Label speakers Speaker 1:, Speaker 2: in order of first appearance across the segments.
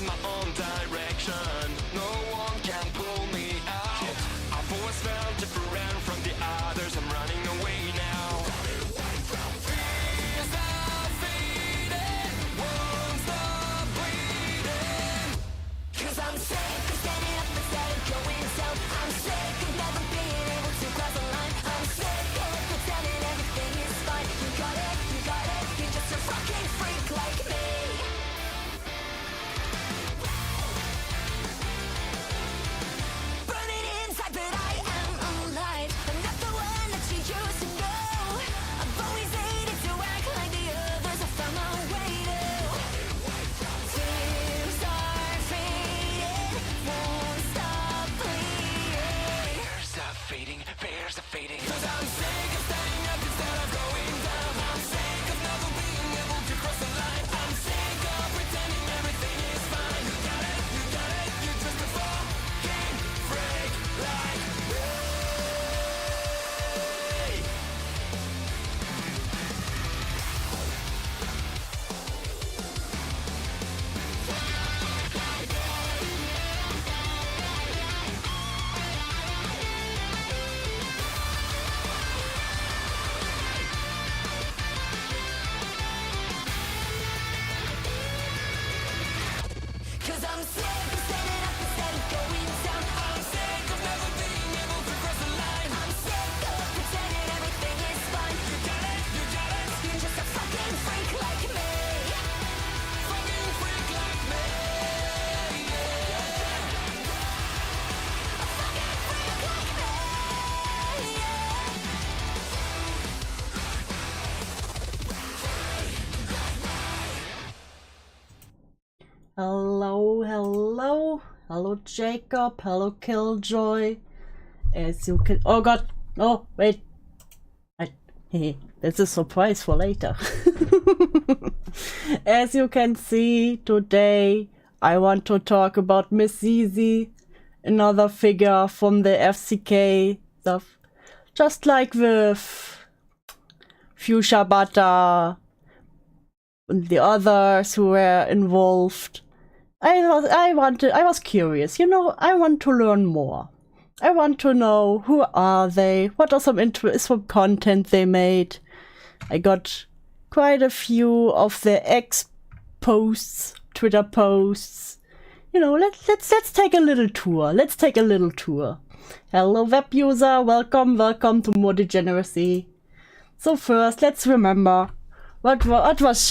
Speaker 1: my own direction. No one can pull me out. I've always felt different from the others. I'm running away now. Fears are fading, won't stop bleeding. 'Cause I'm sick of standing up instead of going down. I'm sick of never being able to cross the line. I'm sick of pretending everything is fine. You got it, you're just a fucking freak like me. Burning inside, but I am alive. I'm not the one that you used to know. I've always hated to act like the others. I found my way to. Fears are fading, won't stop bleeding. Fears are fading. 'Cause I'm sick of standing up instead of going down. I'm sick of never being able to cross the line. I'm sick of pretending everything is fine. You got it, you're just a fucking freak like me. Cause I'm sick of standing up instead of going down. I'm sick of never being able to cross the line. I'm sick of pretending everything is fine. You got it, you're just a fucking freak like me. Fucking freak like me. Yeah. A fucking freak like me.
Speaker 2: Hello Jacob, hello Killjoy. As you can, oh god, oh wait, that's a surprise for later. As you can see, today I want to talk about Miss Zizi, another figure from the FCK stuff, just like with Fuchsia Butter and the others who were involved. I was curious, I want to learn more. I want to know who are they, what are some interesting content they made. I got quite a few of their X posts, Twitter posts. Let's take a little tour. Hello web user, welcome to More Degeneracy. So first, let's remember what was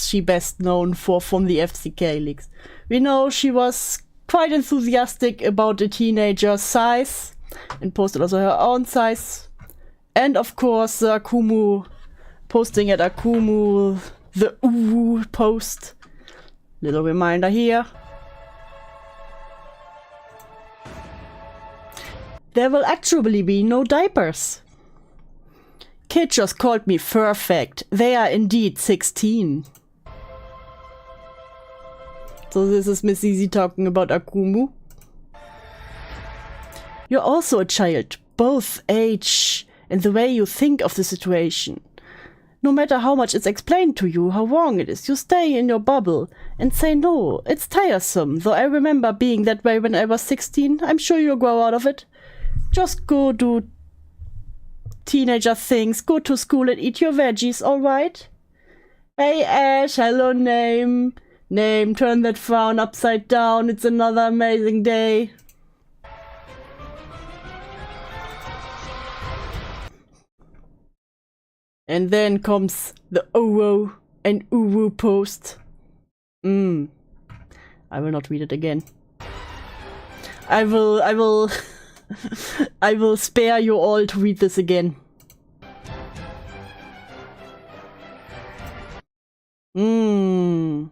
Speaker 2: she best known for from the FCK leaks? We know she was quite enthusiastic about a teenager's size and posted also her own size. And of course, Akumu, posting at Akumu, the Uwu post. Little reminder here. There will actually be no diapers. Kid just called me perfect. They are indeed 16. So this is Miss Zizi talking about Akumu. You're also a child, both age and the way you think of the situation. No matter how much it's explained to you how wrong it is, you stay in your bubble and say no, it's tiresome, though I remember being that way when I was 16. I'm sure you'll grow out of it. Just go do teenager things, go to school and eat your veggies, alright? Hey Ash, hello Name, turn that frown upside down, it's another amazing day. And then comes the Owo and Uwu post. I will not read it again. I will I will spare you all to read this again. In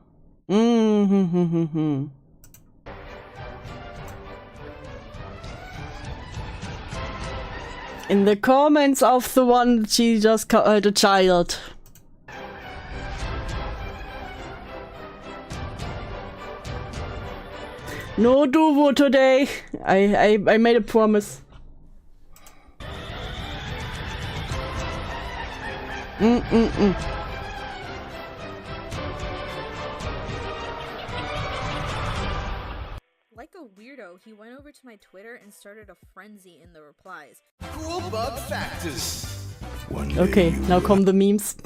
Speaker 2: the comments of the one she just called a child. No Duvo today. I made a promise.
Speaker 3: he went over to my Twitter and started a frenzy in the replies.
Speaker 4: Cool bug factors.
Speaker 2: Okay, now come the memes.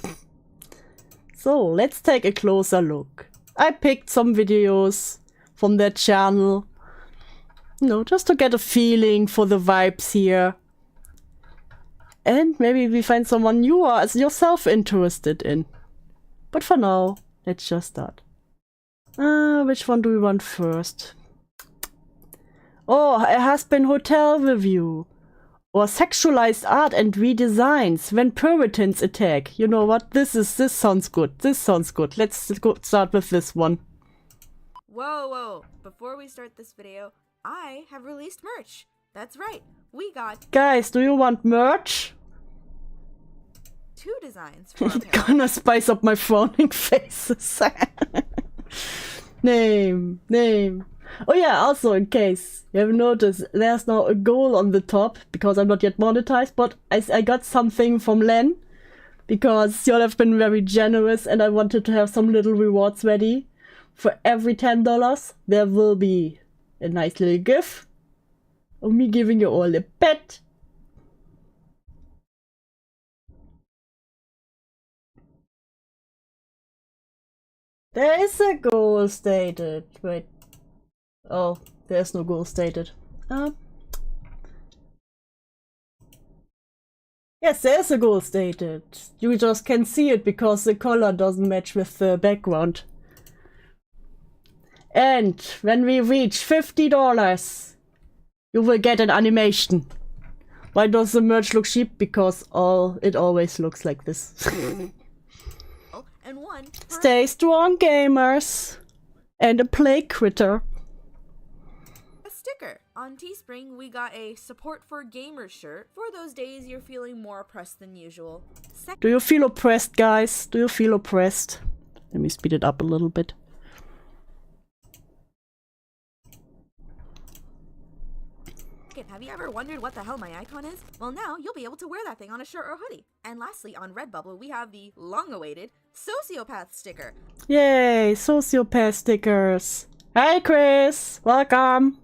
Speaker 2: So, let's take a closer look. I picked some videos from their channel. Just to get a feeling for the vibes here. And maybe we find someone you are as yourself interested in. But for now, let's just start. Which one do we want first? Oh, a Hazbin Hotel review. Or sexualized art and redesigns when Puritans attack. You know what? This sounds good. This sounds good. Let's start with this one.
Speaker 3: Whoa. Before we start this video, I have released merch. That's right. We got
Speaker 2: Guys, do you want merch?
Speaker 3: 2 designs for our
Speaker 2: Gonna spice up my frowning faces. Name. Oh yeah, also in case you haven't noticed, there's now a goal on the top because I'm not yet monetized, but I got something from Len because y'all have been very generous and I wanted to have some little rewards ready. For every $10, there will be a nice little gift of me giving you all a pet. There is a goal stated. Wait. Oh, there's no goal stated. Yes, there's a goal stated. You just can't see it because the color doesn't match with the background. And when we reach $50, you will get an animation. Why does the merch look cheap? Because it always looks like this.
Speaker 3: and one
Speaker 2: Stay strong, gamers! And a play critter.
Speaker 3: a sticker. On Teespring, we got a support for gamers shirt for those days you're feeling more oppressed than usual.
Speaker 2: Do you feel oppressed, guys? Do you feel oppressed? Let me speed it up a little bit.
Speaker 3: Have you ever wondered what the hell my icon is? Well, now you'll be able to wear that thing on a shirt or hoodie. And lastly, on Redbubble, we have the long-awaited Sociopath sticker.
Speaker 2: Yay, sociopath stickers. Hi, Chris. Welcome.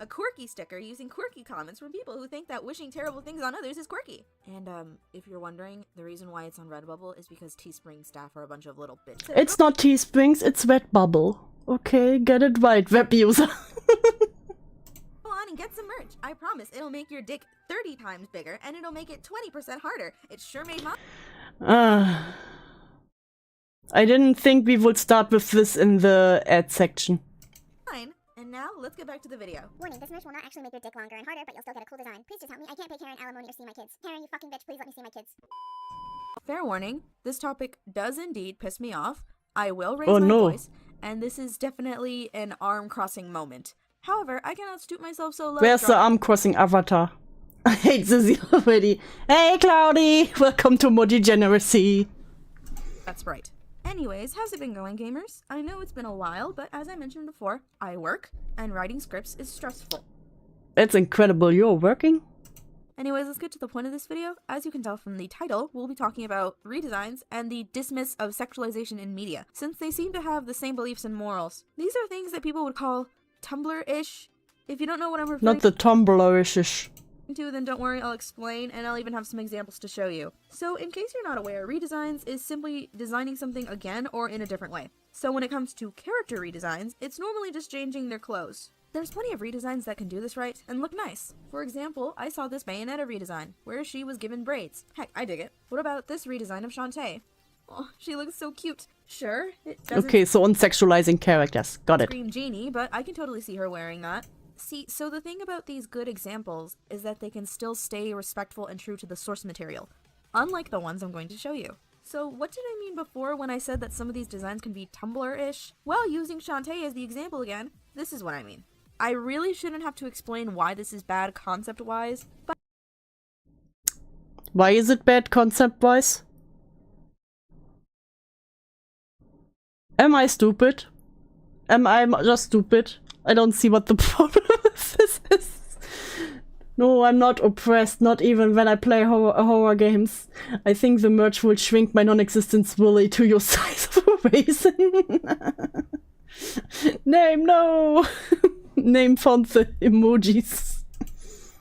Speaker 3: A quirky sticker using quirky comments from people who think that wishing terrible things on others is quirky. And, if you're wondering, the reason why it's on Redbubble is because Teespring staff are a bunch of little bits.
Speaker 2: It's not Teesprings, it's Redbubble. Okay, get it right, web user.
Speaker 3: Go on and get some merch. I promise it'll make your dick 30 times bigger and it'll make it 20% harder. It sure made mine.
Speaker 2: I didn't think we would start with this in the ad section.
Speaker 3: And now, let's get back to the video.
Speaker 5: Warning, this merch will not actually make your dick longer and harder, but you'll still get a cool design. Please just help me. I can't pay Karen alimony or see my kids. Karen, you fucking bitch, please let me see my kids.
Speaker 3: Fair warning, this topic does indeed piss me off. I will raise my voice, and this is definitely an arm-crossing moment. However, I cannot stoop myself so low.
Speaker 2: Where's the arm-crossing avatar? I hate Zizi already. Hey, Cloudy! Welcome to more degeneracy.
Speaker 3: That's right. Anyways, how's it been going, gamers? I know it's been a while, but as I mentioned before, I work, and writing scripts is stressful.
Speaker 2: It's incredible, you're working?
Speaker 3: Anyways, let's get to the point of this video. As you can tell from the title, we'll be talking about redesigns and the dismiss of sexualization in media, since they seem to have the same beliefs and morals. These are things that people would call Tumblr-ish. If you don't know what I'm referring
Speaker 2: Not the Tumblr-ish.
Speaker 3: to, then don't worry, I'll explain, and I'll even have some examples to show you. So, in case you're not aware, redesigns is simply designing something again or in a different way. So when it comes to character redesigns, it's normally just changing their clothes. There's plenty of redesigns that can do this right and look nice. For example, I saw this Bayonetta redesign, where she was given braids. Heck, I dig it. What about this redesign of Shantae? Oh, she looks so cute. Sure, it doesn't
Speaker 2: Okay, so on sexualizing characters. Got it.
Speaker 3: scream genie, but I can totally see her wearing that. See, so the thing about these good examples is that they can still stay respectful and true to the source material, unlike the ones I'm going to show you. So what did I mean before when I said that some of these designs can be Tumblr-ish? Well, using Shantae as the example again, this is what I mean. I really shouldn't have to explain why this is bad concept-wise, but
Speaker 2: Why is it bad concept-wise? Am I stupid? Am I just stupid? I don't see what the problem with this is. No, I'm not oppressed, not even when I play horror games. I think the merch will shrink my non-existent willy to your size of a raisin. Name, no! name font the emojis.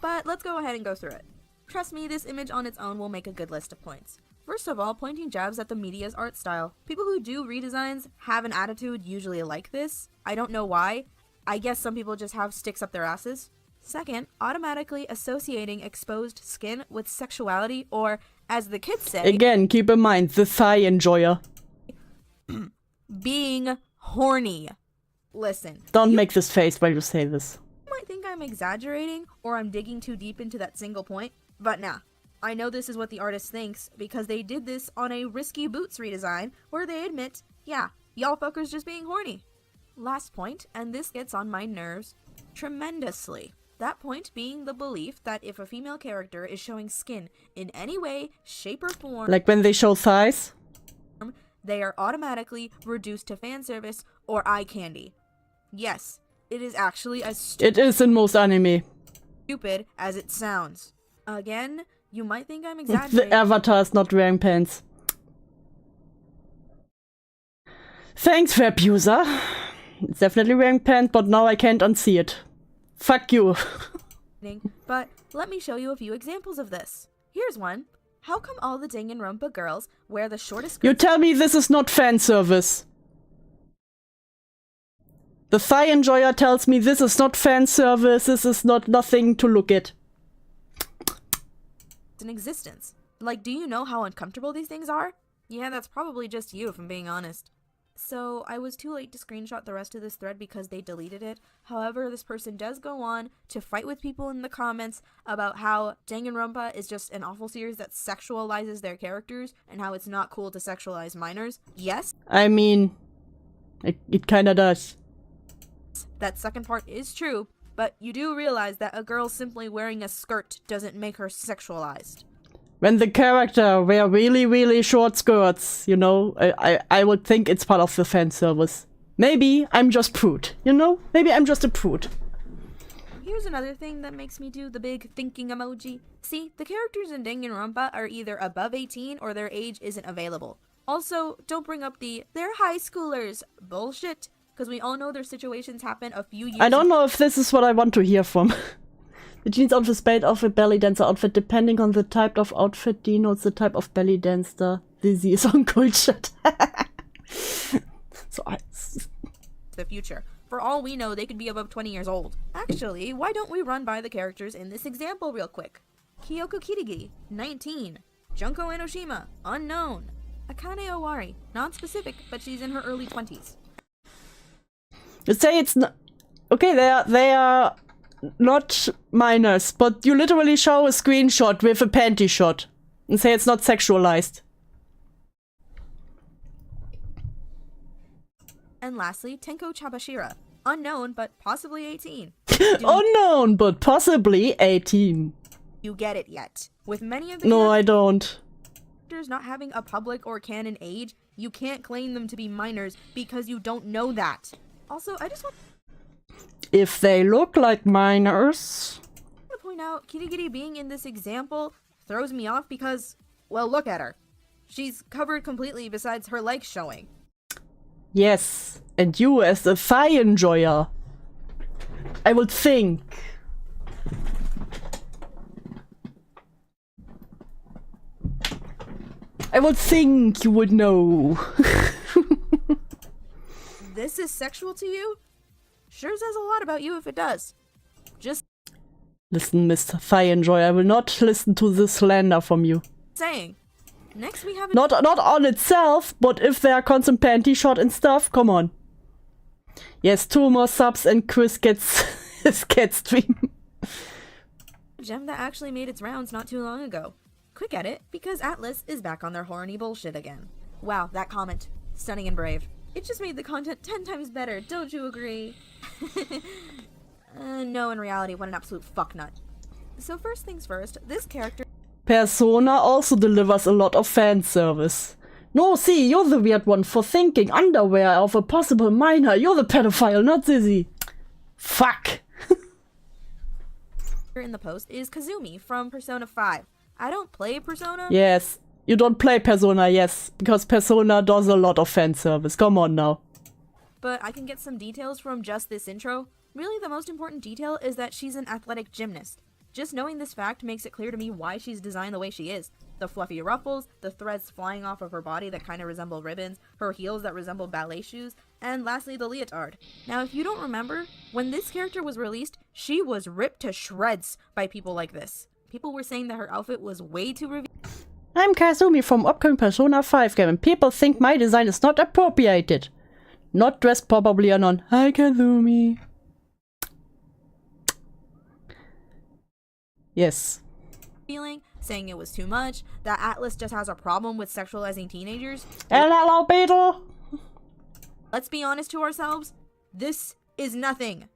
Speaker 3: But let's go ahead and go through it. Trust me, this image on its own will make a good list of points. First of all, pointing jabs at the media's art style. People who do redesigns have an attitude usually like this. I don't know why. I guess some people just have sticks up their asses. Second, automatically associating exposed skin with sexuality, or as the kids say,
Speaker 2: Again, keep in mind, the thigh enjoyer.
Speaker 3: being horny. Listen,
Speaker 2: Don't
Speaker 3: you
Speaker 2: make this face while you say this.
Speaker 3: might think I'm exaggerating or I'm digging too deep into that single point, but nah. I know this is what the artist thinks because they did this on a Risky Boots redesign where they admit, yeah, y'all fuckers just being horny. Last point, and this gets on my nerves tremendously. That point being the belief that if a female character is showing skin in any way, shape, or form,
Speaker 2: Like when they show thighs.
Speaker 3: they are automatically reduced to fan service or eye candy. Yes, it is actually as
Speaker 2: It is in most anime.
Speaker 3: stupid as it sounds. Again, you might think I'm
Speaker 2: The
Speaker 3: exaggerating.
Speaker 2: avatar is not wearing pants. Thanks, web user. It's definitely wearing pants, but now I can't unsee it. Fuck you.
Speaker 3: But let me show you a few examples of this. Here's one. How come all the Danganronpa girls wear the shortest
Speaker 2: You
Speaker 3: skirts?
Speaker 2: tell me this is not fan service. The thigh enjoyer tells me this is not fan service, this is not nothing to look at.
Speaker 3: in existence? Like, do you know how uncomfortable these things are? Yeah, that's probably just you, if I'm being honest. So, I was too late to screenshot the rest of this thread because they deleted it. However, this person does go on to fight with people in the comments about how Danganronpa is just an awful series that sexualizes their characters and how it's not cool to sexualize minors. Yes,
Speaker 2: I mean, it kinda does.
Speaker 3: that second part is true, but you do realize that a girl simply wearing a skirt doesn't make her sexualized.
Speaker 2: When the character wear really, really short skirts, you know, I would think it's part of the fan service. Maybe I'm just prude, you know? Maybe I'm just a prude.
Speaker 3: Here's another thing that makes me do the big thinking emoji. See, the characters in Danganronpa are either above 18 or their age isn't available. Also, don't bring up the "they're high schoolers" bullshit, because we all know their situations happen a few years
Speaker 2: I don't know if this is what I want to hear from. The jeans outfit, spade outfit, belly dancer outfit, depending on the type of outfit denotes the type of belly dancer. Zizi is on cultured. So
Speaker 3: the future. For all we know, they could be above 20 years old. Actually, why don't we run by the characters in this example real quick? Kyoko Kirigi, 19. Junko Enoshima, unknown. Akane Owari, non-specific, but she's in her early 20s.
Speaker 2: you say it's not okay. They are not minors, but you literally show a screenshot with a panty shot and say it's not sexualized.
Speaker 3: And lastly, Tenko Chabashira, unknown but possibly 18.
Speaker 2: Unknown, but possibly 18.
Speaker 3: You get it yet? With many of the
Speaker 2: No, I don't.
Speaker 3: characters not having a public or canon age, you can't claim them to be minors because you don't know that. Also, I just want
Speaker 2: If they look like minors.
Speaker 3: to point out, Kirigiri being in this example throws me off because, well, look at her. She's covered completely besides her legs showing.
Speaker 2: Yes, and you as a thigh enjoyer, I would think. I would think you would know.
Speaker 3: This is sexual to you? Sure says a lot about you if it does. Just
Speaker 2: Listen, Mr. Thigh Enjoyer, I will not listen to this slander from you.
Speaker 3: saying. Next we have
Speaker 2: Not on itself, but if there are constant panty shot and stuff, come on. Yes, 2 more subs and Chris gets his cat stream.
Speaker 3: a gem that actually made its rounds not too long ago. Quick edit, because Atlas is back on their horny bullshit again. Wow, that comment. Stunning and brave. It just made the content 10 times better, don't you agree? No, in reality, what an absolute fucknut. So first things first, this character
Speaker 2: Persona also delivers a lot of fan service. No, see, you're the weird one for thinking underwear of a possible minor. You're the pedophile, not Zizi. Fuck.
Speaker 3: in the post is Kazumi from Persona 5. I don't play Persona,
Speaker 2: Yes, you don't play Persona, yes, because Persona does a lot of fan service. Come on now.
Speaker 3: but I can get some details from just this intro. Really, the most important detail is that she's an athletic gymnast. Just knowing this fact makes it clear to me why she's designed the way she is. The fluffy ruffles, the threads flying off of her body that kind of resemble ribbons, her heels that resemble ballet shoes, and lastly the leotard. Now if you don't remember, when this character was released, she was ripped to shreds by people like this. People were saying that her outfit was way too revealing.
Speaker 2: I'm Kazumi from upcoming Persona 5 game and people think my design is not appropriated. Not dressed properly or not. Hi Kazumi. Yes.
Speaker 3: Saying it was too much, that Atlas just has a problem with sexualizing teenagers.
Speaker 2: Hello, Beetle!
Speaker 3: Let's be honest to ourselves, this is nothing.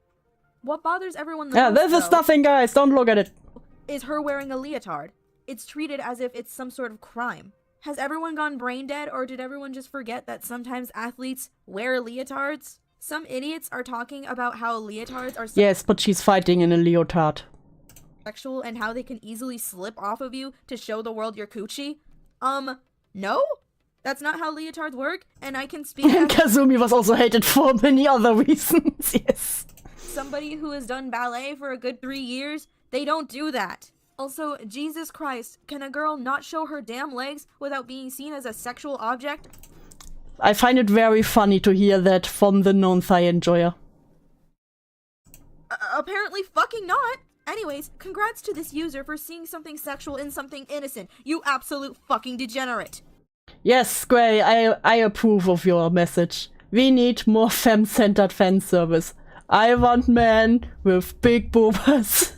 Speaker 3: What bothers everyone the
Speaker 2: Yeah,
Speaker 3: most,
Speaker 2: this is
Speaker 3: though,
Speaker 2: nothing, guys. Don't look at it.
Speaker 3: is her wearing a leotard. It's treated as if it's some sort of crime. Has everyone gone brain dead, or did everyone just forget that sometimes athletes wear leotards? Some idiots are talking about how leotards are
Speaker 2: Yes, but she's fighting in a leotard.
Speaker 3: sexual and how they can easily slip off of you to show the world your coochie. No? That's not how leotards work, and I can speak
Speaker 2: And
Speaker 3: as
Speaker 2: Kazumi was also hated for many other reasons. Yes.
Speaker 3: somebody who has done ballet for a good 3 years. They don't do that. Also, Jesus Christ, can a girl not show her damn legs without being seen as a sexual object?
Speaker 2: I find it very funny to hear that from the known thigh enjoyer.
Speaker 3: Apparently fucking not. Anyways, congrats to this user for seeing something sexual in something innocent. You absolute fucking degenerate.
Speaker 2: Yes, Gray, I approve of your message. We need more femme-centered fan service. I want men with big boobas.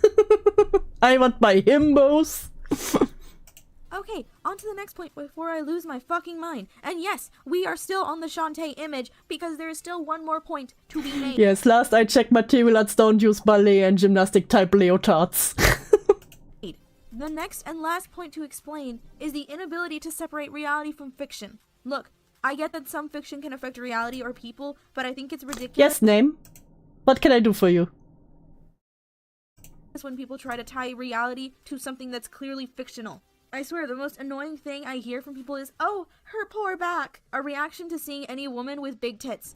Speaker 2: I want my himbos.
Speaker 3: Okay, on to the next point before I lose my fucking mind. And yes, we are still on the Shantae image because there is still one more point to be made.
Speaker 2: Yes, last I checked, material arts don't use ballet and gymnastic type leotards.
Speaker 3: The next and last point to explain is the inability to separate reality from fiction. Look, I get that some fiction can affect reality or people, but I think it's ridiculous
Speaker 2: Yes, name. What can I do for you?
Speaker 3: when people try to tie reality to something that's clearly fictional. I swear, the most annoying thing I hear from people is, "Oh, her poor back," a reaction to seeing any woman with big tits.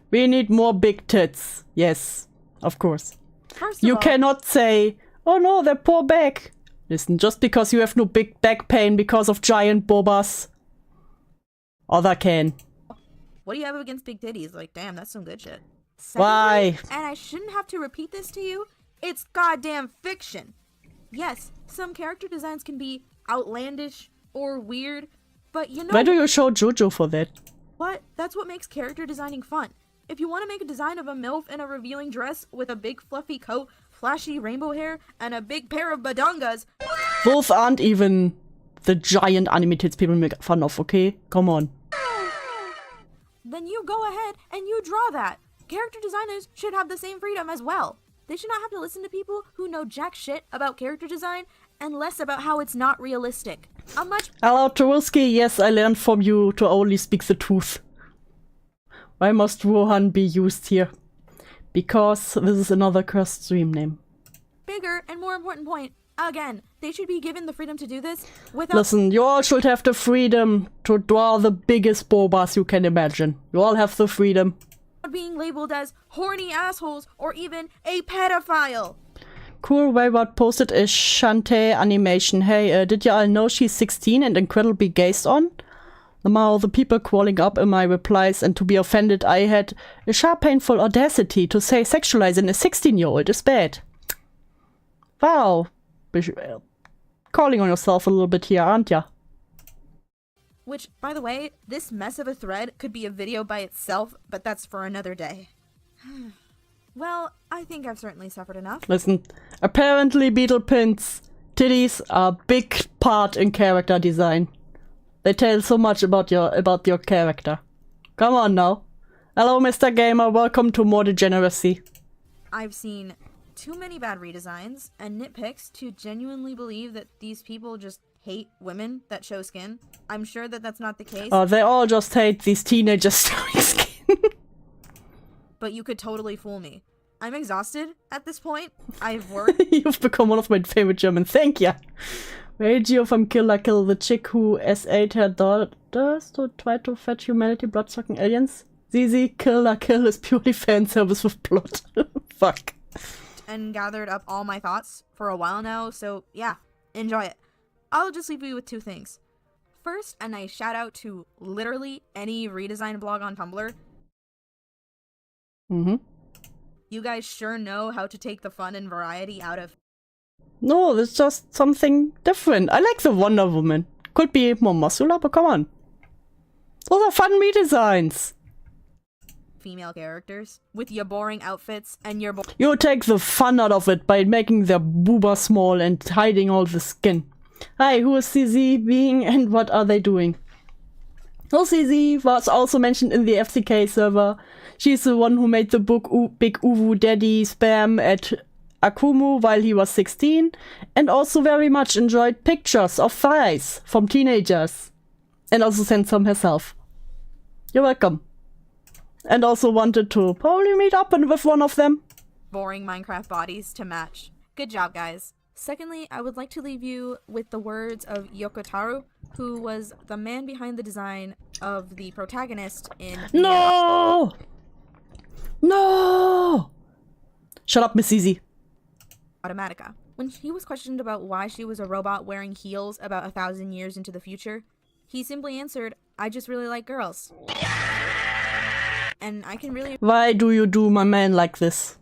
Speaker 2: We need more big tits. Yes, of course.
Speaker 3: First of
Speaker 2: You
Speaker 3: all,
Speaker 2: cannot say, oh no, their poor back. Listen, just because you have no big back pain because of giant bobas. Other can.
Speaker 3: what do you have against big titties? Like, damn, that's some good shit.
Speaker 2: Why?
Speaker 3: Secondly, and I shouldn't have to repeat this to you, it's goddamn fiction. Yes, some character designs can be outlandish or weird, but you know
Speaker 2: Why do you show Jojo for that?
Speaker 3: what? That's what makes character designing fun. If you want to make a design of a MILF in a revealing dress with a big fluffy coat, flashy rainbow hair, and a big pair of badongas,
Speaker 2: Both aren't even the giant anime tits people make fun of, okay? Come on.
Speaker 3: then you go ahead and you draw that. Character designers should have the same freedom as well. They should not have to listen to people who know jack shit about character design and less about how it's not realistic. A much
Speaker 2: Hello, Turuski. Yes, I learned from you to only speak the truth. Why must Rohan be used here? Because this is another cursed stream name.
Speaker 3: bigger and more important point, again, they should be given the freedom to do this without
Speaker 2: Listen, you all should have the freedom to draw the biggest bobas you can imagine. You all have the freedom.
Speaker 3: being labeled as horny assholes or even a pedophile.
Speaker 2: Cool Wayward posted a Shantae animation. Hey, did you all know she's 16 and incredibly gazed on? Now the people crawling up in my replies, and to be offended I had a sharp painful audacity to say sexualizing a 16-year-old is bad. Wow. Calling on yourself a little bit here, aren't ya?
Speaker 3: Which, by the way, this mess of a thread could be a video by itself, but that's for another day. Well, I think I've certainly suffered enough.
Speaker 2: Listen, apparently beetle pins, titties are a big part in character design. They tell so much about your character. Come on now. Hello, Mr. Gamer. Welcome to more degeneracy.
Speaker 3: I've seen too many bad redesigns and nitpicks to genuinely believe that these people just hate women that show skin. I'm sure that that's not the case,
Speaker 2: Oh, they all just hate these teenagers showing skin.
Speaker 3: but you could totally fool me. I'm exhausted at this point. I've worked.
Speaker 2: You've become one of my favorite German. Thank ya. Regio from Kill La Kill, the chick who S8 her daughters to try to fetch humanity blood-sucking aliens. Zizi, Kill La Kill is purely fan service with plot. Fuck.
Speaker 3: and gathered up all my thoughts for a while now, so yeah, enjoy it. I'll just leave you with two things. First, a nice shout out to literally any redesign blog on Tumblr.
Speaker 2: Mm-hmm.
Speaker 3: You guys sure know how to take the fun and variety out of
Speaker 2: No, it's just something different. I like the Wonder Woman. Could be more muscular, but come on. Those are fun redesigns.
Speaker 3: female characters with your boring outfits and your
Speaker 2: You take the fun out of it by making their booba small and hiding all the skin. Hi, who is Zizi being and what are they doing? So Zizi was also mentioned in the FCK server. She's the one who made the book Big Uwu Daddy spam at Akumu while he was 16 and also very much enjoyed pictures of thighs from teenagers and also sent some herself. You're welcome. And also wanted to probably meet up with one of them.
Speaker 3: boring Minecraft bodies to match. Good job, guys. Secondly, I would like to leave you with the words of Yokotaro, who was the man behind the design of the protagonist in
Speaker 2: No! No! Shut up, Miss Zizi.
Speaker 3: Automatica. When he was questioned about why she was a robot wearing heels about 1,000 years into the future, he simply answered, "I just really like girls." And I can really
Speaker 2: Why do you do my man like this?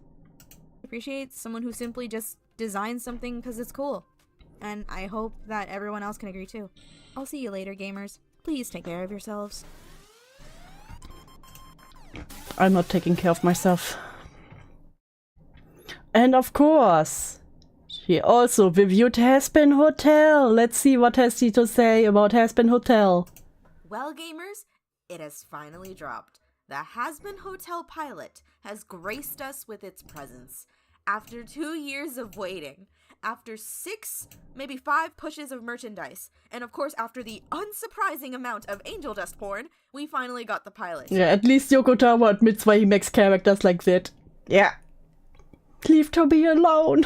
Speaker 3: appreciate someone who simply just designs something because it's cool. And I hope that everyone else can agree too. I'll see you later, gamers. Please take care of yourselves.
Speaker 2: I'm not taking care of myself. And of course, she also reviewed Hazbin Hotel. Let's see what has she to say about Hazbin Hotel.
Speaker 3: Well, gamers, it has finally dropped. The Hazbin Hotel pilot has graced us with its presence. After 2 years of waiting, after 6, maybe 5 pushes of merchandise, and of course after the unsurprising amount of angel dust porn, we finally got the pilot.
Speaker 2: Yeah, at least Yoko Taro admits why he makes characters like that. Yeah. Leave Toby alone.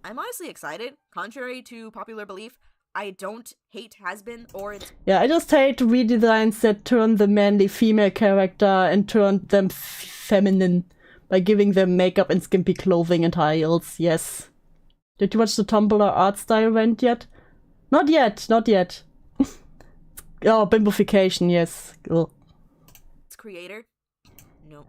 Speaker 3: I'm honestly excited. Contrary to popular belief, I don't hate Hazbin or its
Speaker 2: Yeah, I just hate redesigns that turn the manly female character and turn them feminine by giving them makeup and skimpy clothing and high heels. Yes. Did you watch the Tumblr art style rant yet? Not yet, not yet. Oh, bimbofication, yes. Ugh.
Speaker 3: creator. No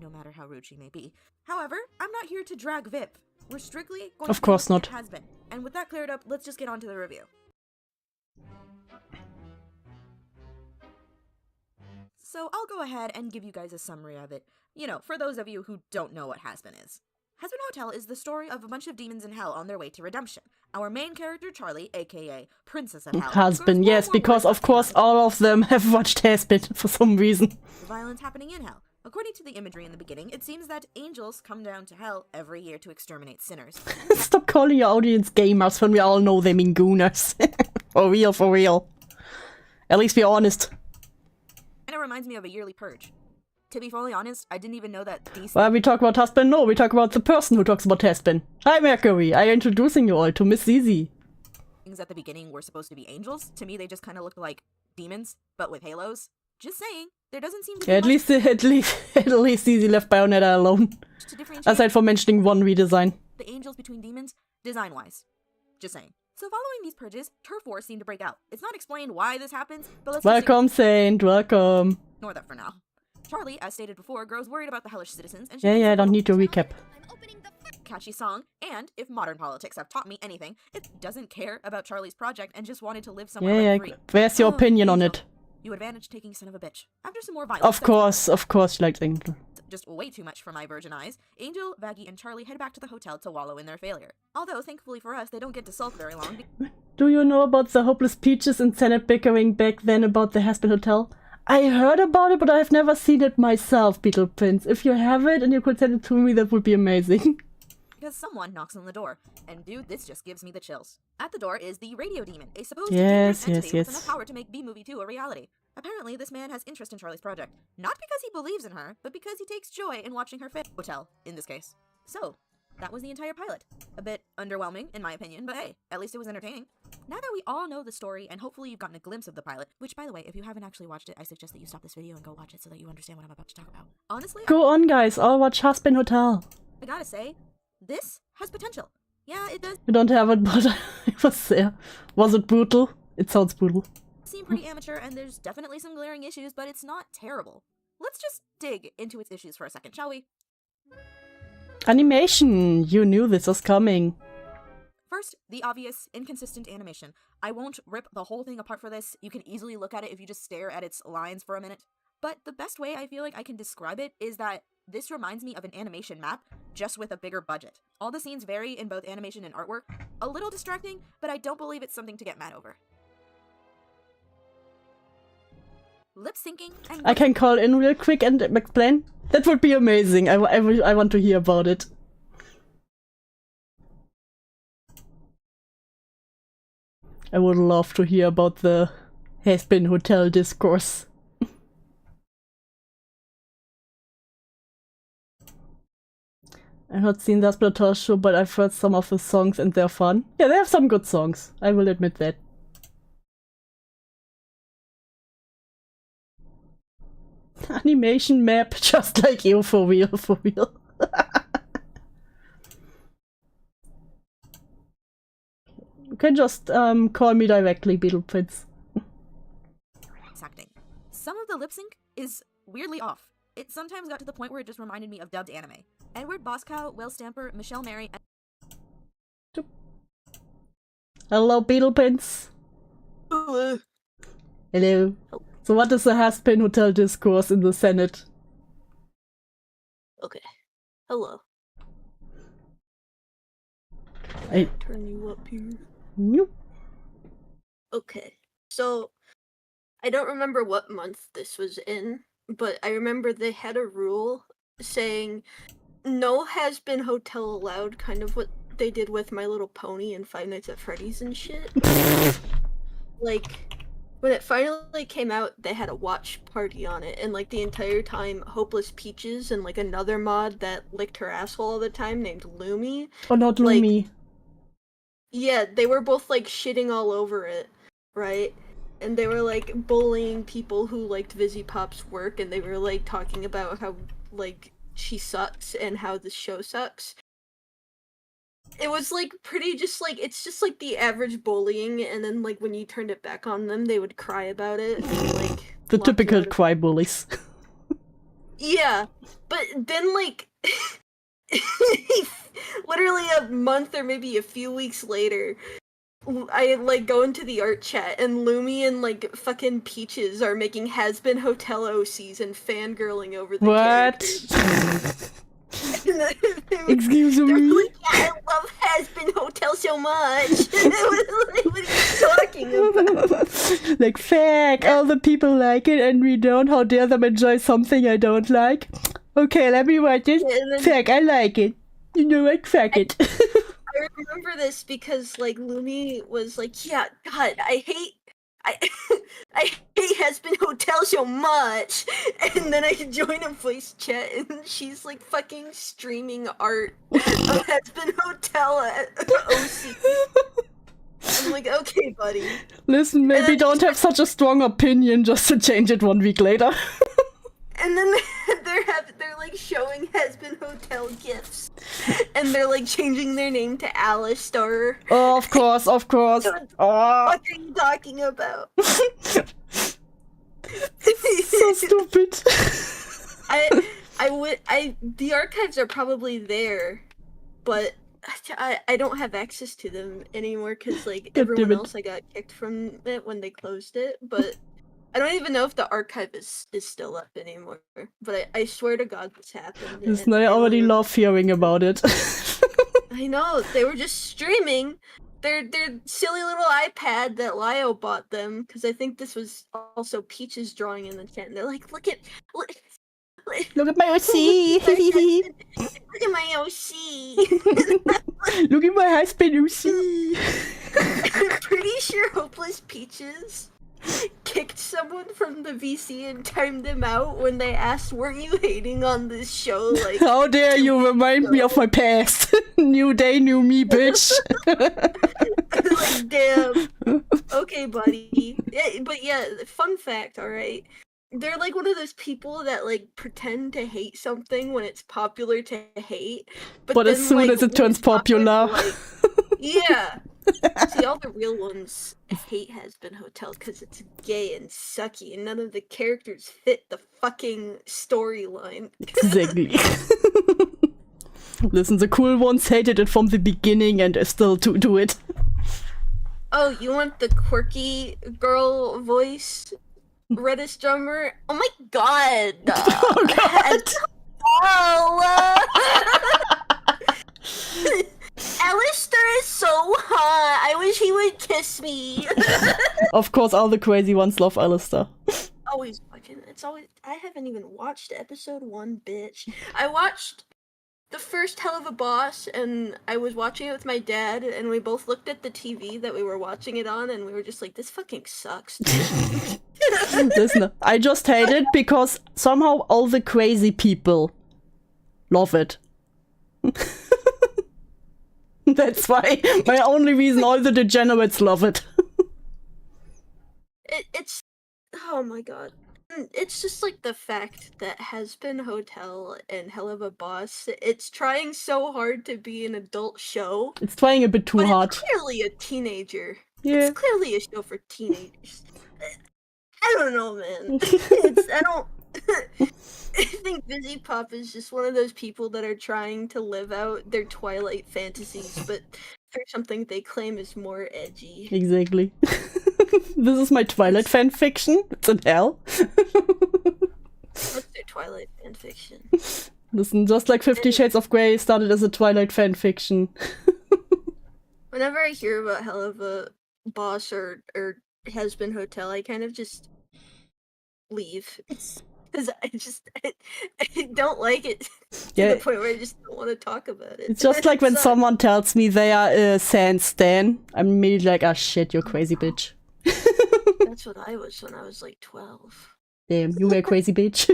Speaker 3: matter how rude she may be. However, I'm not here to drag Vip. We're strictly going
Speaker 2: Of
Speaker 3: to
Speaker 2: course
Speaker 3: look at
Speaker 2: not.
Speaker 3: Hazbin. And with that cleared up, let's just get on to the review. So I'll go ahead and give you guys a summary of it. You know, for those of you who don't know what Hazbin is. Hazbin Hotel is the story of a bunch of demons in hell on their way to redemption. Our main character, Charlie, aka Princess of Hell,
Speaker 2: Hazbin,
Speaker 3: goes
Speaker 2: yes,
Speaker 3: more
Speaker 2: because
Speaker 3: worse
Speaker 2: of course all of them have watched Hazbin for some reason.
Speaker 3: the violence happening in hell. According to the imagery in the beginning, it seems that angels come down to hell every year to exterminate sinners.
Speaker 2: Stop calling your audience gamers when we all know they mean gooners. For real, for real. At least be honest.
Speaker 3: And it reminds me of a yearly purge. To be fully honest, I didn't even know that these
Speaker 2: Well, we talk about Hazbin? No, we talk about the person who talks about Hazbin. Hi, Mercury. I'm introducing you all to Miss Zizi.
Speaker 3: things at the beginning were supposed to be angels. To me, they just kind of looked like demons, but with halos. Just saying, there doesn't seem to be
Speaker 2: Yeah, at least Zizi left Bayonetta alone.
Speaker 3: much to differentiate
Speaker 2: Aside from mentioning one redesign.
Speaker 3: the angels between demons, design-wise. Just saying. So following these purges, turf wars seem to break out. It's not explained why this happens, but let's just
Speaker 2: Welcome, Saint. Welcome.
Speaker 3: ignore that for now. Charlie, as stated before, grows worried about the hellish citizens, and
Speaker 2: Yeah,
Speaker 3: makes
Speaker 2: I
Speaker 3: a
Speaker 2: don't
Speaker 3: little
Speaker 2: need to recap.
Speaker 3: catchy song, and if modern politics have taught me anything, it doesn't care about Charlie's project and just wanted to live somewhere
Speaker 2: Yeah,
Speaker 3: rent-free.
Speaker 2: where's your
Speaker 3: Oh,
Speaker 2: opinion on
Speaker 3: Angel.
Speaker 2: it?
Speaker 3: You advantage taking son of a bitch. After some more violence,
Speaker 2: Of course, she likes Angel.
Speaker 3: just way too much for my virgin eyes, Angel, Vaggie, and Charlie head back to the hotel to wallow in their failure. Although, thankfully for us, they don't get to sulk very long.
Speaker 2: Do you know about the hopeless peaches and Senate bickering back then about the Hazbin Hotel? I heard about it, but I've never seen it myself, Beetle Prince. If you have it and you could send it to me, that would be amazing.
Speaker 3: Because someone knocks on the door. And dude, this just gives me the chills. At the door is the Radio Demon, a supposed
Speaker 2: Yes,
Speaker 3: dangerous entity
Speaker 2: yes,
Speaker 3: with
Speaker 2: yes.
Speaker 3: enough power to make B-Movie 2 a reality. Apparently, this man has interest in Charlie's project. Not because he believes in her, but because he takes joy in watching her fail. Hotel, in this case. So, that was the entire pilot. A bit underwhelming, in my opinion, but hey, at least it was entertaining. Now that we all know the story, and hopefully you've gotten a glimpse of the pilot, which, by the way, if you haven't actually watched it, I suggest that you stop this video and go watch it so that you understand what I'm about to talk about. Honestly,
Speaker 2: Go on, guys. I'll watch Hazbin Hotel.
Speaker 3: I gotta say, this has potential. Yeah, it does
Speaker 2: You don't have it, but I was there. Was it brutal? It sounds brutal.
Speaker 3: seem pretty amateur, and there's definitely some glaring issues, but it's not terrible. Let's just dig into its issues for a second, shall we?
Speaker 2: Animation! You knew this was coming.
Speaker 3: First, the obvious, inconsistent animation. I won't rip the whole thing apart for this. You can easily look at it if you just stare at its lines for a minute. But the best way I feel like I can describe it is that this reminds me of an animation map, just with a bigger budget. All the scenes vary in both animation and artwork. A little distracting, but I don't believe it's something to get mad over. Lip syncing and
Speaker 2: I can call in real quick and explain. That would be amazing. I want to hear about it. I would love to hear about the Hazbin Hotel discourse. I've not seen the Hazbin Hotel show, but I've heard some of the songs and they're fun. Yeah, they have some good songs. I will admit that. Animation map, just like you, for real, for real. You can just call me directly, Beetle Prince.
Speaker 3: acting. Some of the lip sync is weirdly off. It sometimes got to the point where it just reminded me of dubbed anime. Edward Boscow, Will Stamper, Michelle Mary, and
Speaker 2: Hello, Beetle Prince.
Speaker 6: Hello.
Speaker 2: Hello. So what is the Hazbin Hotel discourse in the Senate?
Speaker 6: Okay. Hello.
Speaker 2: I...
Speaker 6: Turn you up here.
Speaker 2: Nope.
Speaker 6: Okay. So, I don't remember what month this was in, but I remember they had a rule saying no Hazbin Hotel allowed, kind of what they did with My Little Pony and Five Nights at Freddy's and shit. Like, when it finally came out, they had a watch party on it, and like the entire time, Hopeless Peaches and like another mod that licked her asshole all the time named Lumi.
Speaker 2: Oh, not
Speaker 6: Like,
Speaker 2: Lumi.
Speaker 6: Yeah, they were both like shitting all over it, right? And they were like bullying people who liked Vizzy Pop's work, and they were like talking about how like she sucks and how the show sucks. It was like pretty just like it's just like the average bullying, and then like when you turned it back on them, they would cry about it. And, like
Speaker 2: The
Speaker 6: lock you
Speaker 2: typical
Speaker 6: out of-
Speaker 2: cry bullies.
Speaker 6: Yeah, but then like literally a month or maybe a few weeks later, I like go into the art chat and Lumi and like fucking Peaches are making Hazbin Hotel OCs and fangirling over the
Speaker 2: What?
Speaker 6: characters.
Speaker 2: Excuse
Speaker 6: They're
Speaker 2: me?
Speaker 6: like, yeah, I love Hazbin Hotel so much. It was like, what are you talking about?
Speaker 2: Like, fuck, all the people like it and we don't. How dare them enjoy something I don't like? Okay, let me write this.
Speaker 6: And then-
Speaker 2: Fuck, I like it. You know what? Fuck it.
Speaker 6: I remember this because like Lumi was like, yeah, God, I hate Hazbin Hotel so much, and then I join a voice chat and she's like fucking streaming art of Hazbin Hotel at OC. I'm like, okay, buddy.
Speaker 2: Listen, maybe don't have such a strong opinion just to change it 1 week later.
Speaker 6: And then they're like showing Hazbin Hotel gifs, and they're like changing their name to Alistar.
Speaker 2: Oh, of course, of course.
Speaker 6: What
Speaker 2: Oh,
Speaker 6: are you talking about?
Speaker 2: so stupid.
Speaker 6: The archives are probably there, but I don't have access to them anymore because like
Speaker 2: God
Speaker 6: everyone
Speaker 2: damn it.
Speaker 6: else I got kicked from it when they closed it, but I don't even know if the archive is still up anymore. But I swear to God this happened.
Speaker 2: Listen, I already love hearing about it.
Speaker 6: I know, they were just streaming their silly little iPad that Lio bought them, because I think this was also Peach's drawing in the chat, and they're like, look at
Speaker 2: Look at my OC.
Speaker 6: look at my OC.
Speaker 2: Look at my husband OC.
Speaker 6: I'm pretty sure Hopeless Peaches kicked someone from the VC and timed them out when they asked, weren't you hating on this show? Like,
Speaker 2: How dare you remind me of my past? New day, new me, bitch.
Speaker 6: like, damn. Okay, buddy. Yeah, but yeah, fun fact, alright? they're like one of those people that like pretend to hate something when it's popular to hate,
Speaker 2: But
Speaker 6: then,
Speaker 2: as soon
Speaker 6: like,
Speaker 2: as it
Speaker 6: when
Speaker 2: turns
Speaker 6: it's popular,
Speaker 2: popular.
Speaker 6: like, yeah. See, all the real ones hate Hazbin Hotel because it's gay and sucky, and none of the characters fit the fucking storyline.
Speaker 2: Exactly. Listen, the cool ones hated it from the beginning and still do it.
Speaker 6: Oh, you want the quirky girl voice? Reddish drummer? Oh my god!
Speaker 2: Oh god!
Speaker 6: Alistair is so hot! I wish he would kiss me!
Speaker 2: Of course, all the crazy ones love Alistair.
Speaker 6: Always fucking. It's always. I haven't even watched episode 1, bitch. I watched the first Hell of a Boss, and I was watching it with my dad, and we both looked at the TV that we were watching it on, and we were just like, this fucking sucks.
Speaker 2: Listen, I just hate it because somehow all the crazy people love it. That's why my only reason all the degenerates love it.
Speaker 6: It's oh my god. It's just like the fact that Hazbin Hotel and Hell of a Boss, it's trying so hard to be an adult show.
Speaker 2: It's trying a bit too
Speaker 6: But
Speaker 2: hard.
Speaker 6: it's clearly a teenager.
Speaker 2: Yeah.
Speaker 6: It's clearly a show for teenagers. I don't know, man. I don't. I think Busy Pop is just one of those people that are trying to live out their Twilight fantasies, but for something they claim is more edgy.
Speaker 2: Exactly. This is my Twilight fanfiction. It's in hell.
Speaker 6: What's their Twilight fanfiction?
Speaker 2: Listen, just like 50 Shades of Grey started as a Twilight fanfiction.
Speaker 6: Whenever I hear about Hell of a Boss or Hazbin Hotel, I kind of just leave. Because I don't like it to the point where I just don't want to talk about it.
Speaker 2: It's just like when someone tells me they are a Sans Stan, I'm immediately like, ah shit, you're crazy bitch.
Speaker 6: That's what I was when I was like 12.
Speaker 2: Damn, you were a crazy bitch.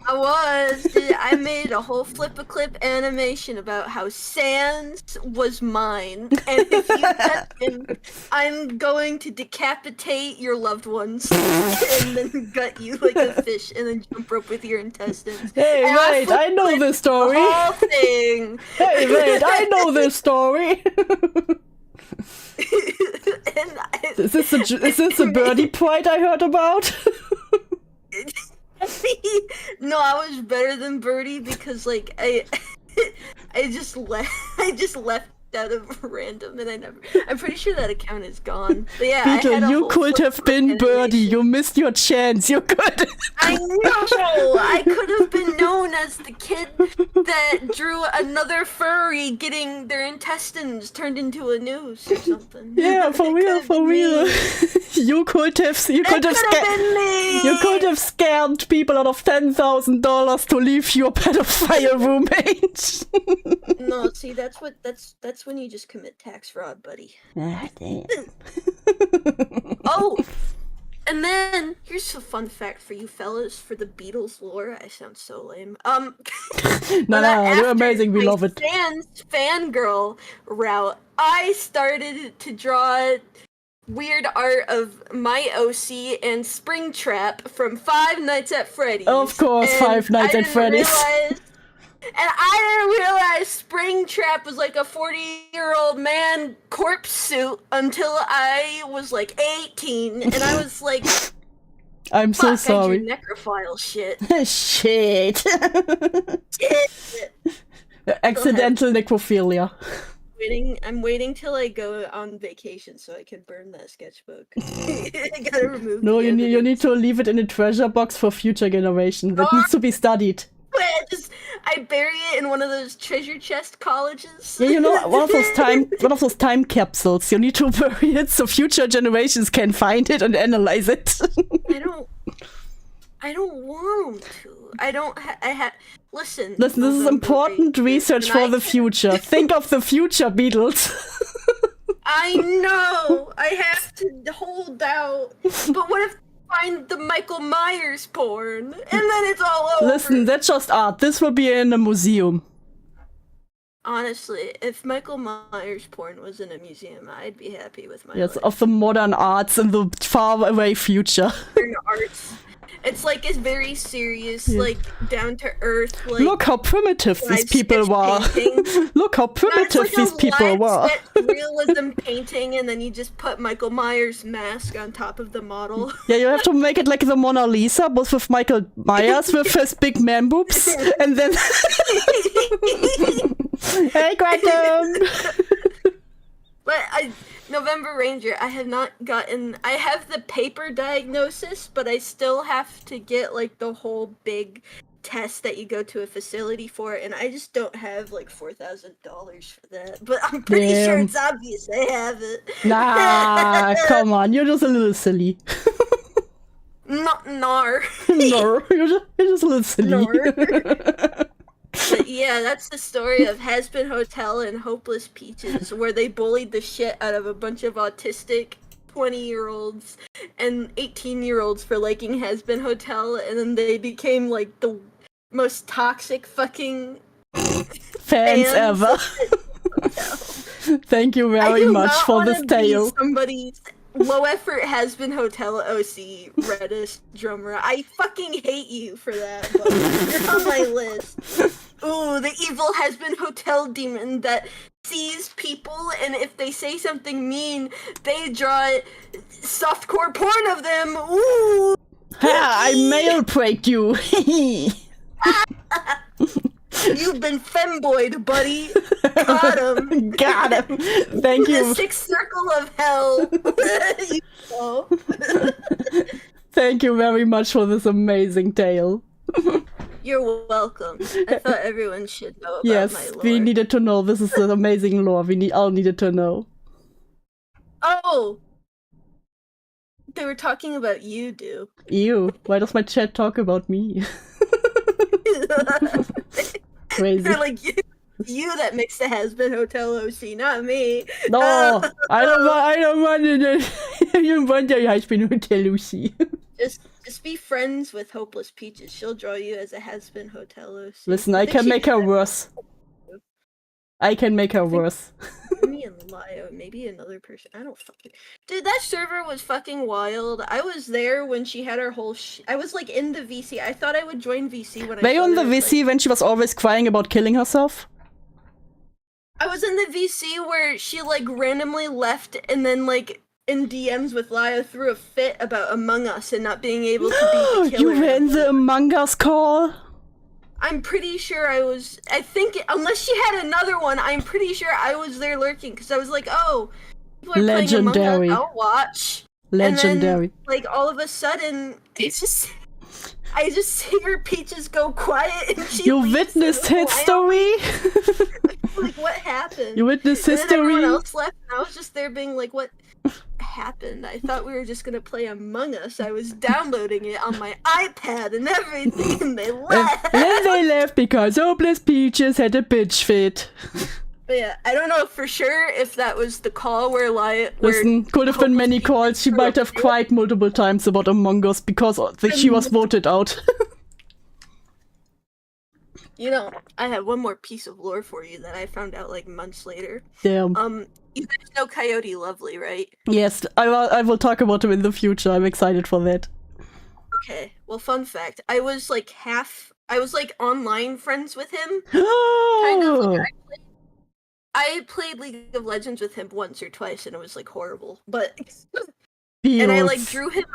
Speaker 6: I was. Dude, I made a whole flip-a-clip animation about how Sans was mine, and if you touch him, I'm going to decapitate your loved ones and then gut you like a fish, and then jump rope with your intestines.
Speaker 2: Hey,
Speaker 6: and
Speaker 2: wait, I know this story.
Speaker 6: The whole thing.
Speaker 2: Hey, wait, I know this story. Is this a birdie pride I heard about?
Speaker 6: No, I was better than Birdie because like I just left out of random and I'm pretty sure that account is gone. But yeah,
Speaker 2: Peter, you could have been Birdie. You missed your chance. You could.
Speaker 6: I know. I could have been known as the kid that drew another furry getting their intestines turned into a noose or something.
Speaker 2: Yeah, for real. You could have scammed people out of $10,000 to leave your pedophile roommate.
Speaker 6: No, see, that's when you just commit tax fraud, buddy.
Speaker 2: Ah, damn.
Speaker 6: Oh, and then here's a fun fact for you fellas for the Beatles lore. I sound so lame.
Speaker 2: No, they're amazing. We love it.
Speaker 6: Fangirl route. I started to draw weird art of my OC and Springtrap from Five Nights at Freddy's.
Speaker 2: Of course, Five Nights at Freddy's.
Speaker 6: And I didn't realize Springtrap was like a 40-year-old man corpse suit until I was like 18, and I was like,
Speaker 2: I'm so sorry.
Speaker 6: I drew necrophile shit.
Speaker 2: Shit. Accidental necrophilia.
Speaker 6: I'm waiting till I go on vacation so I can burn that sketchbook. I gotta remove.
Speaker 2: No, you need to leave it in a treasure box for future generations. That needs to be studied.
Speaker 6: I bury it in one of those treasure chest colleges.
Speaker 2: Yeah, one of those time capsules. You need to bury it so future generations can find it and analyze it.
Speaker 6: I don't want them to. Listen,
Speaker 2: this is important research for the future. Think of the future, Beatles.
Speaker 6: I know. I have to hold out. But what if find the Michael Myers porn, and then it's all over?
Speaker 2: Listen, that's just art. This will be in a museum.
Speaker 6: Honestly, if Michael Myers porn was in a museum, I'd be happy with my
Speaker 2: Yes,
Speaker 6: life.
Speaker 2: of the modern arts in the far away future.
Speaker 6: Modern arts. It's like a very serious,
Speaker 2: Yeah.
Speaker 6: like down to earth. Like,
Speaker 2: Look how primitive these
Speaker 6: live
Speaker 2: people
Speaker 6: sketch
Speaker 2: were.
Speaker 6: painting.
Speaker 2: Look how
Speaker 6: No, it's
Speaker 2: primitive
Speaker 6: like
Speaker 2: these
Speaker 6: a
Speaker 2: people
Speaker 6: live
Speaker 2: were.
Speaker 6: sketch realism painting, and then you just put Michael Myers' mask on top of the model.
Speaker 2: Yeah, you have to make it like the Mona Lisa, but with Michael Myers with his big man boobs, and then hey, Quantum.
Speaker 6: But November Ranger, I have not gotten. I have the paper diagnosis, but I still have to get like the whole big test that you go to a facility for, and I just don't have like $4,000 for that. But I'm pretty sure
Speaker 2: Damn.
Speaker 6: it's obvious I have it.
Speaker 2: Nah, come on, you're just a little silly.
Speaker 6: Not nar.
Speaker 2: No, you're just a little silly.
Speaker 6: Nor. But yeah, that's the story of Hazbin Hotel and Hopeless Peaches, where they bullied the shit out of a bunch of autistic 20-year-olds and 18-year-olds for liking Hazbin Hotel, and then they became like the most toxic fucking
Speaker 2: Fans ever. Thank you very much for this tale.
Speaker 6: Somebody's low effort Hazbin Hotel OC Redis drummer. I fucking hate you for that, but you're on my list. Ooh, the evil Hazbin Hotel demon that sees people, and if they say something mean, they draw softcore porn of them. Ooh!
Speaker 2: Ha! I mail break you.
Speaker 6: You've been femboyed, buddy. Got him.
Speaker 2: Got him. Thank
Speaker 6: The
Speaker 2: you.
Speaker 6: sixth circle of hell. You know.
Speaker 2: Thank you very much for this amazing tale.
Speaker 6: You're welcome. I thought everyone should know about my
Speaker 2: Yes,
Speaker 6: lore.
Speaker 2: we needed to know. This is an amazing lore. We all needed to know.
Speaker 6: Oh! They were talking about you, Dew.
Speaker 2: Ew, why does my chat talk about me? Crazy.
Speaker 6: They're like, you that makes the Hazbin Hotel OC, not me.
Speaker 2: No, I don't want it. You want the Hazbin Hotel Lucy.
Speaker 6: Just be friends with Hopeless Peaches. She'll draw you as a Hazbin Hotel OC.
Speaker 2: Listen, I can make her worse. I can make her worse.
Speaker 6: Me and Lio, maybe another person. I don't fucking. Dude, that server was fucking wild. I was there when she had her whole. I was like in the VC. I thought I would join VC when I.
Speaker 2: Were you on the
Speaker 6: started,
Speaker 2: VC when she was always crying about killing herself?
Speaker 6: I was in the VC where she like randomly left and then like in DMs with Lio threw a fit about Among Us and not being able to beat the killer.
Speaker 2: You were in the Among Us call?
Speaker 6: I'm pretty sure I was. I think unless she had another one, I'm pretty sure I was there lurking because I was like, oh, people are
Speaker 2: Legendary.
Speaker 6: playing Among Us. I'll watch.
Speaker 2: Legendary.
Speaker 6: And then, like all of a sudden, I just see her Peaches go quiet and she
Speaker 2: You
Speaker 6: leaves
Speaker 2: witnessed
Speaker 6: and I'm
Speaker 2: history?
Speaker 6: like, what happened?
Speaker 2: You witnessed
Speaker 6: And then everyone
Speaker 2: history?
Speaker 6: else left, and I was just there being like, what happened? I thought we were just gonna play Among Us. I was downloading it on my iPad and everything, and they
Speaker 2: And
Speaker 6: left.
Speaker 2: then they left because Hopeless Peaches had a bitch fit.
Speaker 6: But yeah, I don't know for sure if that was the call where
Speaker 2: Listen, could have been many calls. She might have cried multiple times about Among Us because she was voted out.
Speaker 6: You know, I have one more piece of lore for you that I found out like months later.
Speaker 2: Damn.
Speaker 6: You guys know Coyote Lovely, right?
Speaker 2: Yes, I will talk about him in the future. I'm excited for that.
Speaker 6: Okay, well, fun fact. I was like online friends with him. Kind of
Speaker 2: Oh,
Speaker 6: like I played League of Legends with him once or twice and it was like horrible. But and I like
Speaker 2: feels.
Speaker 6: drew him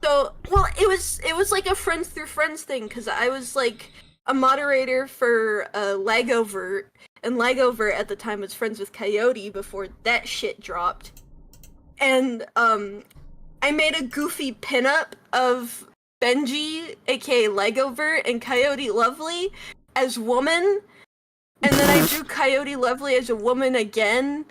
Speaker 6: it was like a friends through friends thing because I was like a moderator for Lagovert, and Lagovert at the time was friends with Coyote before that shit dropped. And I made a goofy pinup of Benji, aka Lagovert, and Coyote Lovely as woman. And then I drew Coyote Lovely as a woman again.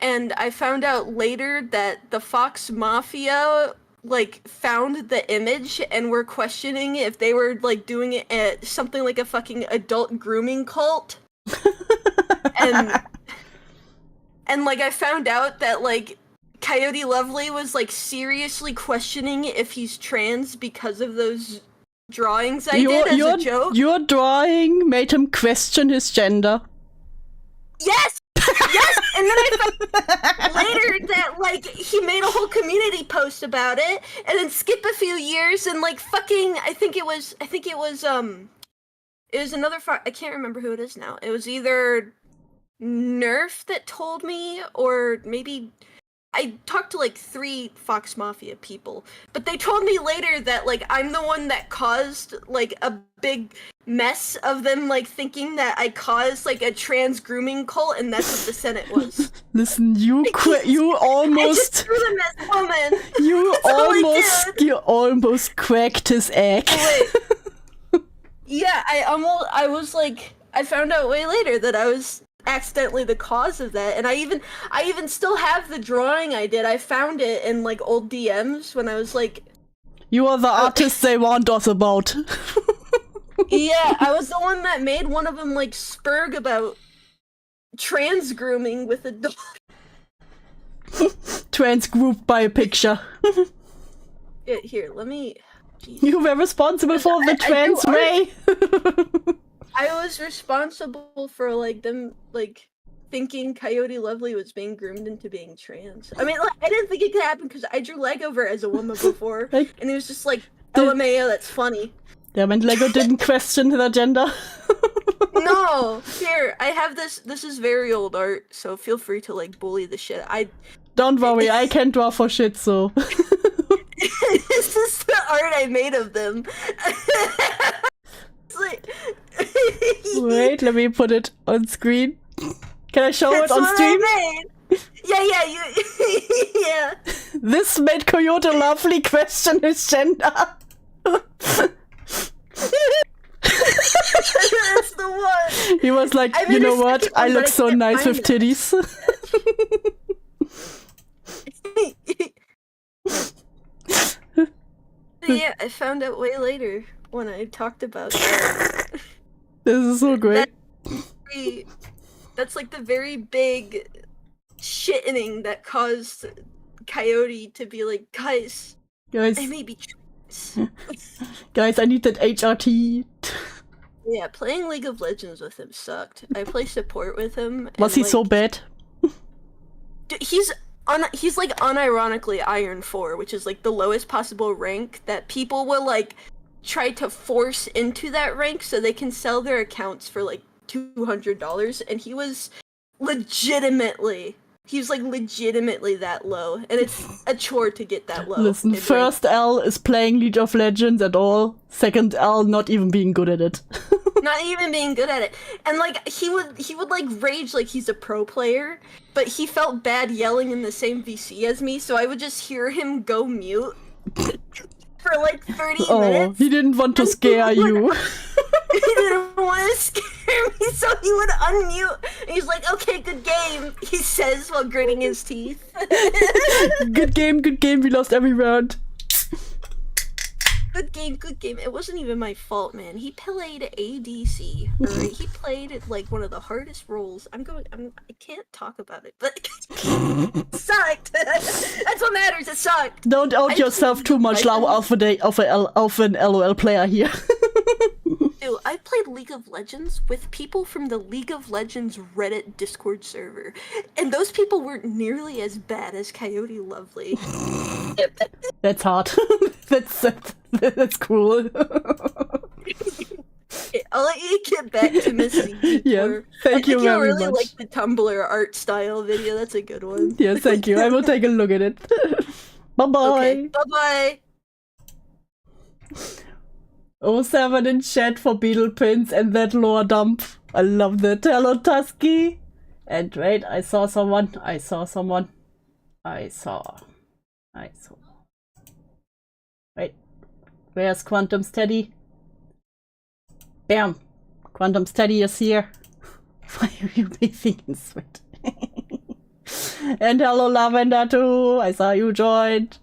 Speaker 6: And I found out later that the Fox Mafia like found the image and were questioning if they were like doing it at something like a fucking adult grooming cult. and like I found out that like Coyote Lovely was like seriously questioning if he's trans because of those drawings I did as a joke.
Speaker 2: Your drawing made him question his gender.
Speaker 6: Yes! Yes! And then I found later that, like, he made a whole community post about it, and then skip a few years, and, like, fucking, I think it was another, I can't remember who it is now. It was either Nerf that told me, or maybe, I talked to, like, 3 Fox Mafia people, but they told me later that, like, I'm the one that caused, like, a big mess of them, like, thinking that I caused, like, a trans grooming cult, and that's what the Senate was.
Speaker 2: Listen, you
Speaker 6: I
Speaker 2: almost
Speaker 6: just threw them as woman.
Speaker 2: you almost cracked his egg.
Speaker 6: Wait. Yeah, I was like, I found out way later that I was accidentally the cause of that, and I even still have the drawing I did. I found it in, like, old DMs when I was like,
Speaker 2: You are the artist they warned us about.
Speaker 6: yeah, I was the one that made one of them, like, spurg about trans grooming with a dog.
Speaker 2: Trans group by a picture.
Speaker 6: Yeah, here, let me. Jeez.
Speaker 2: You were responsible for the trans ray.
Speaker 6: I was responsible for, like, them, like, thinking Coyote Lovely was being groomed into being trans. I mean, like, I didn't think it could happen because I drew Lego over as a woman before, and it was just like, LMAO, that's funny.
Speaker 2: Yeah, and Lego didn't question the gender.
Speaker 6: No! Here, I have this is very old art, so feel free to, like, bully the shit.
Speaker 2: Don't worry, I can't draw for shit, so...
Speaker 6: This is the art I made of them. It's like...
Speaker 2: Wait, let me put it on screen. Can I show
Speaker 6: That's
Speaker 2: it on
Speaker 6: what
Speaker 2: stream?
Speaker 6: I made. Yeah, yeah.
Speaker 2: This made Coyote Lovely question his gender.
Speaker 6: That's the one.
Speaker 2: He was like,
Speaker 6: I
Speaker 2: you
Speaker 6: made
Speaker 2: know
Speaker 6: a
Speaker 2: what?
Speaker 6: second
Speaker 2: I
Speaker 6: one,
Speaker 2: look
Speaker 6: but I
Speaker 2: so
Speaker 6: can't
Speaker 2: nice with
Speaker 6: find it.
Speaker 2: titties.
Speaker 6: Yeah, I found out way later when I talked about that.
Speaker 2: This is so great.
Speaker 6: That's like the very big shitting that caused Coyote to be like, guys,
Speaker 2: Guys,
Speaker 6: I may be trans.
Speaker 2: guys, I need that HRT.
Speaker 6: Yeah, playing League of Legends with him sucked. I play support with him.
Speaker 2: Was
Speaker 6: and,
Speaker 2: he so
Speaker 6: like,
Speaker 2: bad?
Speaker 6: He's like unironically Iron 4, which is like the lowest possible rank that people will like try to force into that rank so they can sell their accounts for like $200, and he was legitimately that low, and it's a chore to get that low.
Speaker 2: Listen,
Speaker 6: in
Speaker 2: first L is playing League of Legends at all. Second L, not even being good at it.
Speaker 6: not even being good at it. And like he would like rage like he's a pro player, but he felt bad yelling in the same VC as me, so I would just hear him go mute for like 30
Speaker 2: Oh,
Speaker 6: minutes.
Speaker 2: he didn't want to scare you.
Speaker 6: He didn't want to scare me, so he would unmute. And he's like, "Okay, good game," he says while gritting his teeth.
Speaker 2: Good game, we lost every round.
Speaker 6: Good game. It wasn't even my fault, man. He played ADC. Alright, he played like one of the hardest roles. I can't talk about it, but it sucked. That's what matters. It sucked.
Speaker 2: Don't out yourself too much, now of an LOL player here.
Speaker 6: Dude, I played League of Legends with people from the League of Legends Reddit Discord server, and those people weren't nearly as bad as Coyote Lovely.
Speaker 2: That's hard. That's cool.
Speaker 6: I'll let you get back to Miss Zizi.
Speaker 2: Yeah, thank you
Speaker 6: I think
Speaker 2: very
Speaker 6: you'll really
Speaker 2: much.
Speaker 6: like the Tumblr art style video. That's a good one.
Speaker 2: Yeah, thank you. I will take a look at it. Bye-bye.
Speaker 6: Okay, bye-bye.
Speaker 2: 07 in chat for Beetle Pins and that lore dump. I love that. Hello, Tusky. And wait, I saw someone. Wait, where's Quantum Steady? Bam! Quantum Steady is here. Why are you bathing in sweat? And hello, Lavender too. I saw you joined.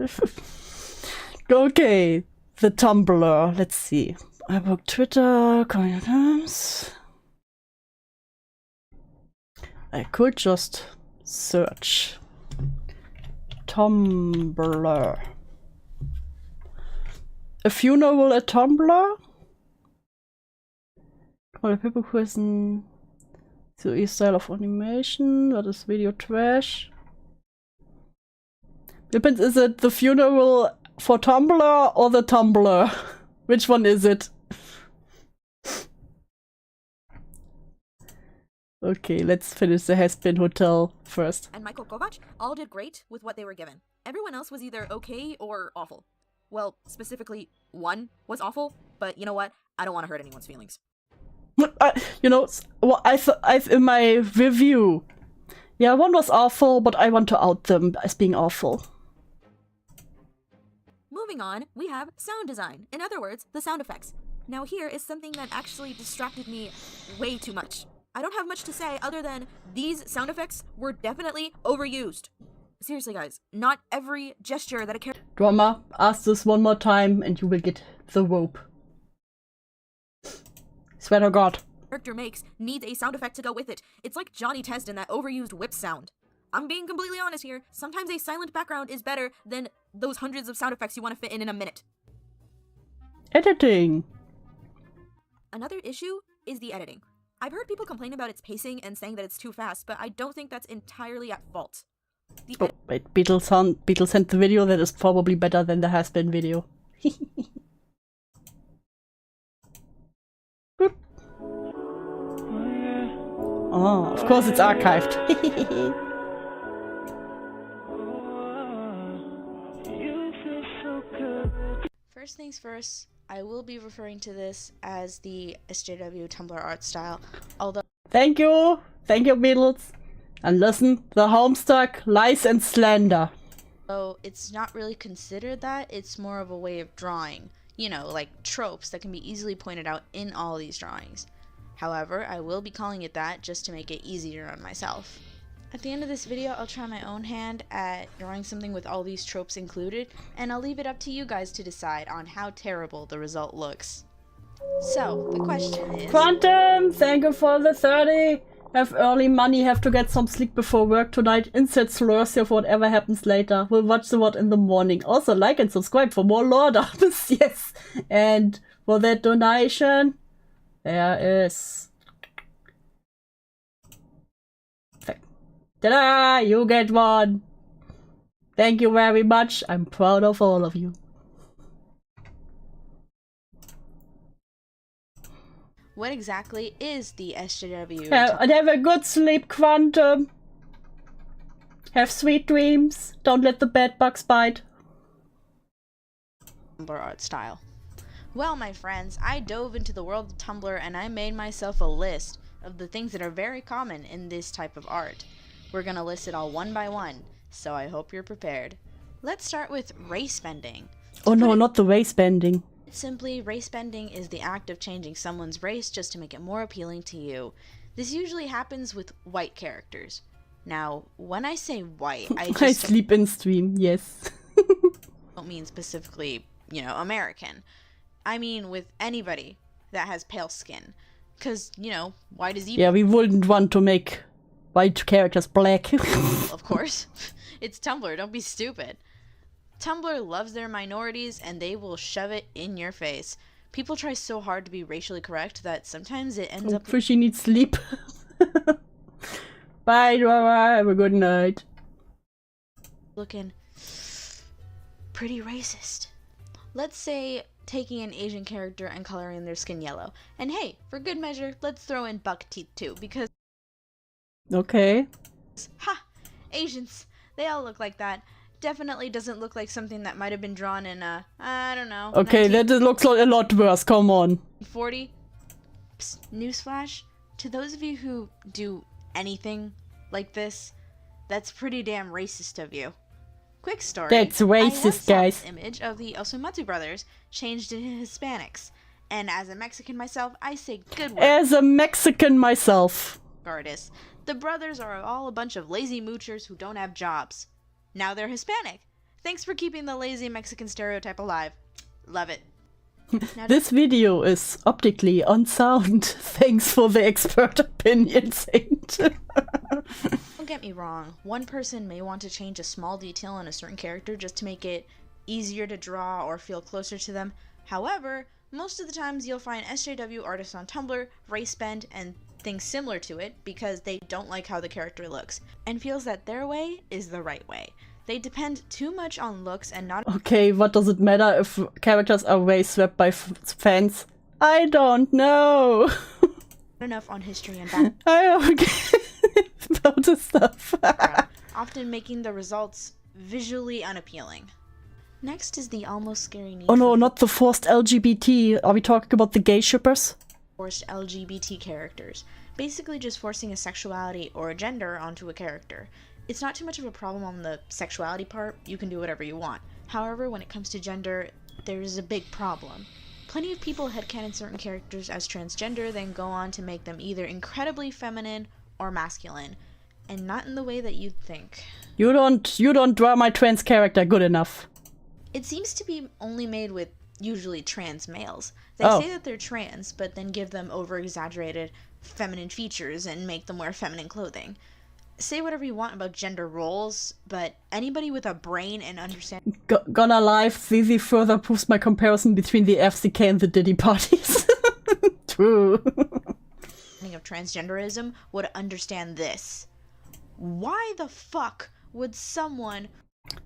Speaker 2: Okay, the Tumblr. Let's see. I book Twitter, comments. I could just search Tumblr. A funeral at Tumblr? Oder Pippekursen. So style of animation, what is video trash? Depends, is it the funeral for Tumblr or the Tumblr? Which one is it? Okay, let's finish the Hazbin Hotel first.
Speaker 3: and Michael Kovac all did great with what they were given. Everyone else was either okay or awful. Well, specifically, one was awful, but you know what? I don't want to hurt anyone's feelings.
Speaker 2: You know, I've in my review, yeah, one was awful, but I want to out them as being awful.
Speaker 3: Moving on, we have sound design. In other words, the sound effects. Now here is something that actually distracted me way too much. I don't have much to say other than these sound effects were definitely overused. Seriously guys, not every gesture that a character
Speaker 2: Drama, ask this one more time and you will get the rope. Swear to God.
Speaker 3: makes needs a sound effect to go with it. It's like Johnny Test in that overused whip sound. I'm being completely honest here. Sometimes a silent background is better than those hundreds of sound effects you want to fit in a minute.
Speaker 2: Editing.
Speaker 3: Another issue is the editing. I've heard people complain about its pacing and saying that it's too fast, but I don't think that's entirely at fault.
Speaker 2: Oh, wait, Beetle sent the video that is probably better than the Hazbin video. Good. Oh, of course it's archived.
Speaker 7: First things first, I will be referring to this as the SJW Tumblr art style, although
Speaker 2: Thank you, Beatles. And listen, the Homestuck, lies and slander.
Speaker 7: it's not really considered that, it's more of a way of drawing. You know, like tropes that can be easily pointed out in all these drawings. However, I will be calling it that just to make it easier on myself. At the end of this video, I'll try my own hand at drawing something with all these tropes included, and I'll leave it up to you guys to decide on how terrible the result looks. So, the question is...
Speaker 2: Quantum, thank you for the 30. Have early money, have to get some sleep before work tonight. Insert slurs of whatever happens later. We'll watch the what in the morning. Also, like and subscribe for more lore dumps. Yes. And for that donation, there is... Ta-da! You get one! Thank you very much. I'm proud of all of you.
Speaker 7: What exactly is the SJW
Speaker 2: And have a good sleep, Quantum. Have sweet dreams. Don't let the bed bugs bite.
Speaker 7: Tumblr art style? Well, my friends, I dove into the world of Tumblr and I made myself a list of the things that are very common in this type of art. We're gonna list it all one by one, so I hope you're prepared. Let's start with race bending.
Speaker 2: Oh no, not the waist bending.
Speaker 7: Simply, race bending is the act of changing someone's race just to make it more appealing to you. This usually happens with white characters. Now, when I say white, I
Speaker 2: I
Speaker 7: just
Speaker 2: sleep in stream, yes.
Speaker 7: don't mean specifically, you know, American. I mean with anybody that has pale skin. 'Cause, you know, white is evil,
Speaker 2: Yeah, we wouldn't want to make white characters black.
Speaker 7: of course. It's Tumblr, don't be stupid. Tumblr loves their minorities and they will shove it in your face. People try so hard to be racially correct that sometimes it ends up
Speaker 2: Fishy needs sleep. Bye, Dora. Have a good night.
Speaker 7: looking pretty racist. Let's say taking an Asian character and coloring their skin yellow. And hey, for good measure, let's throw in buck teeth too, because
Speaker 2: Okay.
Speaker 7: ha! Asians, they all look like that. Definitely doesn't look like something that might have been drawn in I don't know,
Speaker 2: Okay, that looks a lot worse. Come on.
Speaker 7: 1940. Psst, newsflash. To those of you who do anything like this, that's pretty damn racist of you. Quick story.
Speaker 2: That's
Speaker 7: I once
Speaker 2: racist,
Speaker 7: saw
Speaker 2: guys.
Speaker 7: this image of the Osumatsu brothers changed into Hispanics. And as a Mexican myself, I say good work,
Speaker 2: As a Mexican myself.
Speaker 7: artists. The brothers are all a bunch of lazy moochers who don't have jobs. Now they're Hispanic. Thanks for keeping the lazy Mexican stereotype alive. Love it. Now,
Speaker 2: This video is optically unsound. Thanks for the expert opinion, Saint.
Speaker 7: don't get me wrong. One person may want to change a small detail on a certain character just to make it easier to draw or feel closer to them. However, most of the times you'll find SJW artists on Tumblr race bend and things similar to it because they don't like how the character looks and feels that their way is the right way. They depend too much on looks and not
Speaker 2: Okay, what does it matter if characters are way swept by fans? I don't know.
Speaker 7: enough on history and background,
Speaker 2: I don't care about this stuff.
Speaker 7: often making the results visually unappealing. Next is the almost scary need
Speaker 2: Oh no,
Speaker 7: for
Speaker 2: not the forced LGBT. Are we talking about the gay shippers?
Speaker 7: forced LGBT characters, basically just forcing a sexuality or a gender onto a character. It's not too much of a problem on the sexuality part, you can do whatever you want. However, when it comes to gender, there's a big problem. Plenty of people headcanon certain characters as transgender, then go on to make them either incredibly feminine or masculine, and not in the way that you'd think.
Speaker 2: You don't draw my trans character good enough.
Speaker 7: It seems to be only made with usually trans males. They
Speaker 2: Oh.
Speaker 7: say that they're trans, but then give them over-exaggerated feminine features and make them wear feminine clothing. Say whatever you want about gender roles, but anybody with a brain and understanding
Speaker 2: Gonna live, Zizi further proves my comparison between the FCK and the Diddy parties. True.
Speaker 7: of transgenderism would understand this. Why the fuck would someone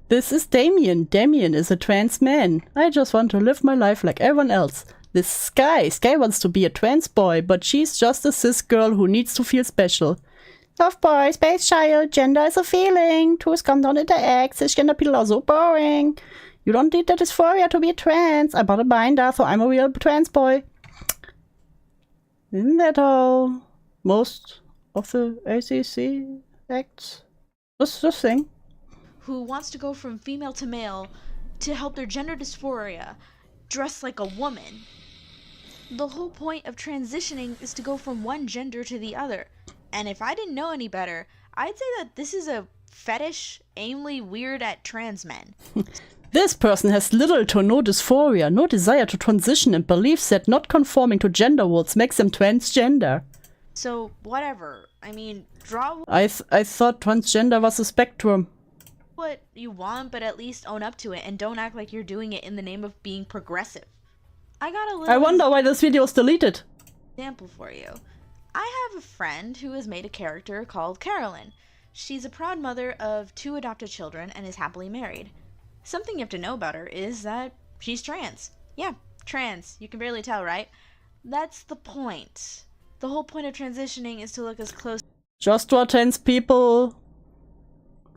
Speaker 2: This is Damien. Damien is a trans man. I just want to live my life like everyone else. This Sky. Sky wants to be a trans boy, but she's just a cis girl who needs to feel special. Soft boy, space child, gender is a feeling. Twos come down interact, cisgender people are so boring. You don't need that dysphoria to be trans. I bought a binder, so I'm a real trans boy. Isn't that how most of the ACC acts? What's the thing?
Speaker 7: who wants to go from female to male to help their gender dysphoria dress like a woman. The whole point of transitioning is to go from one gender to the other. And if I didn't know any better, I'd say that this is a fetish aimly weird at trans men.
Speaker 2: This person has little to no dysphoria, no desire to transition, and believes that not conforming to gender roles makes them transgender.
Speaker 7: So, whatever. I mean, draw
Speaker 2: I thought transgender was a spectrum.
Speaker 7: what you want, but at least own up to it and don't act like you're doing it in the name of being progressive. I got a little
Speaker 2: I wonder why this video is deleted.
Speaker 7: example for you. I have a friend who has made a character called Carolyn. She's a proud mother of 2 adopted children and is happily married. Something you have to know about her is that she's trans. Yeah, trans. You can barely tell, right? That's the point. The whole point of transitioning is to look as close
Speaker 2: Just draw trans people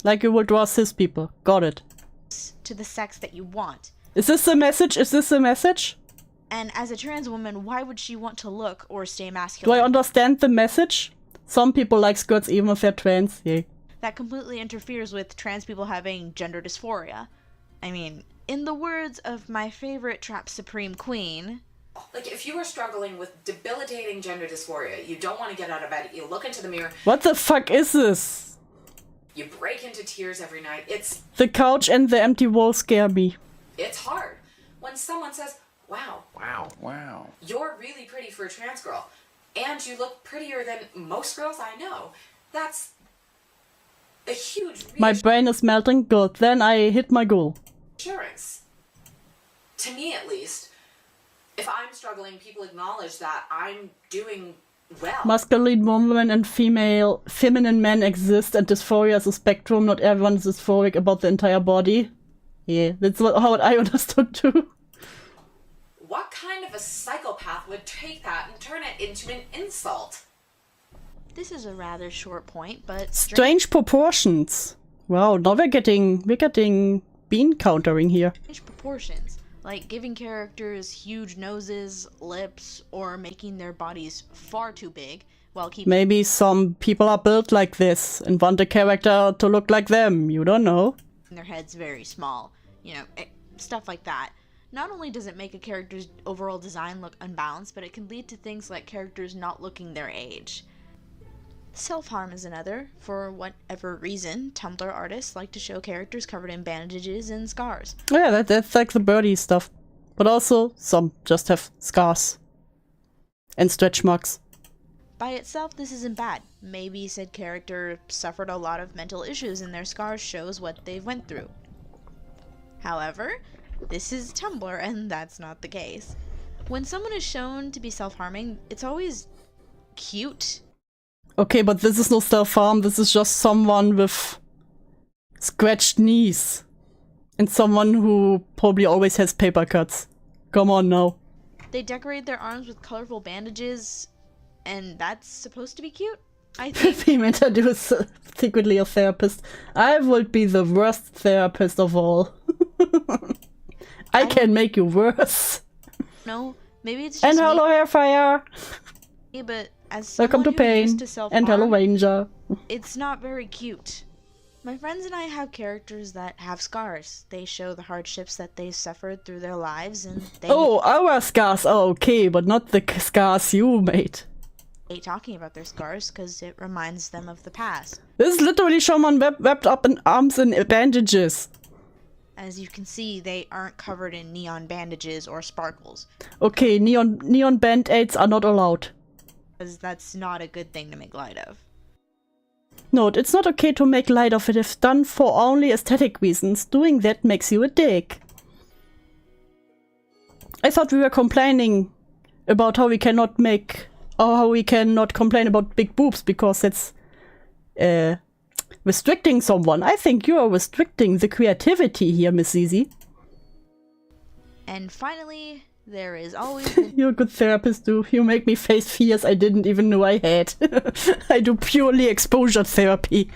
Speaker 2: like you would draw cis people. Got it.
Speaker 7: to the sex that you want.
Speaker 2: Is this the message? Is this the message?
Speaker 7: And as a trans woman, why would she want to look or stay
Speaker 2: Do I
Speaker 7: masculine?
Speaker 2: understand the message? Some people like skirts even if they're trans. Yay.
Speaker 7: That completely interferes with trans people having gender dysphoria. I mean, in the words of my favorite trap supreme queen,
Speaker 8: Like, if you are struggling with debilitating gender dysphoria, you don't want to get out of bed, you look into the mirror,
Speaker 2: What the fuck is this?
Speaker 8: you break into tears every night, it's
Speaker 2: The couch and the empty wall scare me.
Speaker 8: hard. When someone says, wow, you're really pretty for a trans girl, and you look prettier than most girls I know, that's a huge
Speaker 2: My brain is melting. Good. Then I hit my goal.
Speaker 8: reassurance. To me, at least, if I'm struggling, people acknowledge that I'm doing well.
Speaker 2: Masculine women and feminine men exist, and dysphoria is a spectrum. Not everyone is dysphoric about the entire body. Yeah, that's how I understood too.
Speaker 8: What kind of a psychopath would take that and turn it into an insult?
Speaker 7: this is a rather short point, but
Speaker 2: Strange proportions. Wow, now we're getting bean countering here.
Speaker 7: strange proportions, like giving characters huge noses, lips, or making their bodies far too big while keeping
Speaker 2: Maybe some people are built like this and want a character to look like them. You don't know.
Speaker 7: their heads very small, stuff like that. Not only does it make a character's overall design look unbalanced, but it can lead to things like characters not looking their age. Self-harm is another. For whatever reason, Tumblr artists like to show characters covered in bandages and scars.
Speaker 2: Yeah, that's like the birdie stuff. But also, some just have scars. And stretch marks.
Speaker 7: By itself, this isn't bad. Maybe said character suffered a lot of mental issues and their scars shows what they've went through. However, this is Tumblr and that's not the case. When someone is shown to be self-harming, it's always cute
Speaker 2: Okay, but this is no self-harm, this is just someone with scratched knees. And someone who probably always has paper cuts. Come on now.
Speaker 7: They decorate their arms with colorful bandages, and that's supposed to be cute, I think.
Speaker 2: Female tattoo is secretly a therapist. I would be the worst therapist of all. I can make you worse.
Speaker 7: No, maybe it's just
Speaker 2: And hello, Hairfire!
Speaker 7: me, but as
Speaker 2: Welcome to
Speaker 7: someone who used
Speaker 2: Pain.
Speaker 7: to self-harm,
Speaker 2: And hello, Ranger.
Speaker 7: it's not very cute. My friends and I have characters that have scars. They show the hardships that they suffered through their lives, and they
Speaker 2: Oh, our scars are okay, but not the scars you made.
Speaker 7: hate talking about their scars because it reminds them of the past.
Speaker 2: This is literally someone wrapped up in arms and bandages.
Speaker 7: As you can see, they aren't covered in neon bandages or sparkles,
Speaker 2: Okay, neon band-aids are not allowed.
Speaker 7: because that's not a good thing to make light of.
Speaker 2: Note, it's not okay to make light of it if done for only aesthetic reasons. Doing that makes you a dick. I thought we were complaining about how we cannot complain about big boobs because it's restricting someone. I think you are restricting the creativity here, Miss Zizi.
Speaker 7: And finally, there is always
Speaker 2: You're a good therapist, too. You make me face fears I didn't even know I had. I do purely exposure therapy.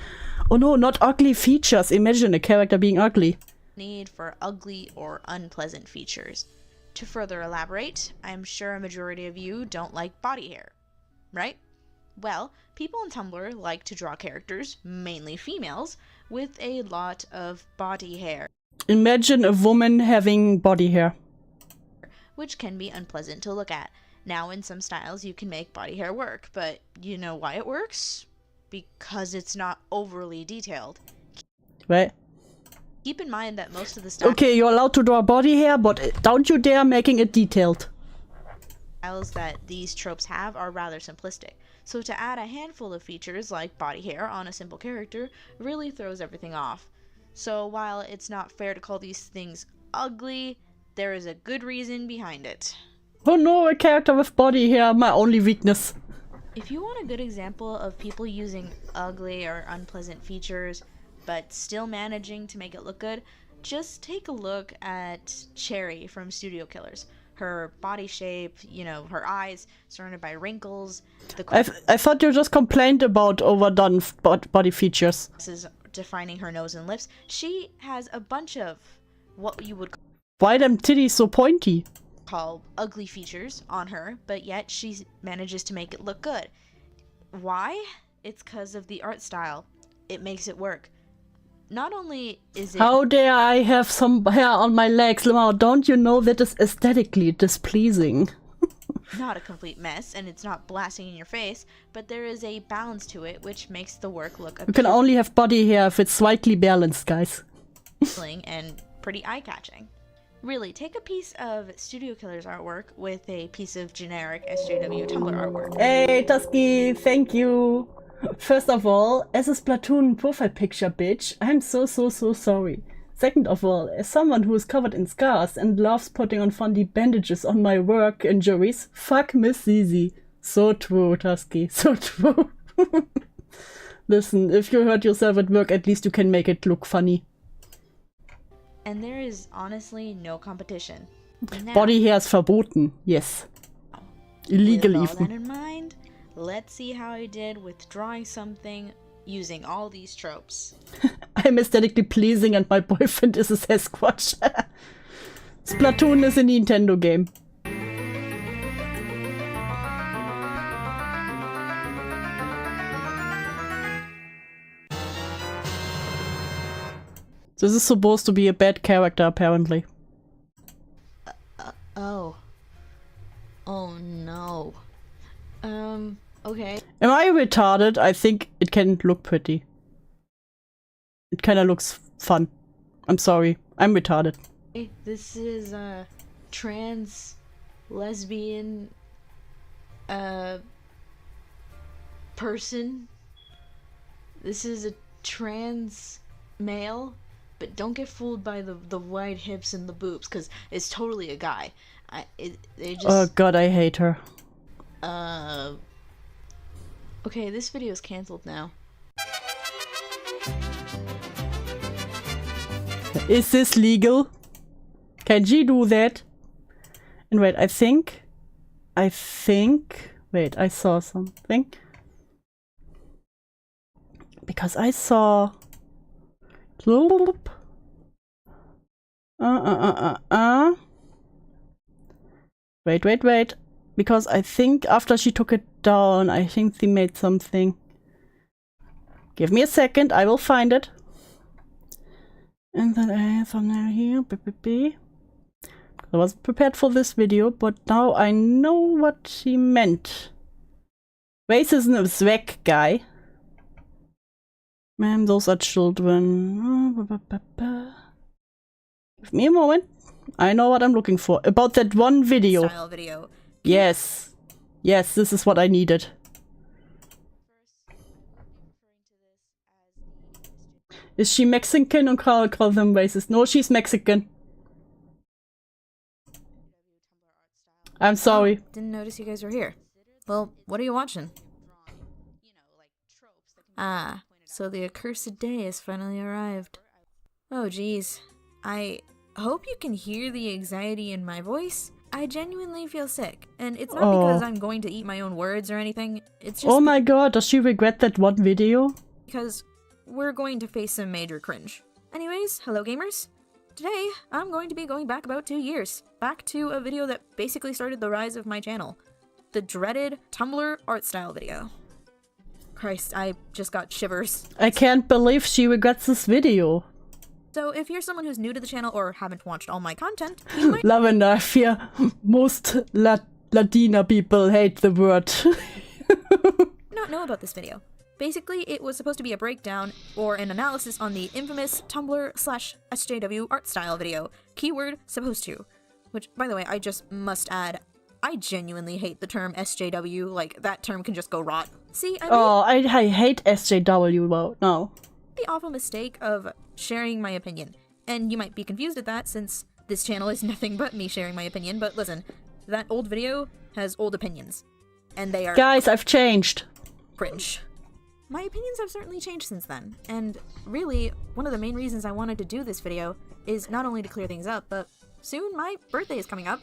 Speaker 2: Oh no, not ugly features. Imagine a character being ugly.
Speaker 7: need for ugly or unpleasant features. To further elaborate, I'm sure a majority of you don't like body hair, right? Well, people on Tumblr like to draw characters, mainly females, with a lot of body hair,
Speaker 2: Imagine a woman having body hair.
Speaker 7: which can be unpleasant to look at. Now, in some styles, you can make body hair work, but you know why it works? Because it's not overly detailed.
Speaker 2: Right?
Speaker 7: Keep in mind that most of the styles
Speaker 2: Okay, you're allowed to draw body hair, but don't you dare making it detailed.
Speaker 7: that these tropes have are rather simplistic. So to add a handful of features like body hair on a simple character really throws everything off. So while it's not fair to call these things ugly, there is a good reason behind it.
Speaker 2: Oh no, a character with body hair, my only weakness.
Speaker 7: If you want a good example of people using ugly or unpleasant features, but still managing to make it look good, just take a look at Cherry from Studio Killers. Her body shape, her eyes surrounded by wrinkles, the
Speaker 2: I thought you just complained about overdone body features.
Speaker 7: glasses defining her nose and lips. She has a bunch of what you would
Speaker 2: Why them titties so pointy?
Speaker 7: call ugly features on her, but yet she manages to make it look good. Why? It's because of the art style. It makes it work. Not only is it
Speaker 2: How dare I have some hair on my legs, Lamar? Don't you know that is aesthetically displeasing?
Speaker 7: not a complete mess and it's not blasting in your face, but there is a balance to it which makes the work look
Speaker 2: You can only have body hair if it's slightly balanced, guys.
Speaker 7: appealing and pretty eye-catching. Really, take a piece of Studio Killers artwork with a piece of generic SJW Tumblr artwork.
Speaker 2: Hey, Tusky, thank you. First of all, as a Splatoon profile picture, bitch, I'm so sorry. Second of all, as someone who is covered in scars and loves putting on funny bandages on my work injuries, fuck Miss Zizi. So true, Tusky, so true. Listen, if you hurt yourself at work, at least you can make it look funny.
Speaker 7: And there is honestly no competition. Now,
Speaker 2: Body hair is verboten, yes. Illegal
Speaker 7: with all that
Speaker 2: even.
Speaker 7: in mind, let's see how I did with drawing something using all these tropes.
Speaker 2: I'm aesthetically pleasing and my boyfriend is a Sasquatch. Splatoon is a Nintendo game. This is supposed to be a bad character, apparently.
Speaker 7: Oh. Oh no. Okay.
Speaker 2: Am I retarded? I think it can look pretty. It kinda looks fun. I'm sorry. I'm retarded.
Speaker 7: This is a trans lesbian person. This is a trans male, but don't get fooled by the wide hips and the boobs, because it's totally a guy. They just
Speaker 2: Oh god, I hate her.
Speaker 7: Okay, this video is cancelled now.
Speaker 2: Is this legal? Can she do that? And wait, I think, wait, I saw something. Because I saw, wait, because I think after she took it down, I think they made something. Give me a second, I will find it. And then I have thumbnail here, I wasn't prepared for this video, but now I know what she meant. Racism is weg, guy. Ma'am, those are children. Give me a moment. I know what I'm looking for. About that one video.
Speaker 3: Style video.
Speaker 2: Yes. Yes, this is what I needed. Is she Mexican and call them racist? No, she's Mexican. I'm sorry.
Speaker 3: Didn't notice you guys were here. Well, what are you watching? Ah, so the accursed day has finally arrived. Oh geez. I hope you can hear the anxiety in my voice. I genuinely feel sick, and it's not because I'm going to eat my own words or anything. It's just
Speaker 2: oh my god, does she regret that one video?
Speaker 3: because we're going to face some major cringe. Anyways, hello gamers. Today, I'm going to be going back about 2 years. Back to a video that basically started the rise of my channel. The dreaded Tumblr art style video. Christ, I just got shivers.
Speaker 2: I can't believe she regrets this video.
Speaker 3: So if you're someone who's new to the channel or haven't watched all my content, you might
Speaker 2: Lavender, I fear most Latina people hate the word.
Speaker 3: not know about this video. Basically, it was supposed to be a breakdown or an analysis on the infamous Tumblr/SJW art style video. Keyword supposed to. Which, by the way, I just must add, I genuinely hate the term SJW. Like, that term can just go rot. See, I made
Speaker 2: I hate SJW, well, no.
Speaker 3: the awful mistake of sharing my opinion. And you might be confused at that since this channel is nothing but me sharing my opinion, but listen, that old video has old opinions. And they are
Speaker 2: Guys, I've changed.
Speaker 3: cringe. My opinions have certainly changed since then, and really, one of the main reasons I wanted to do this video is not only to clear things up, but soon my birthday is coming up,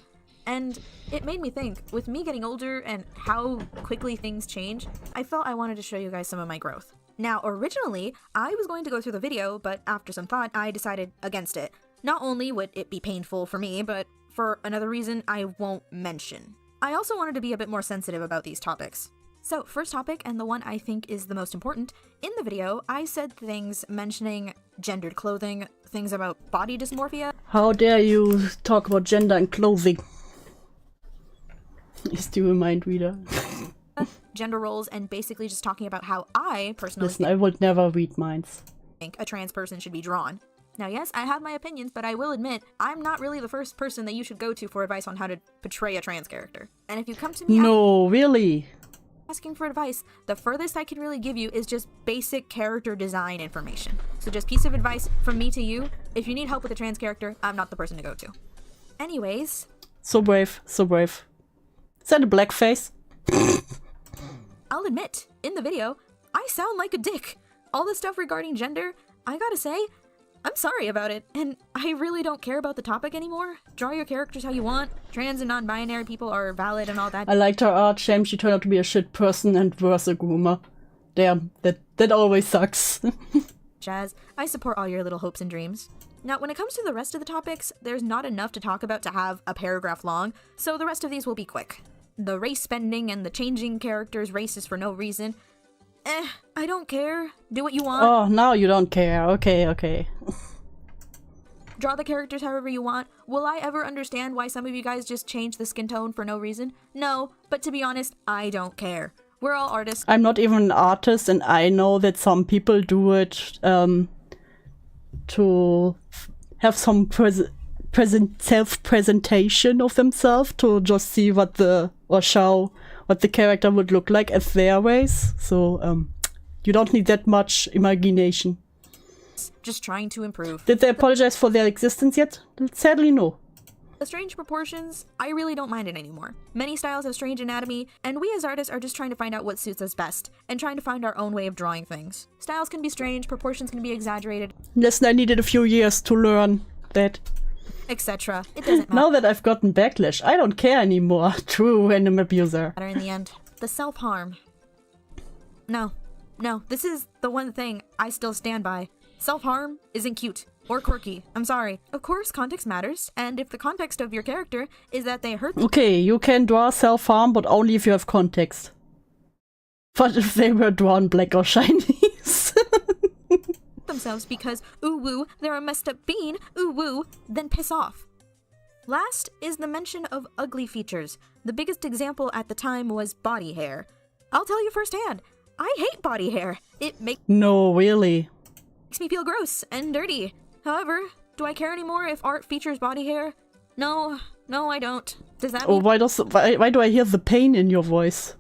Speaker 3: and it made me think, with me getting older and how quickly things change, I felt I wanted to show you guys some of my growth. Now, originally, I was going to go through the video, but after some thought, I decided against it. Not only would it be painful for me, but for another reason I won't mention. I also wanted to be a bit more sensitive about these topics. So, first topic, and the one I think is the most important, in the video, I said things mentioning gendered clothing, things about body dysmorphia.
Speaker 2: How dare you talk about gender and clothing? Is you a mind reader?
Speaker 3: Gender roles, and basically just talking about how I personally
Speaker 2: Listen, I would never read minds.
Speaker 3: think a trans person should be drawn. Now, yes, I have my opinions, but I will admit, I'm not really the first person that you should go to for advice on how to portray a trans character. And if you come to me
Speaker 2: No, really?
Speaker 3: asking for advice, the furthest I can really give you is just basic character design information. So just piece of advice from me to you. If you need help with a trans character, I'm not the person to go to. Anyways.
Speaker 2: So brave, so brave. Is that a blackface?
Speaker 3: I'll admit, in the video, I sound like a dick. All the stuff regarding gender, I gotta say, I'm sorry about it, and I really don't care about the topic anymore. Draw your characters how you want. Trans and non-binary people are valid and all that.
Speaker 2: I liked her art. Shame she turned out to be a shit person and worse a groomer. Damn, that always sucks.
Speaker 3: Jazz, I support all your little hopes and dreams. Now, when it comes to the rest of the topics, there's not enough to talk about to have a paragraph long, so the rest of these will be quick. The race bending and the changing characters' races for no reason. I don't care. Do what you want.
Speaker 2: Oh, now you don't care. Okay.
Speaker 3: Draw the characters however you want. Will I ever understand why some of you guys just change the skin tone for no reason? No, but to be honest, I don't care. We're all artists.
Speaker 2: I'm not even an artist, and I know that some people do it to have some self-presentation of themselves, to just see show what the character would look like as their race. So you don't need that much imagination.
Speaker 3: Just trying to improve.
Speaker 2: Did they apologize for their existence yet? Sadly, no.
Speaker 3: The strange proportions, I really don't mind it anymore. Many styles have strange anatomy, and we as artists are just trying to find out what suits us best, and trying to find our own way of drawing things. Styles can be strange, proportions can be exaggerated,
Speaker 2: Listen, I needed a few years to learn that.
Speaker 3: etc. It doesn't
Speaker 2: Now that I've gotten backlash, I don't care anymore. True random abuser.
Speaker 3: matter in the end. The self-harm. No, this is the one thing I still stand by. Self-harm isn't cute or quirky. I'm sorry. Of course, context matters, and if the context of your character is that they hurt
Speaker 2: Okay, you can draw self-harm, but only if you have context. What if they were drawn black or shinies?
Speaker 3: themselves because, ooh woo, they're a messed up bean, ooh woo, then piss off. Last is the mention of ugly features. The biggest example at the time was body hair. I'll tell you firsthand, I hate body hair. It makes
Speaker 2: No, really.
Speaker 3: me feel gross and dirty. However, do I care anymore if art features body hair? No, I don't. Does that
Speaker 2: Oh,
Speaker 3: mean
Speaker 2: why do I hear the pain in your voice?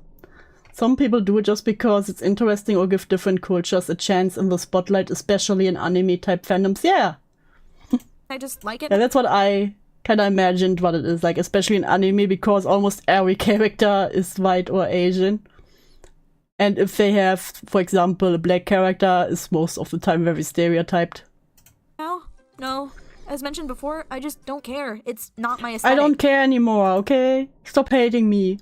Speaker 2: Some people do it just because it's interesting or give different cultures a chance in the spotlight, especially in anime-type fandoms. Yeah,
Speaker 3: I just like it?
Speaker 2: yeah, that's what I kind of imagined what it is like, especially in anime, because almost every character is white or Asian. And if they have, for example, a black character, is most of the time very stereotyped.
Speaker 3: No. As mentioned before, I just don't care. It's not my aesthetic.
Speaker 2: I don't care anymore, okay? Stop hating me.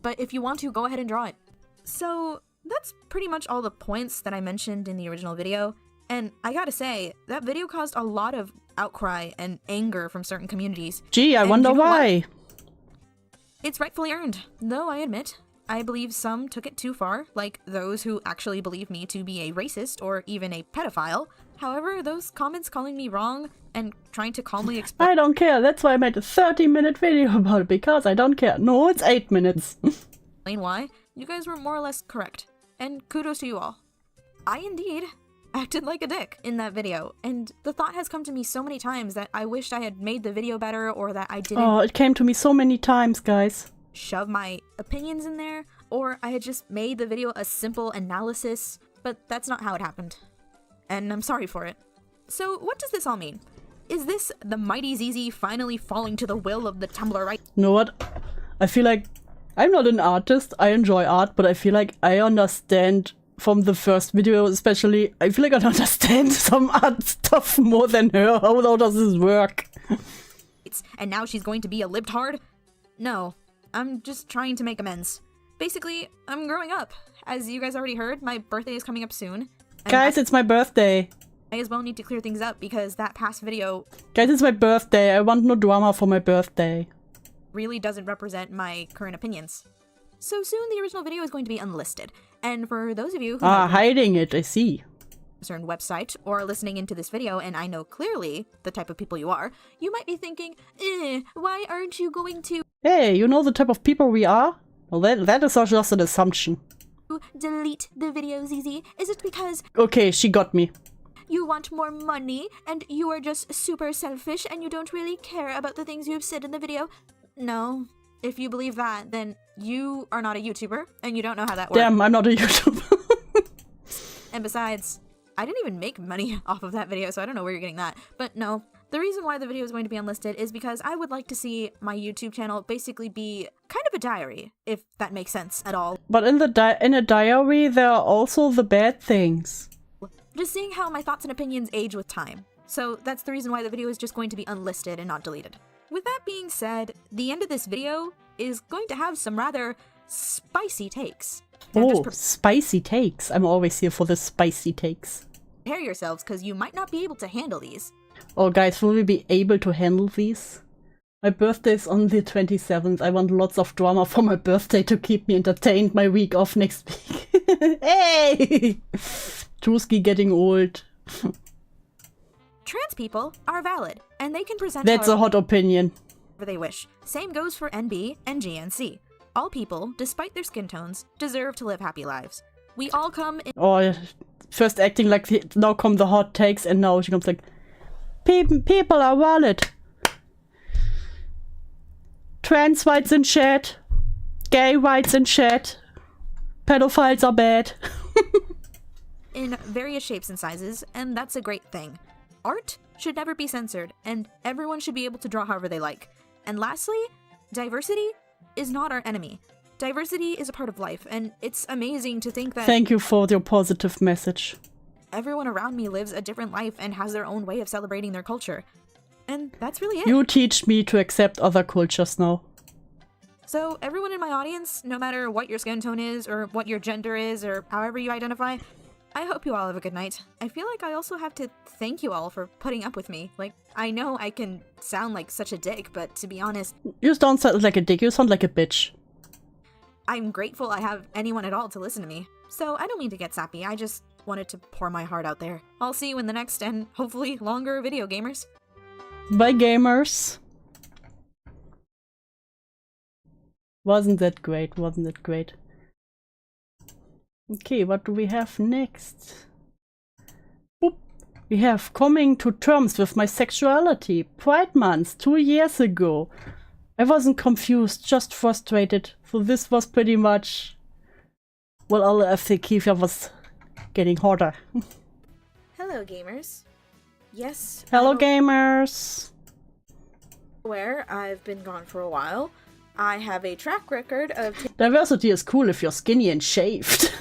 Speaker 3: But if you want to, go ahead and draw it. So, that's pretty much all the points that I mentioned in the original video. And I gotta say, that video caused a lot of outcry and anger from certain communities.
Speaker 2: Gee, I
Speaker 3: And
Speaker 2: wonder
Speaker 3: you know what?
Speaker 2: why.
Speaker 3: It's rightfully earned, though I admit, I believe some took it too far, like those who actually believe me to be a racist or even a pedophile. However, those comments calling me wrong and trying to calmly explain
Speaker 2: I don't care, that's why I made a 30-minute video about it, because I don't care. No, it's 8 minutes.
Speaker 3: why, you guys were more or less correct. And kudos to you all. I indeed acted like a dick in that video, and the thought has come to me so many times that I wished I had made the video better or that I didn't
Speaker 2: Oh, it came to me so many times, guys.
Speaker 3: shove my opinions in there, or I had just made the video a simple analysis, but that's not how it happened. And I'm sorry for it. So what does this all mean? Is this the mighty Zizi finally falling to the will of the Tumblr right?
Speaker 2: You know what? I feel like I'm not an artist. I enjoy art, but I feel like I understand from the first video especially. I feel like I understand some art stuff more than her. How does this work?
Speaker 3: And now she's going to be a libtard? No, I'm just trying to make amends. Basically, I'm growing up. As you guys already heard, my birthday is coming up soon. And
Speaker 2: Guys, it's my birthday.
Speaker 3: I as well need to clear things up because that past video
Speaker 2: Guys, it's my birthday. I want no drama for my birthday.
Speaker 3: really doesn't represent my current opinions. So soon the original video is going to be unlisted. And for those of you who
Speaker 2: Ah,
Speaker 3: might be
Speaker 2: hiding it, I see.
Speaker 3: a certain website or listening into this video, and I know clearly the type of people you are, you might be thinking, why aren't you going to
Speaker 2: Hey, you know the type of people we are? Well, that is just an assumption.
Speaker 3: delete the video, Zizi? Is it because
Speaker 2: Okay, she got me.
Speaker 3: you want more money and you are just super selfish and you don't really care about the things you have said in the video? No. If you believe that, then you are not a YouTuber and you don't know how that works.
Speaker 2: Damn, I'm not a YouTuber.
Speaker 3: And besides, I didn't even make money off of that video, so I don't know where you're getting that. But no, the reason why the video is going to be unlisted is because I would like to see my YouTube channel basically be kind of a diary, if that makes sense at all.
Speaker 2: But in a diary, there are also the bad things.
Speaker 3: Just seeing how my thoughts and opinions age with time. So that's the reason why the video is just going to be unlisted and not deleted. With that being said, the end of this video is going to have some rather spicy takes. Now just
Speaker 2: Oh, spicy takes. I'm always here for the spicy takes.
Speaker 3: prepare yourselves, because you might not be able to handle these.
Speaker 2: Oh, guys, will we be able to handle these? My birthday is on the 27th. I want lots of drama for my birthday to keep me entertained my week off next week. Hey! Drewski getting old.
Speaker 3: Trans people are valid, and they can present
Speaker 2: That's a hot opinion.
Speaker 3: however they wish. Same goes for NB and GNC. All people, despite their skin tones, deserve to live happy lives. We all come in
Speaker 2: Oh, first acting like now come the hot takes, and now she comes like, people are valid. Trans whites in chat. Gay whites in chat. Pedophiles are bad.
Speaker 3: in various shapes and sizes, and that's a great thing. Art should never be censored, and everyone should be able to draw however they like. And lastly, diversity is not our enemy. Diversity is a part of life, and it's amazing to think that
Speaker 2: Thank you for your positive message.
Speaker 3: everyone around me lives a different life and has their own way of celebrating their culture. And that's really it.
Speaker 2: You teach me to accept other cultures now.
Speaker 3: So everyone in my audience, no matter what your skin tone is, or what your gender is, or however you identify, I hope you all have a good night. I feel like I also have to thank you all for putting up with me. Like, I know I can sound like such a dick, but to be honest,
Speaker 2: You don't sound like a dick, you sound like a bitch.
Speaker 3: I'm grateful I have anyone at all to listen to me. So I don't mean to get sappy, I just wanted to pour my heart out there. I'll see you in the next and hopefully longer video, gamers.
Speaker 2: Bye, gamers. Wasn't that great? Wasn't that great? Okay, what do we have next? Boop. We have coming to terms with my sexuality. Pride Month 2 years ago. I wasn't confused, just frustrated. So this was pretty much... Well, all of the Kiefer was getting harder.
Speaker 3: Hello, gamers. Yes,
Speaker 2: Hello,
Speaker 3: I'm
Speaker 2: gamers.
Speaker 3: aware I've been gone for a while. I have a track record of
Speaker 2: Diversity is cool if you're skinny and shaved.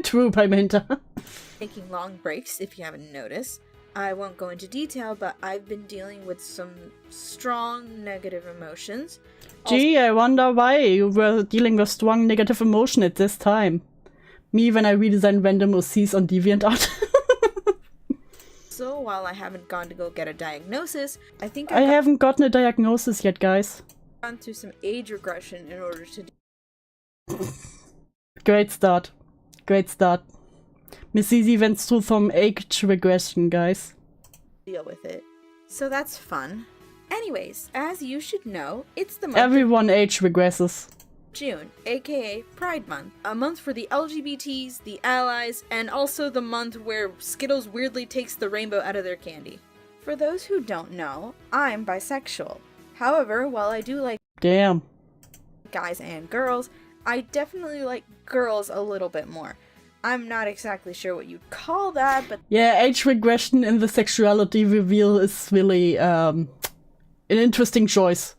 Speaker 2: True, Pimenta.
Speaker 3: taking long breaks, if you haven't noticed. I won't go into detail, but I've been dealing with some strong negative emotions.
Speaker 2: Gee, I wonder why you were dealing with strong negative emotion at this time. Me when I redesign random OCs on DeviantArt.
Speaker 3: So while I haven't gone to go get a diagnosis, I think
Speaker 2: I
Speaker 3: I've
Speaker 2: haven't gotten a diagnosis yet, guys.
Speaker 3: gone through some age regression in order to
Speaker 2: Great start. Great start. Miss Zizi went through some age regression, guys.
Speaker 3: deal with it. So that's fun. Anyways, as you should know, it's the month
Speaker 2: Everyone age regresses.
Speaker 3: of June, aka Pride Month. A month for the LGBTs, the allies, and also the month where Skittles weirdly takes the rainbow out of their candy. For those who don't know, I'm bisexual. However, while I do like
Speaker 2: Damn.
Speaker 3: guys and girls, I definitely like girls a little bit more. I'm not exactly sure what you'd call that, but
Speaker 2: Yeah, age regression in the sexuality reveal is really an interesting choice.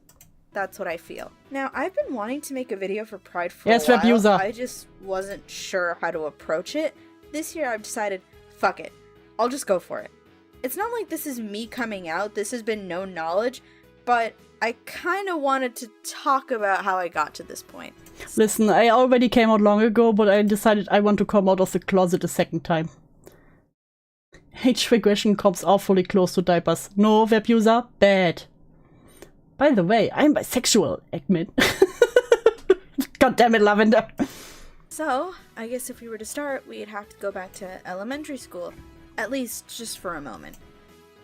Speaker 3: that's what I feel. Now, I've been wanting to make a video for Pride for
Speaker 2: Yes,
Speaker 3: a while.
Speaker 2: Rabusa.
Speaker 3: I just wasn't sure how to approach it. This year I've decided, fuck it. I'll just go for it. It's not like this is me coming out, this has been no knowledge, but I kind of wanted to talk about how I got to this point.
Speaker 2: Listen, I already came out long ago, but I decided I want to come out of the closet a second time. Age regression comes awfully close to diapers. No, Webuser, bad. By the way, I'm bisexual, Eggman. God damn it, Lavender.
Speaker 3: So, I guess if we were to start, we'd have to go back to elementary school. At least, just for a moment.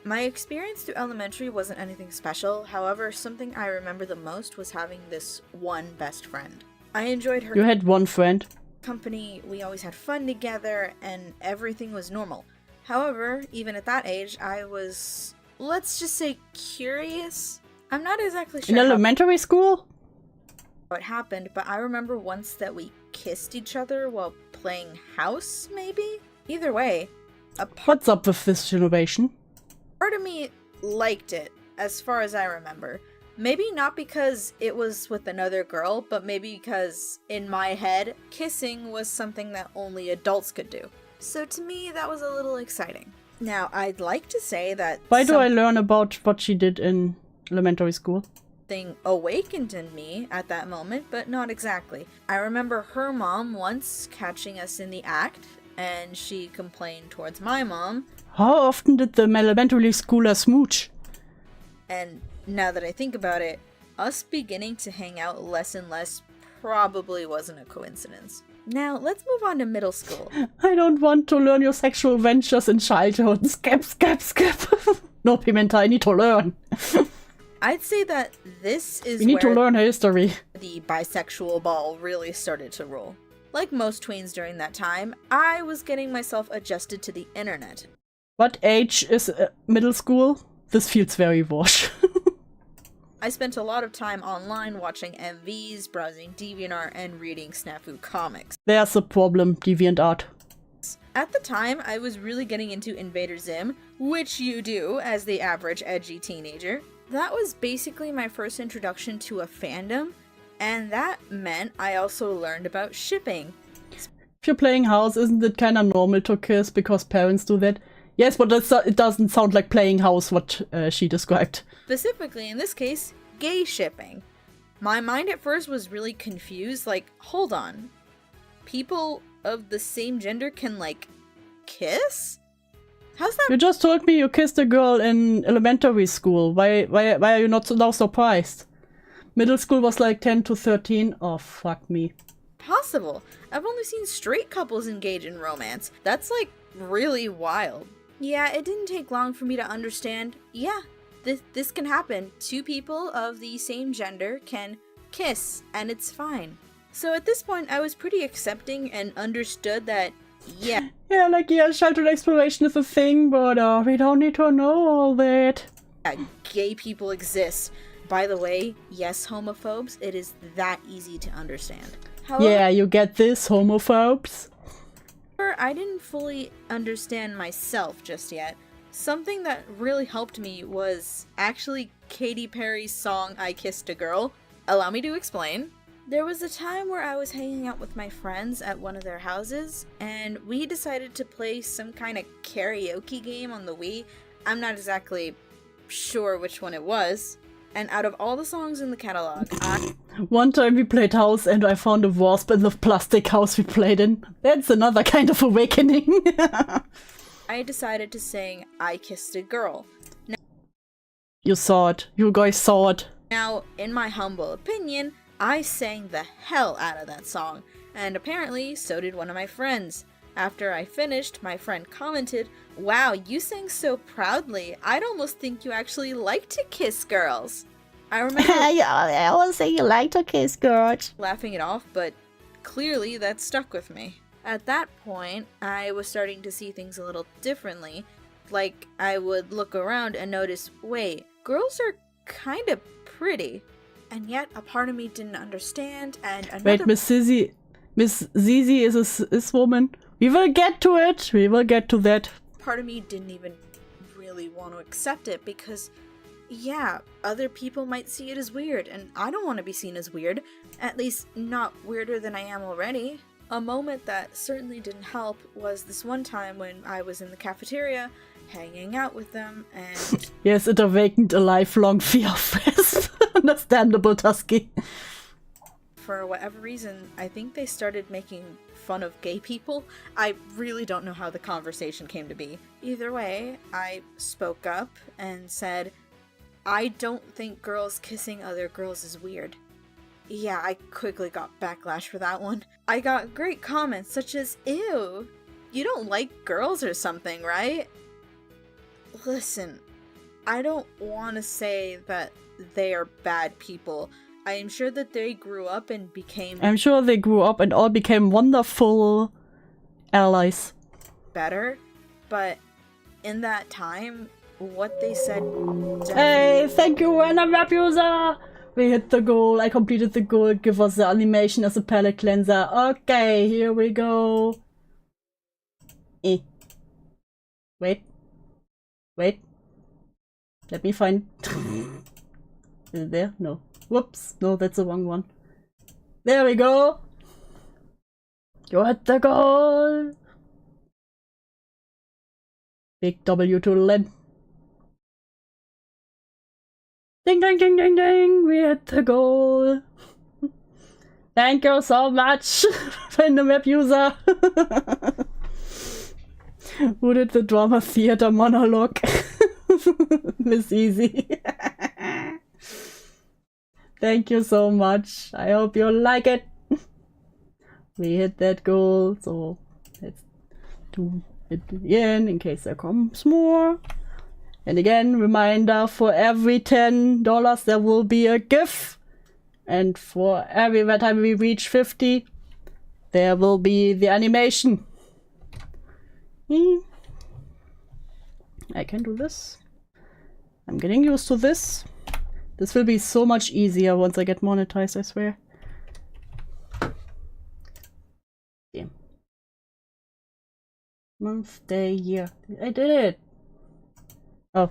Speaker 3: My experience through elementary wasn't anything special, however, something I remember the most was having this one best friend. I enjoyed her
Speaker 2: You had one friend.
Speaker 3: company, we always had fun together, and everything was normal. However, even at that age, I was, let's just say, curious. I'm not exactly
Speaker 2: In
Speaker 3: sure how
Speaker 2: elementary school?
Speaker 3: it happened, but I remember once that we kissed each other while playing house, maybe? Either way, a
Speaker 2: What's up with this generation?
Speaker 3: part of me liked it, as far as I remember. Maybe not because it was with another girl, but maybe because, in my head, kissing was something that only adults could do. So to me, that was a little exciting. Now, I'd like to say that
Speaker 2: Why do I learn about what she did in elementary school?
Speaker 3: something awakened in me at that moment, but not exactly. I remember her mom once catching us in the act, and she complained towards my mom,
Speaker 2: How often did the elementary schooler smooch?
Speaker 3: and now that I think about it, us beginning to hang out less and less probably wasn't a coincidence. Now, let's move on to middle school.
Speaker 2: I don't want to learn your sexual ventures in childhood. Skip, skip, skip. No, Pimenta, I need to learn.
Speaker 3: I'd say that this is
Speaker 2: We need to
Speaker 3: where
Speaker 2: learn history.
Speaker 3: the bisexual ball really started to roll. Like most tweens during that time, I was getting myself adjusted to the internet.
Speaker 2: What age is middle school? This feels very wash.
Speaker 3: I spent a lot of time online watching MVs, browsing DeviantArt, and reading Snafu comics.
Speaker 2: There's a problem, DeviantArt.
Speaker 3: At the time, I was really getting into Invader Zim, which you do as the average edgy teenager. That was basically my first introduction to a fandom, and that meant I also learned about shipping.
Speaker 2: If you're playing house, isn't it kind of normal to kiss because parents do that? Yes, but it doesn't sound like playing house what she described.
Speaker 3: Specifically, in this case, gay shipping. My mind at first was really confused, like, hold on. People of the same gender can, like, kiss? How's that?
Speaker 2: You just told me you kissed a girl in elementary school. Why are you not now surprised? Middle school was like 10 to 13. Oh, fuck me.
Speaker 3: Possible? I've only seen straight couples engage in romance. That's, like, really wild. Yeah, it didn't take long for me to understand. Yeah, this can happen. Two people of the same gender can kiss, and it's fine. So at this point, I was pretty accepting and understood that, yeah.
Speaker 2: Yeah, like, yeah, childhood exploration is a thing, but we don't need to know all that.
Speaker 3: Gay people exist. By the way, yes, homophobes, it is that easy to understand. However,
Speaker 2: Yeah, you get this, homophobes.
Speaker 3: I didn't fully understand myself just yet. Something that really helped me was actually Katy Perry's song I Kissed a Girl. Allow me to explain. There was a time where I was hanging out with my friends at one of their houses, and we decided to play some kind of karaoke game on the Wii. I'm not exactly sure which one it was. And out of all the songs in the catalog,
Speaker 2: One time we played house and I found a wasp in the plastic house we played in. That's another kind of awakening.
Speaker 3: I decided to sing I Kissed a Girl.
Speaker 2: You saw it. You guys saw it.
Speaker 3: Now, in my humble opinion, I sang the hell out of that song, and apparently so did one of my friends. After I finished, my friend commented, "Wow, you sang so proudly. I'd almost think you actually like to kiss girls." I remember
Speaker 2: I always say you like to kiss girls.
Speaker 3: laughing it off, but clearly that stuck with me. At that point, I was starting to see things a little differently. Like, I would look around and notice, wait, girls are kind of pretty. And yet, a part of me didn't understand, and another...
Speaker 2: Wait, Miss Zizi. Miss Zizi is this woman. We will get to it. We will get to that.
Speaker 3: part of me didn't even really want to accept it because, yeah, other people might see it as weird, and I don't want to be seen as weird. At least, not weirder than I am already. A moment that certainly didn't help was this one time when I was in the cafeteria, hanging out with them, and...
Speaker 2: Yes, it awakened a lifelong fear of this. Understandable, Tusky.
Speaker 3: For whatever reason, I think they started making fun of gay people. I really don't know how the conversation came to be. Either way, I spoke up and said, I don't think girls kissing other girls is weird. Yeah, I quickly got backlash for that one. I got great comments such as, ew, you don't like girls or something, right? Listen, I don't want to say that they are bad people. I am sure that they grew up and became...
Speaker 2: I'm sure they grew up and all became wonderful allies.
Speaker 3: better, but in that time, what they said...
Speaker 2: Hey, thank you, random web user! We hit the goal. I completed the goal. Give us the animation as a palette cleanser. Okay, here we go. Wait. Wait. Let me find... Is it there? No. Whoops. No, that's the wrong one. There we go. You hit the goal. Big W to Len. Ding, ding, ding, ding, ding. We hit the goal. Thank you so much, random web user. Who did the drama theater monologue? Miss Zizi. Thank you so much. I hope you like it. We hit that goal, so let's do it again in case there comes more. And again, reminder, for every $10 there will be a GIF. And for every time we reach 50, there will be the animation. I can do this. I'm getting used to this. This will be so much easier once I get monetized, I swear. Damn. Month, day, year. I did it! Oh.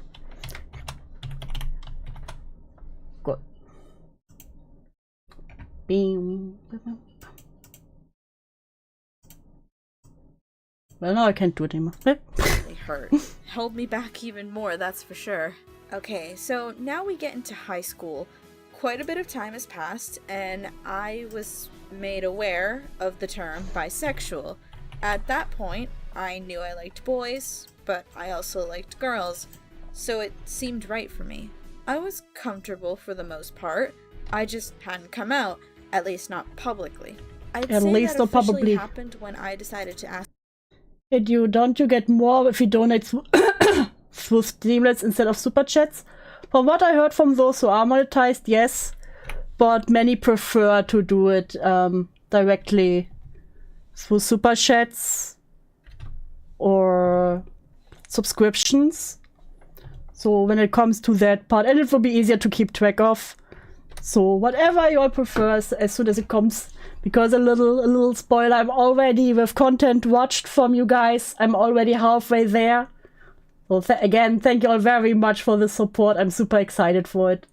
Speaker 2: Beam. Well, now I can't do it anymore.
Speaker 3: They hurt. Held me back even more, that's for sure. Okay, so now we get into high school. Quite a bit of time has passed, and I was made aware of the term bisexual. At that point, I knew I liked boys, but I also liked girls, so it seemed right for me. I was comfortable for the most part. I just hadn't come out, at least not publicly. I'd
Speaker 2: At
Speaker 3: say
Speaker 2: least
Speaker 3: that
Speaker 2: not
Speaker 3: officially
Speaker 2: publicly.
Speaker 3: happened when I decided to ask.
Speaker 2: Hey, don't you get more if you donate through Streamlets instead of Super Chats? From what I heard from those who are monetized, yes, but many prefer to do it directly through Super Chats or subscriptions. So when it comes to that part, and it will be easier to keep track of. So whatever you all prefer as soon as it comes. Because a little spoiler, I'm already with content watched from you guys. I'm already halfway there. So again, thank you all very much for the support. I'm super excited for it.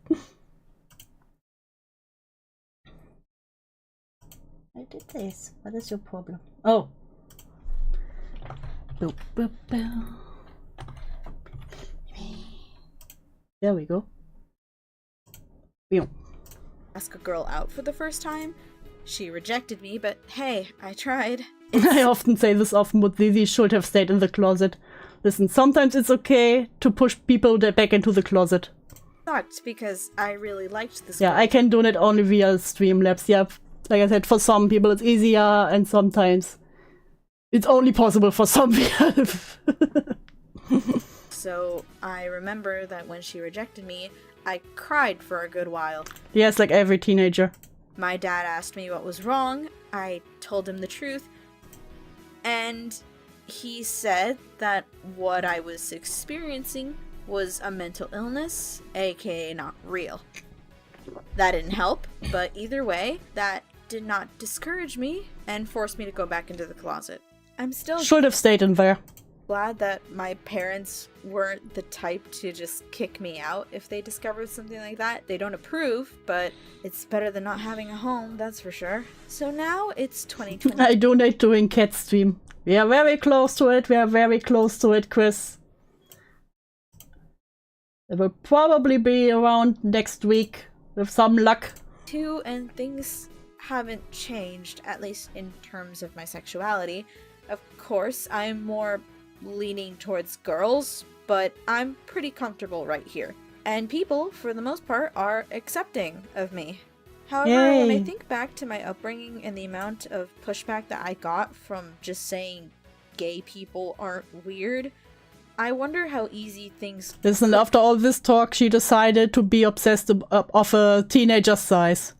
Speaker 2: I did this. What is your problem? Oh. Boop, boop, boop. There we go. Boom.
Speaker 3: Ask a girl out for the first time. She rejected me, but hey, I tried.
Speaker 2: I often say this often, but Zizi should have stayed in the closet. Listen, sometimes it's okay to push people back into the closet.
Speaker 3: Sucked because I really liked this
Speaker 2: Yeah,
Speaker 3: girl.
Speaker 2: I can do it only via Streamlabs. Yeah, like I said, for some people it's easier, and sometimes it's only possible for some people.
Speaker 3: So I remember that when she rejected me, I cried for a good while.
Speaker 2: Yes, like every teenager.
Speaker 3: My dad asked me what was wrong. I told him the truth. And he said that what I was experiencing was a mental illness, aka not real. That didn't help, but either way, that did not discourage me and force me to go back into the closet. I'm still
Speaker 2: Should have stayed in there.
Speaker 3: glad that my parents weren't the type to just kick me out if they discovered something like that. They don't approve, but it's better than not having a home, that's for sure. So now it's 2020.
Speaker 2: I donate doing cat stream. We are very close to it. We are very close to it, Chris. It will probably be around next week with some luck.
Speaker 3: Too, and things haven't changed, at least in terms of my sexuality. Of course, I'm more leaning towards girls, but I'm pretty comfortable right here. And people, for the most part, are accepting of me. However, when I
Speaker 2: Yay.
Speaker 3: think back to my upbringing and the amount of pushback that I got from just saying gay people aren't weird, I wonder how easy things
Speaker 2: Listen, after all this talk, she decided to be obsessed of a teenager's size.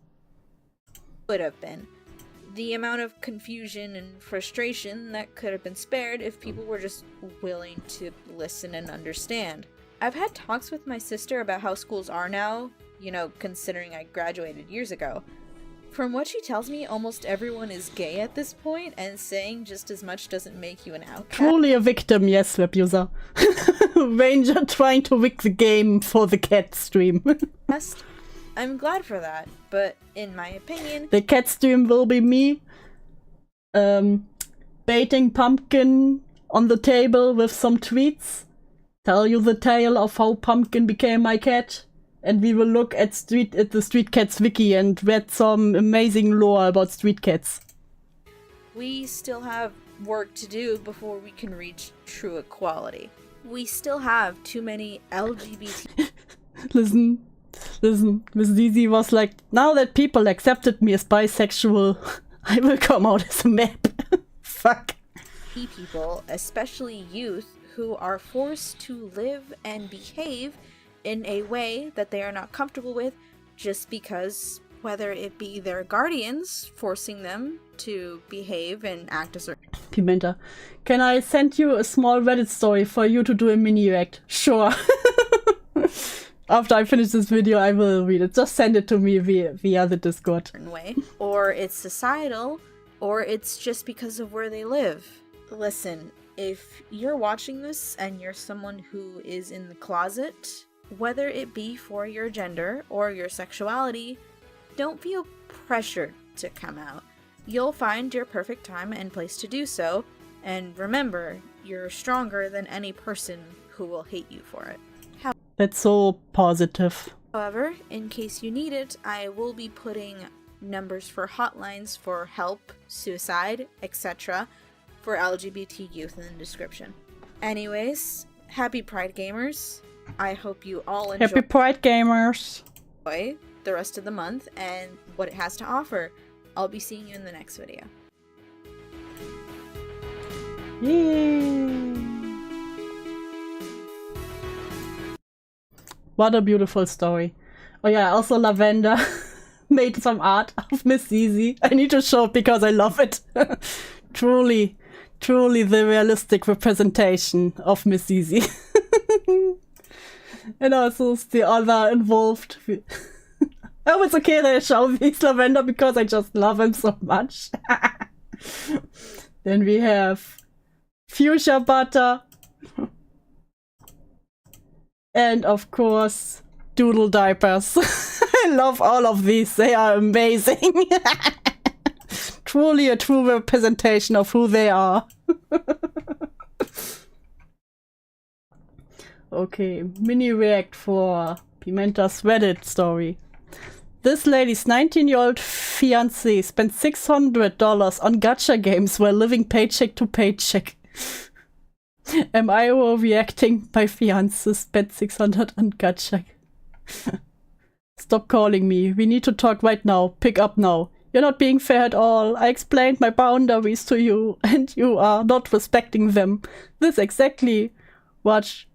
Speaker 3: could have been. The amount of confusion and frustration that could have been spared if people were just willing to listen and understand. I've had talks with my sister about how schools are now, you know, considering I graduated years ago. From what she tells me, almost everyone is gay at this point, and saying just as much doesn't make you an outcast.
Speaker 2: Truly a victim, yes, web user. Ranger trying to wick the game for the cat stream.
Speaker 3: I'm glad for that, but in my opinion,
Speaker 2: The cat stream will be me baiting Pumpkin on the table with some tweets. Tell you the tale of how Pumpkin became my cat. And we will look at the Street Cats wiki and read some amazing lore about street cats.
Speaker 3: we still have work to do before we can reach true equality. We still have too many LGBT
Speaker 2: Listen, Miss Zizi was like, now that people accepted me as bisexual, I will come out as a map. Fuck.
Speaker 3: people, especially youth, who are forced to live and behave in a way that they are not comfortable with just because, whether it be their guardians forcing them to behave and act a certain
Speaker 2: Pimenta, can I send you a small Reddit story for you to do a mini react? Sure. After I finish this video, I will read it. Just send it to me via the Discord.
Speaker 3: way, or it's societal, or it's just because of where they live. Listen, if you're watching this and you're someone who is in the closet, whether it be for your gender or your sexuality, don't feel pressured to come out. You'll find your perfect time and place to do so, and remember, you're stronger than any person who will hate you for it.
Speaker 2: That's so positive.
Speaker 3: However, in case you need it, I will be putting numbers for hotlines for help, suicide, etc. for LGBT youth in the description. Anyways, happy Pride Gamers. I hope you all enjoy
Speaker 2: Happy Pride Gamers.
Speaker 3: the rest of the month and what it has to offer. I'll be seeing you in the next video.
Speaker 2: Yay. What a beautiful story. Oh yeah, also Lavender made some art of Miss Zizi. I need to show it because I love it. Truly the realistic representation of Miss Zizi. And also the other involved. Oh, it's okay that I show these Lavender because I just love him so much. Then we have Fuchsia Butter. And of course, Doodle Diapers. I love all of these. They are amazing. Truly a true representation of who they are. Okay, mini react for Pimenta's Reddit story. This lady's 19-year-old fiancé spent $600 on gacha games while living paycheck to paycheck. Am I overreacting? My fiancé spent $600 on gacha. Stop calling me. We need to talk right now. Pick up now. You're not being fair at all. I explained my boundaries to you, and you are not respecting them. This exactly what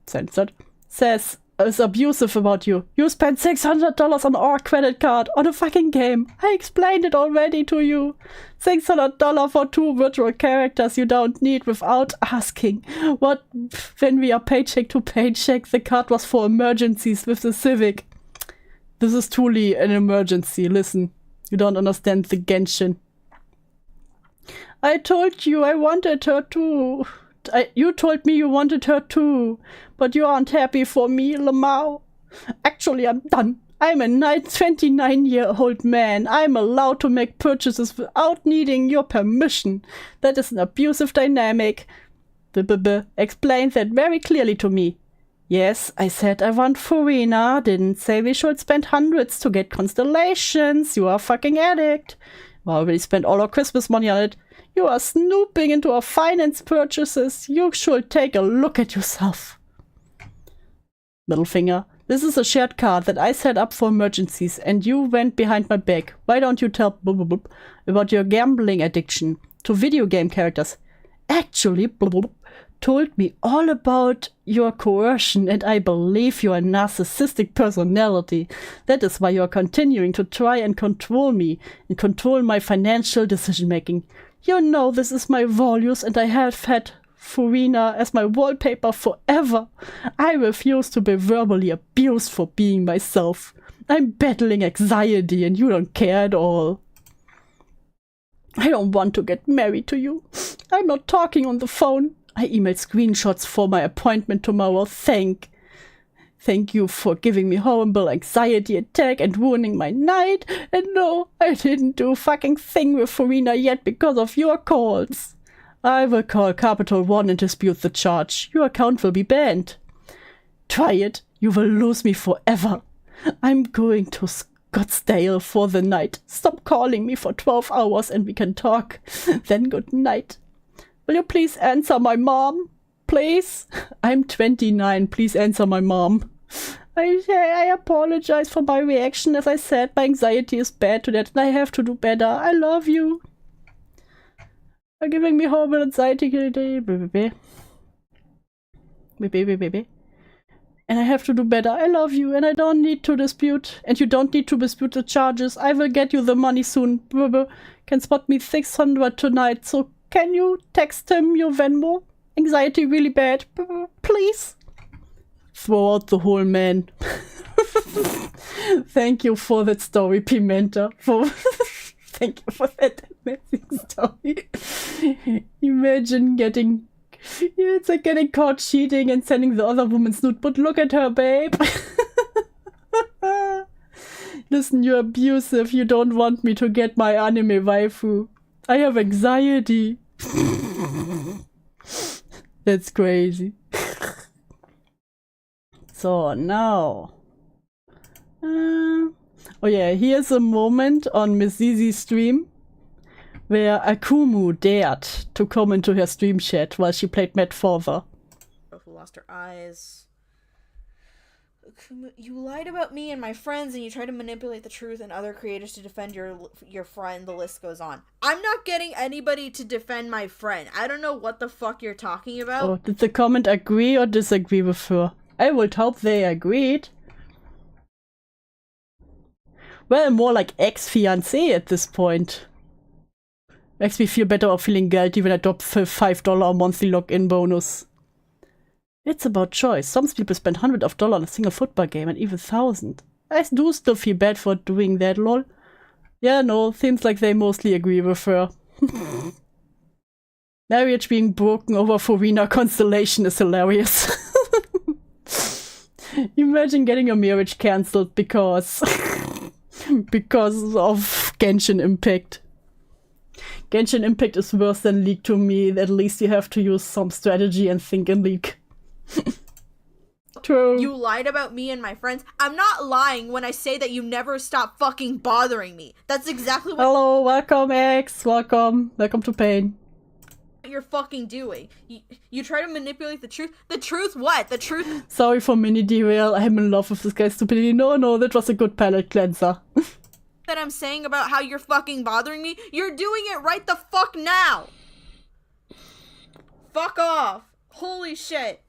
Speaker 2: censored says is abusive about you. You spent $600 on our credit card on a fucking game. I explained it already to you. $600 for 2 virtual characters you don't need without asking. What when we are paycheck to paycheck? The card was for emergencies with the Civic. This is truly an emergency. Listen, you don't understand the Genshin. I told you I wanted her too. You told me you wanted her too, but you aren't happy for me, Lamau. Actually, I'm done. I'm a 29-year-old man. I'm allowed to make purchases without needing your permission. That is an abusive dynamic. Explain that very clearly to me. Yes, I said I want Furina. Didn't say we should spend hundreds to get constellations. You are a fucking addict. We already spent all our Christmas money on it. You are snooping into our finance purchases. You should take a look at yourself. Middle finger. This is a shared card that I set up for emergencies and you went behind my back. Why don't you tell about your gambling addiction to video game characters? Actually, told me all about your coercion and I believe you are a narcissistic personality. That is why you are continuing to try and control me and control my financial decision making. You know this is my values and I have had Furina as my wallpaper forever. I refuse to be verbally abused for being myself. I'm battling anxiety and you don't care at all. I don't want to get married to you. I'm not talking on the phone. I emailed screenshots for my appointment tomorrow. Thank you for giving me horrible anxiety attack and ruining my night. And no, I didn't do a fucking thing with Furina yet because of your calls. I will call Capital One and dispute the charge. Your account will be banned. Try it. You will lose me forever. I'm going to Scottsdale for the night. Stop calling me for 12 hours and we can talk. Then good night. Will you please answer my mom? Please? I'm 29. Please answer my mom. I apologize for my reaction. As I said, my anxiety is bad to that and I have to do better. I love you. You're giving me horrible anxiety. And I have to do better. I love you and I don't need to dispute. And you don't need to dispute the charges. I will get you the money soon. Can spot me 600 tonight. So can you text him your Venmo? Anxiety really bad. Please. Throw out the whole man. Thank you for that story, Pimenta. Thank you for that amazing story. Imagine getting... Yeah, it's like getting caught cheating and sending the other woman's nude. But look at her, babe. Listen, you're abusive. You don't want me to get my anime waifu. I have anxiety. That's crazy. So now. Oh yeah, here's a moment on Miss Zizi's stream where Akumu dared to come into her stream chat while she played Mad Father.
Speaker 3: Who lost her eyes. You lied about me and my friends, and you tried to manipulate the truth and other creators to defend your friend. The list goes on. I'm not getting anybody to defend my friend. I don't know what the fuck you're talking about.
Speaker 2: Oh, did the comment agree or disagree with her? I would hope they agreed. Well, more like ex-fiancé at this point. Makes me feel better about feeling guilty when I drop $5 monthly login bonus. It's about choice. Some people spend hundreds of dollars on a single football game and even thousands. I do still feel bad for doing that, lol. Yeah, no, seems like they mostly agree with her. Marriage being broken over Farina constellation is hilarious. Imagine getting your marriage cancelled because of Genshin Impact. Genshin Impact is worse than League to me. At least you have to use some strategy and think in League. True.
Speaker 3: You lied about me and my friends. I'm not lying when I say that you never stop fucking bothering me. That's exactly what
Speaker 2: Hello, welcome X. Welcome to Pain.
Speaker 3: you're fucking doing. You try to manipulate the truth. The truth what? The truth
Speaker 2: Sorry for mini derail. I'm in love with this guy's stupidity. No, that was a good palate cleanser.
Speaker 3: that I'm saying about how you're fucking bothering me. You're doing it right the fuck now. Fuck off. Holy shit.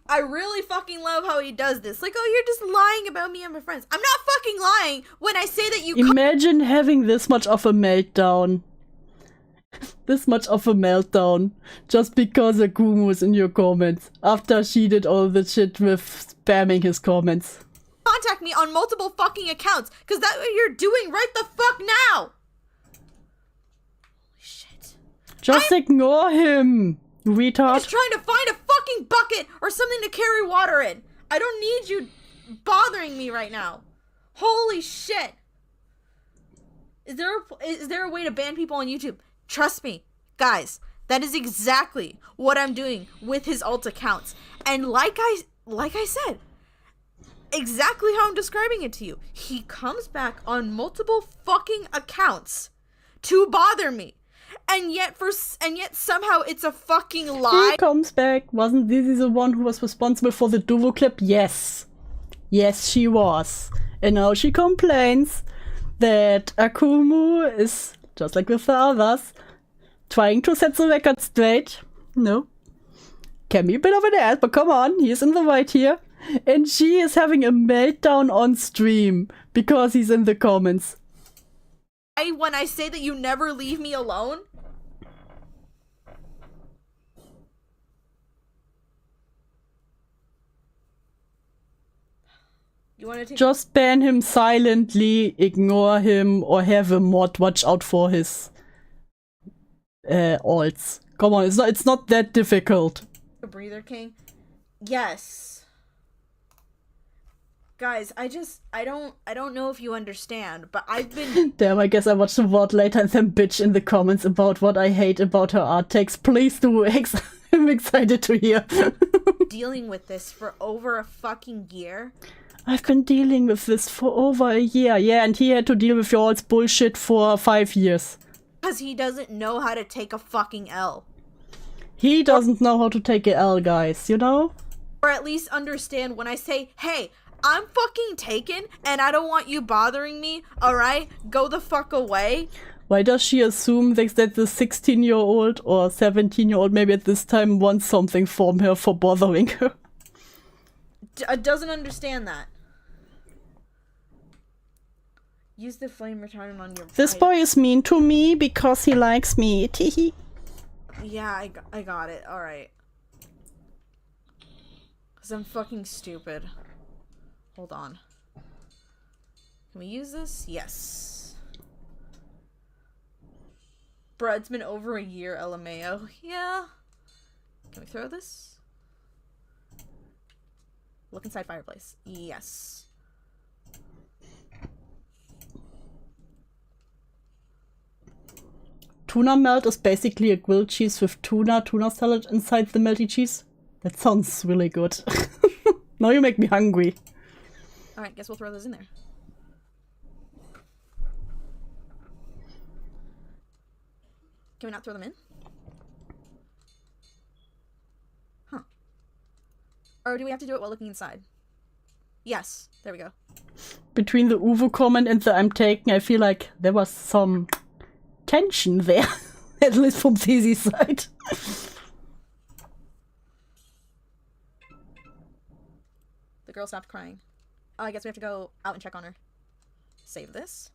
Speaker 3: I really fucking love how he does this. Like, oh, you're just lying about me and my friends. I'm not fucking lying when I say that you
Speaker 2: Imagine having this much of a meltdown. This much of a meltdown. Just because Akumu was in your comments. After she did all the shit with spamming his comments.
Speaker 3: contact me on multiple fucking accounts. Because that's what you're doing right the fuck now. Holy shit.
Speaker 2: Just ignore him, retard.
Speaker 3: I'm just trying to find a fucking bucket or something to carry water in. I don't need you bothering me right now. Holy shit. Is there a way to ban people on YouTube? Trust me, guys, that is exactly what I'm doing with his alt accounts. And like I said, exactly how I'm describing it to you. He comes back on multiple fucking accounts to bother me. And yet somehow it's a fucking lie.
Speaker 2: He comes back. Wasn't Zizi the one who was responsible for the Duvo clip? Yes. Yes, she was. And now she complains that Akumu is, just like with the others, trying to set the record straight. No. Can be a bit of an ass, but come on, he's in the right here. And she is having a meltdown on stream because he's in the comments.
Speaker 3: When I say that you never leave me alone? You want to take
Speaker 2: Just ban him silently, ignore him, or have a mod watch out for his alts. Come on, it's not that difficult.
Speaker 3: a breather, King? Yes. Guys, I don't know if you understand, but I've been
Speaker 2: Damn, I guess I watched the VOD later and then bitch in the comments about what I hate about her art takes. Please do. I'm excited to hear.
Speaker 3: dealing with this for over a fucking year.
Speaker 2: I've been dealing with this for over a year. Yeah, and he had to deal with your all's bullshit for 5 years.
Speaker 3: Because he doesn't know how to take a fucking L.
Speaker 2: He doesn't know how to take a L, guys, you know?
Speaker 3: Or at least understand when I say, hey, I'm fucking taken and I don't want you bothering me, alright? Go the fuck away.
Speaker 2: Why does she assume that the 16-year-old or 17-year-old maybe at this time wants something from her for bothering her?
Speaker 3: Doesn't understand that. Use the flame retardant on your...
Speaker 2: This boy is mean to me because he likes me. Teehee.
Speaker 3: Yeah, I got it. Alright. Because I'm fucking stupid. Hold on. Can we use this? Yes. Bruh, it's been over a year, LMAO. Yeah. Can we throw this? Look inside fireplace. Yes.
Speaker 2: Tuna melt is basically a grilled cheese with tuna salad inside the melty cheese. That sounds really good. Now you make me hungry.
Speaker 3: Alright, guess we'll throw those in there. Can we not throw them in? Huh. Or do we have to do it while looking inside? Yes. There we go.
Speaker 2: Between the Uwu comment and the I'm taken, I feel like there was some tension there. At least from Zizi's side.
Speaker 3: The girl stopped crying. Oh, I guess we have to go out and check on her. Save this.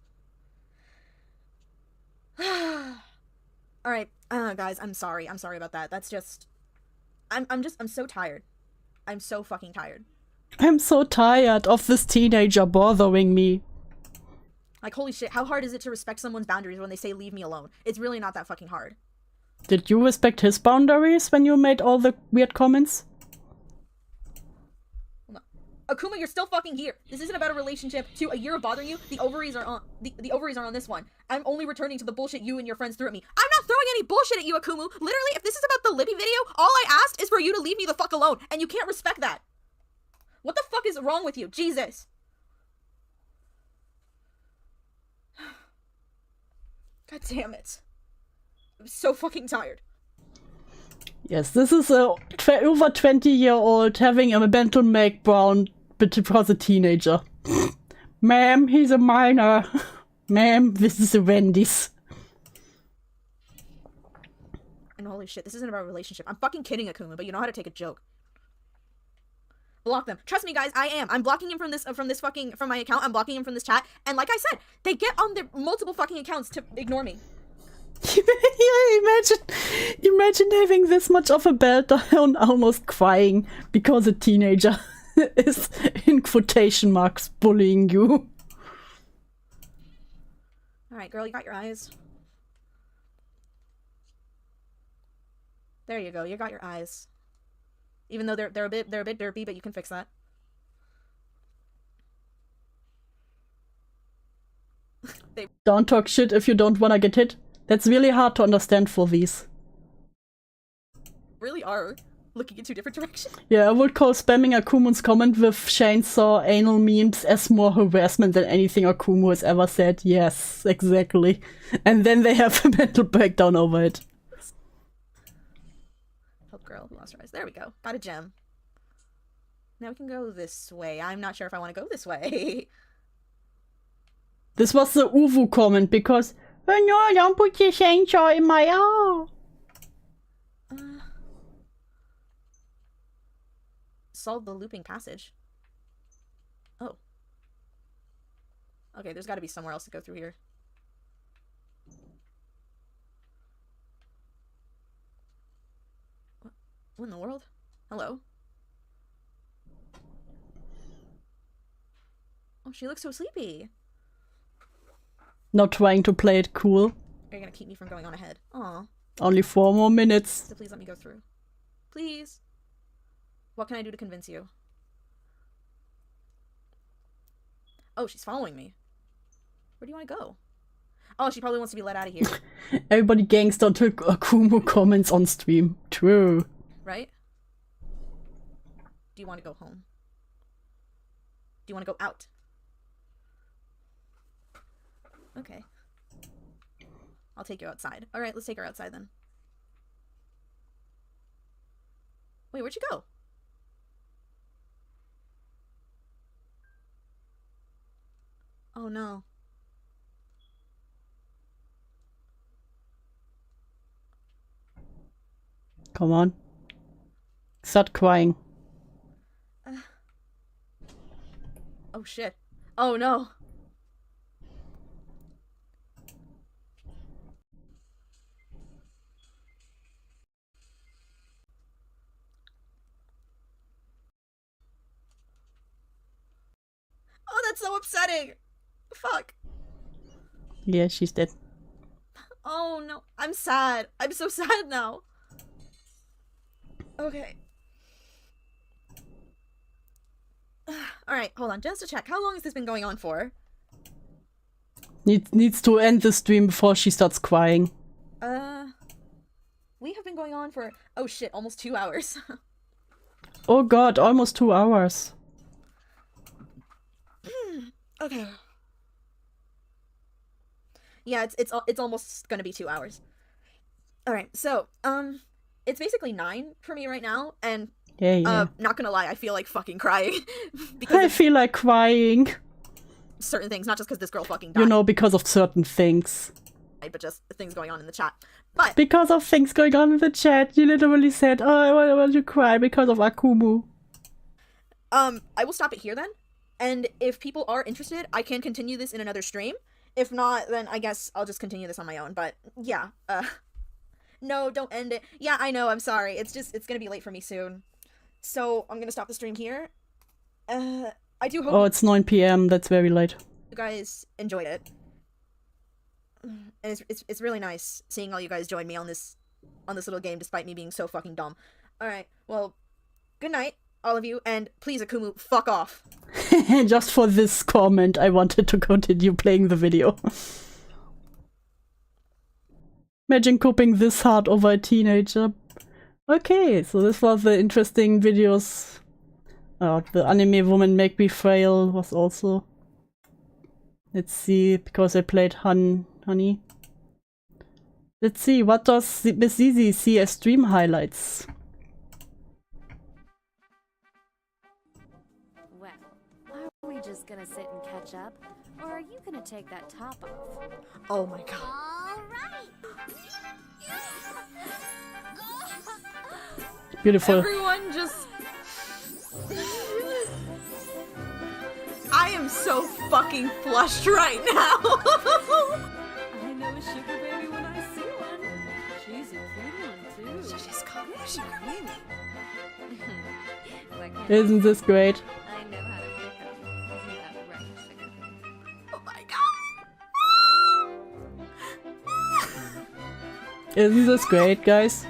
Speaker 3: Alright, guys, I'm sorry. I'm sorry about that. That's just... I'm so tired. I'm so fucking tired.
Speaker 2: I'm so tired of this teenager bothering me.
Speaker 3: Like, holy shit, how hard is it to respect someone's boundaries when they say leave me alone? It's really not that fucking hard.
Speaker 2: Did you respect his boundaries when you made all the weird comments?
Speaker 3: No. Akuma, you're still fucking here. This isn't about a relationship to a year of bothering you. The ovaries are on the ovaries are on this one. I'm only returning to the bullshit you and your friends threw at me. I'm not throwing any bullshit at you, Akumu. Literally, if this is about the Libby video, all I asked is for you to leave me the fuck alone, and you can't respect that. What the fuck is wrong with you? Jesus. God damn it. I'm so fucking tired.
Speaker 2: Yes, this is a over 20-year-old having a mental breakdown because a teenager. Ma'am, he's a minor. Ma'am, this is a Wendy's.
Speaker 3: And holy shit, this isn't about a relationship. I'm fucking kidding, Akuma, but you know how to take a joke. Block them. Trust me, guys, I am. I'm blocking him from from my account. I'm blocking him from this chat. And like I said, they get on their multiple fucking accounts to ignore me.
Speaker 2: Imagine having this much of a meltdown, almost crying because a teenager is, in quotation marks, bullying you.
Speaker 3: Alright, girl, you got your eyes. There you go, you got your eyes. Even though they're a bit derpy, but you can fix that.
Speaker 2: Don't talk shit if you don't wanna get hit. That's really hard to understand for these.
Speaker 3: Really are looking in two different directions.
Speaker 2: Yeah, I would call spamming Akumun's comment with chainsaw anal memes as more harassment than anything Akumu has ever said. Yes, exactly. And then they have a mental breakdown over it.
Speaker 3: Help girl who lost her eyes. There we go. Got a gem. Now we can go this way. I'm not sure if I want to go this way.
Speaker 2: This was the Uwu comment because, oh no, don't put your chainsaw in my eye.
Speaker 3: Solve the looping passage. Oh. Okay, there's got to be somewhere else to go through here. What in the world? Hello? Oh, she looks so sleepy.
Speaker 2: Not trying to play it cool.
Speaker 3: Are you gonna keep me from going on ahead? Aw.
Speaker 2: Only 4 more minutes.
Speaker 3: So please let me go through. Please. What can I do to convince you? Oh, she's following me. Where do you want to go? Oh, she probably wants to be let out of here.
Speaker 2: Everybody gangster until Akumu comments on stream. True.
Speaker 3: Right? Do you want to go home? Do you want to go out? Okay. I'll take you outside. Alright, let's take her outside then. Wait, where'd you go? Oh no.
Speaker 2: Come on. Start crying.
Speaker 3: Oh shit. Oh no. Oh, that's so upsetting. Fuck.
Speaker 2: Yeah, she's dead.
Speaker 3: Oh no. I'm sad. I'm so sad now. Okay. Alright, hold on, just to check. How long has this been going on for?
Speaker 2: Needs to end the stream before she starts crying.
Speaker 3: We have been going on for, oh shit, almost 2 hours.
Speaker 2: Oh god, almost 2 hours.
Speaker 3: Okay. Yeah, it's almost gonna be 2 hours. Alright, so, it's basically 9 for me right now, and,
Speaker 2: Yeah.
Speaker 3: not gonna lie, I feel like fucking crying.
Speaker 2: I
Speaker 3: because
Speaker 2: feel like crying.
Speaker 3: of certain things, not just because this girl fucking died,
Speaker 2: You know, because of certain things.
Speaker 3: but just things going on in the chat. But,
Speaker 2: Because of things going on in the chat, you literally said, oh, I want to cry because of Akumu.
Speaker 3: I will stop it here then, and if people are interested, I can continue this in another stream. If not, then I guess I'll just continue this on my own, but, yeah, no, don't end it. Yeah, I know, I'm sorry, it's gonna be late for me soon. So, I'm gonna stop the stream here. I do hope
Speaker 2: Oh, it's 9 PM, that's very late.
Speaker 3: you guys enjoyed it. And it's really nice seeing all you guys join me on this little game despite me being so fucking dumb. Alright, well, good night, all of you, and please, Akumu, fuck off.
Speaker 2: Just for this comment, I wanted to continue playing the video. Imagine coping this hard over a teenager. Okay, so this was the interesting videos. The anime woman make me frail was also. Let's see, because I played Honey. Let's see, what does Miss Zizi see as stream highlights?
Speaker 9: Well, are we just gonna sit and catch up? Or are you gonna take that top off?
Speaker 3: Oh my god.
Speaker 2: Beautiful.
Speaker 3: Everyone just... I am so fucking flushed right now.
Speaker 9: I know a sugar baby when I see one. She's a cute one, too.
Speaker 3: She just called me a sugar baby.
Speaker 9: Like,
Speaker 2: Isn't this great?
Speaker 9: I know how to pick up. Isn't that right, sugar baby?
Speaker 3: Oh my god.
Speaker 2: Isn't this great, guys?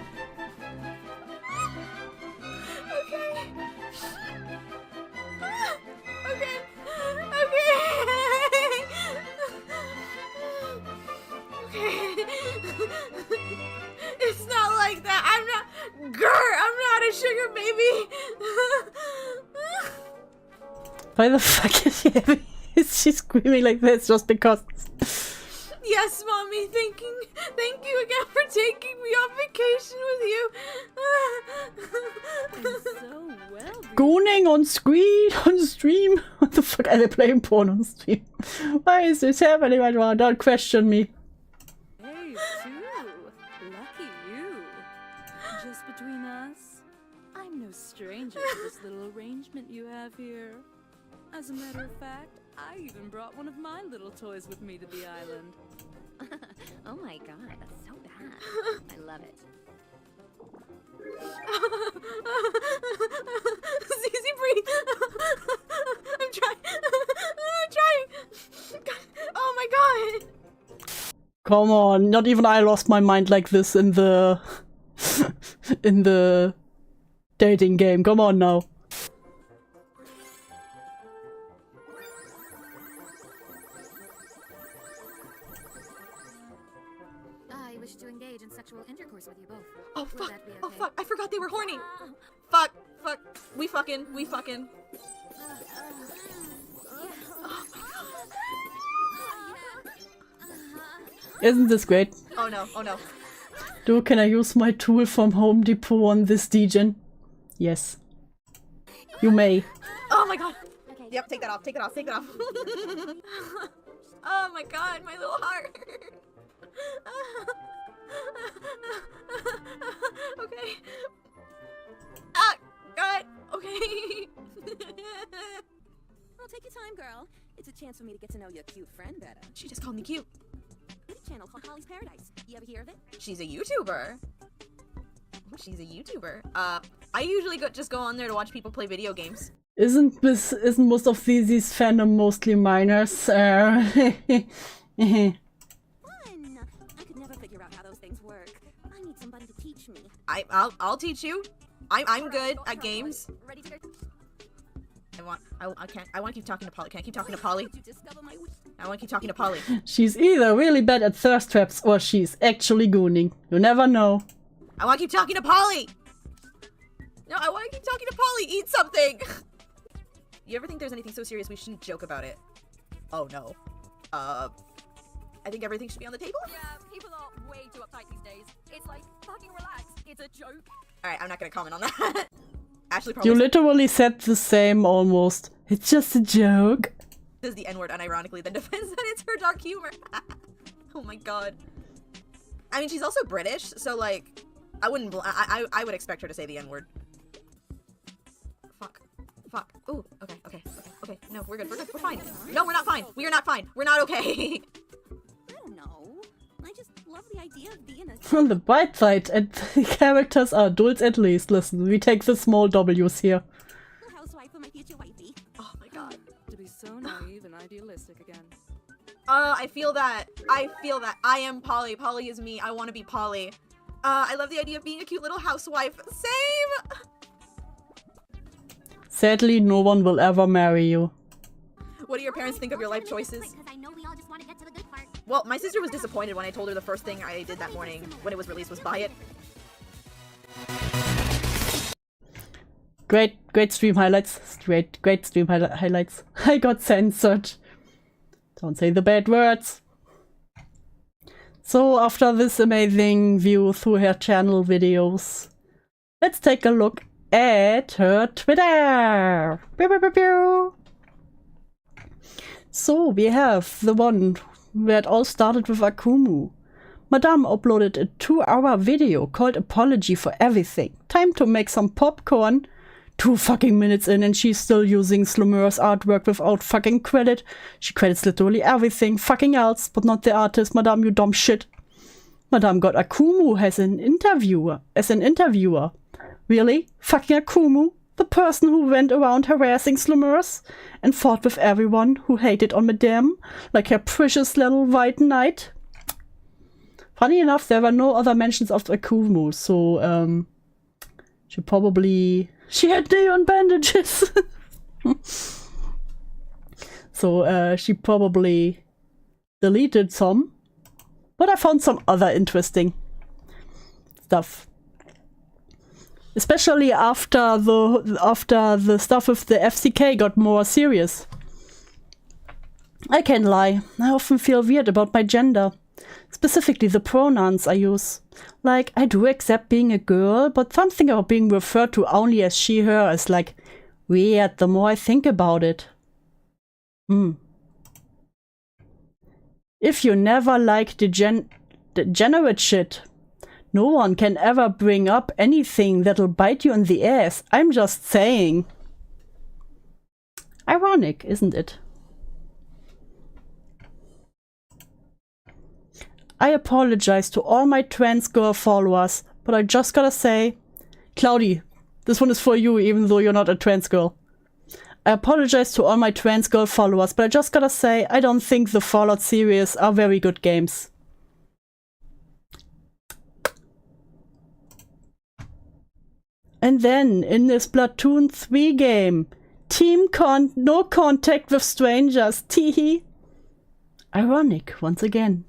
Speaker 3: It's not like that. I'm not a sugar baby.
Speaker 2: Why the fuck is she screaming like this just because?
Speaker 3: Yes, mommy. Thank you again for taking me on vacation with you.
Speaker 9: So well.
Speaker 2: Gooning on stream? What the fuck are they playing porn on stream? Why is this happening right now? Don't question me.
Speaker 9: Hey, too. Lucky you. Just between us, I'm no stranger to this little arrangement you have here. As a matter of fact, I even brought one of my little toys with me to the island. Oh my god, that's so bad. I love it.
Speaker 3: Zizi, breathe. I'm trying. Oh my god.
Speaker 2: Come on, not even I lost my mind like this in the in the dating game. Come on now.
Speaker 9: I wish to engage in sexual intercourse with you both.
Speaker 3: Oh
Speaker 9: Would
Speaker 3: fuck.
Speaker 9: that be
Speaker 3: Oh
Speaker 9: okay?
Speaker 3: fuck. I forgot they were horny. Fuck. We fucking.
Speaker 2: Isn't this great?
Speaker 3: Oh no.
Speaker 2: Can I use my tool from Home Depot on this degen? Yes. You may.
Speaker 3: Oh my god. Yep, take that off. Oh my god, my little heart. Okay. Ah, god. Okay.
Speaker 10: Well, take your time, girl. It's a chance for me to get to know your cute friend better.
Speaker 3: She just called me cute.
Speaker 10: This channel called Holly's Paradise. You ever hear of it?
Speaker 3: She's a YouTuber. I usually just go on there to watch people play video games.
Speaker 2: Isn't most of these fandom mostly minors?
Speaker 10: Fun! I could never figure out how those things work. I need somebody to teach me.
Speaker 3: I'll teach you. I'm good at games.
Speaker 10: Ready to go?
Speaker 3: I want to keep talking to Polly. Can I keep talking to Polly? I want to keep talking to Polly.
Speaker 2: She's either really bad at thirst traps or she's actually gooning. You never know.
Speaker 3: I want to keep talking to Polly! No, I want to keep talking to Polly! Eat something! You ever think there's anything so serious we shouldn't joke about it? Oh no. I think everything should be on the table?
Speaker 10: Yeah, people are way too uptight these days. It's like, fucking relax. It's a joke.
Speaker 3: Alright, I'm not gonna comment on that. Ashley probably
Speaker 2: You literally said the same almost. It's just a joke.
Speaker 3: says the N-word unironically, then defends that it's her dark humor. Oh my god. I mean, she's also British, so like, I wouldn't I would expect her to say the N-word. Fuck. Ooh, okay. No, we're good. We're fine. No, we're not fine. We are not fine. We're not okay.
Speaker 10: I don't know. I just love the idea of being a
Speaker 2: On the bright side, and the characters are adults at least. Listen, we take the small W's here.
Speaker 10: housewife for my future wifey.
Speaker 3: Oh my god.
Speaker 9: To be so naive and idealistic again.
Speaker 3: I feel that. I am Polly. Polly is me. I want to be Polly. I love the idea of being a cute little housewife. Same!
Speaker 2: Sadly, no one will ever marry you.
Speaker 3: What do your parents think of your life choices? Well, my sister was disappointed when I told her the first thing I did that morning when it was released was buy it.
Speaker 2: Great stream highlights. Great stream highlights. I got censored. Don't say the bad words. So after this amazing view through her channel videos, let's take a look at her Twitter. Pew, pew, pew, pew. So we have the one where it all started with Akumu. Madame uploaded a 2-hour video called Apology for Everything. Time to make some popcorn. 2 fucking minutes in and she's still using Slumur's artwork without fucking credit. She credits literally everything fucking else, but not the artist. Madame, you dumb shit. Madame got Akumu as an interviewer. Really? Fucking Akumu? The person who went around harassing Slumurs and fought with everyone who hated on Madame, like her precious little white knight? Funny enough, there were no other mentions of Akumu, so, she had neon bandages. So, she probably deleted some. But I found some other interesting stuff. Especially after the stuff with the FCK got more serious. I can't lie, I often feel weird about my gender. Specifically the pronouns I use. Like, I do accept being a girl, but something about being referred to only as she, her is like weird the more I think about it. If you never like degenerate shit, no one can ever bring up anything that'll bite you in the ass. I'm just saying. Ironic, isn't it? I apologize to all my trans girl followers, but I just gotta say, Cloudy, this one is for you even though you're not a trans girl. I apologize to all my trans girl followers, but I just gotta say, I don't think the Fallout series are very good games. And then, in this Splatoon 3 game, no contact with strangers, teehee. Ironic, once again.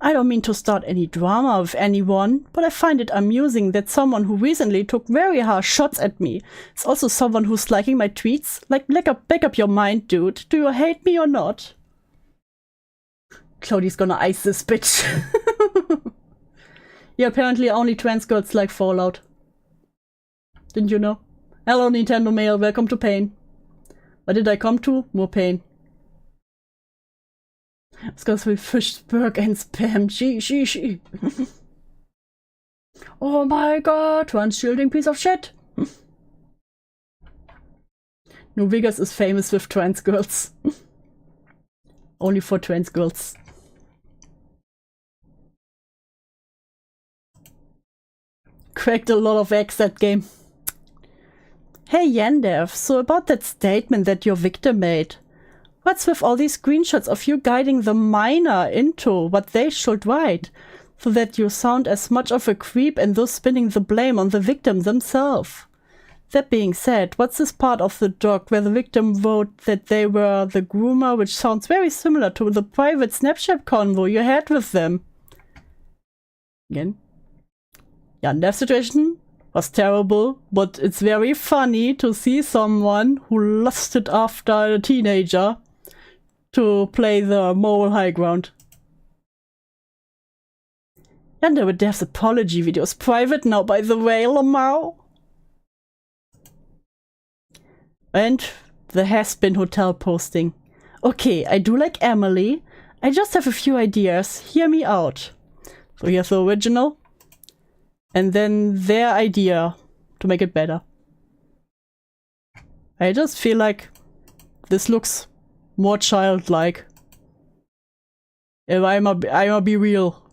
Speaker 2: I don't mean to start any drama with anyone, but I find it amusing that someone who recently took very harsh shots at me is also someone who's liking my tweets. Like, back up your mind, dude. Do you hate me or not? Claudie's gonna ice this bitch. Yeah, apparently only trans girls like Fallout. Didn't you know? Hello, Nintendo Mail. Welcome to pain. What did I come to? More pain. It's because we Fishberg and spam. She. Oh my god, trans-shielding piece of shit. New Vegas is famous with trans girls. Only for trans girls. Cracked a lot of eggs that game. Hey Yandev, so about that statement that your victim made. What's with all these screenshots of you guiding the minor into what they should write? so that you sound as much of a creep and thus spinning the blame on the victim themselves. That being said, what's this part of the doc where the victim wrote that they were the groomer, which sounds very similar to the private Snapchat convo you had with them? Again. Yeah, in that situation was terrible, but it's very funny to see someone who lusted after a teenager to play the moral high ground. And there were Dev's apology videos private now, by the way, Lamau. And the Hazbin Hotel posting. Okay, I do like Emily. I just have a few ideas. Hear me out. So here's the original. And then their idea to make it better. I just feel like this looks more childlike. If I'ma be real.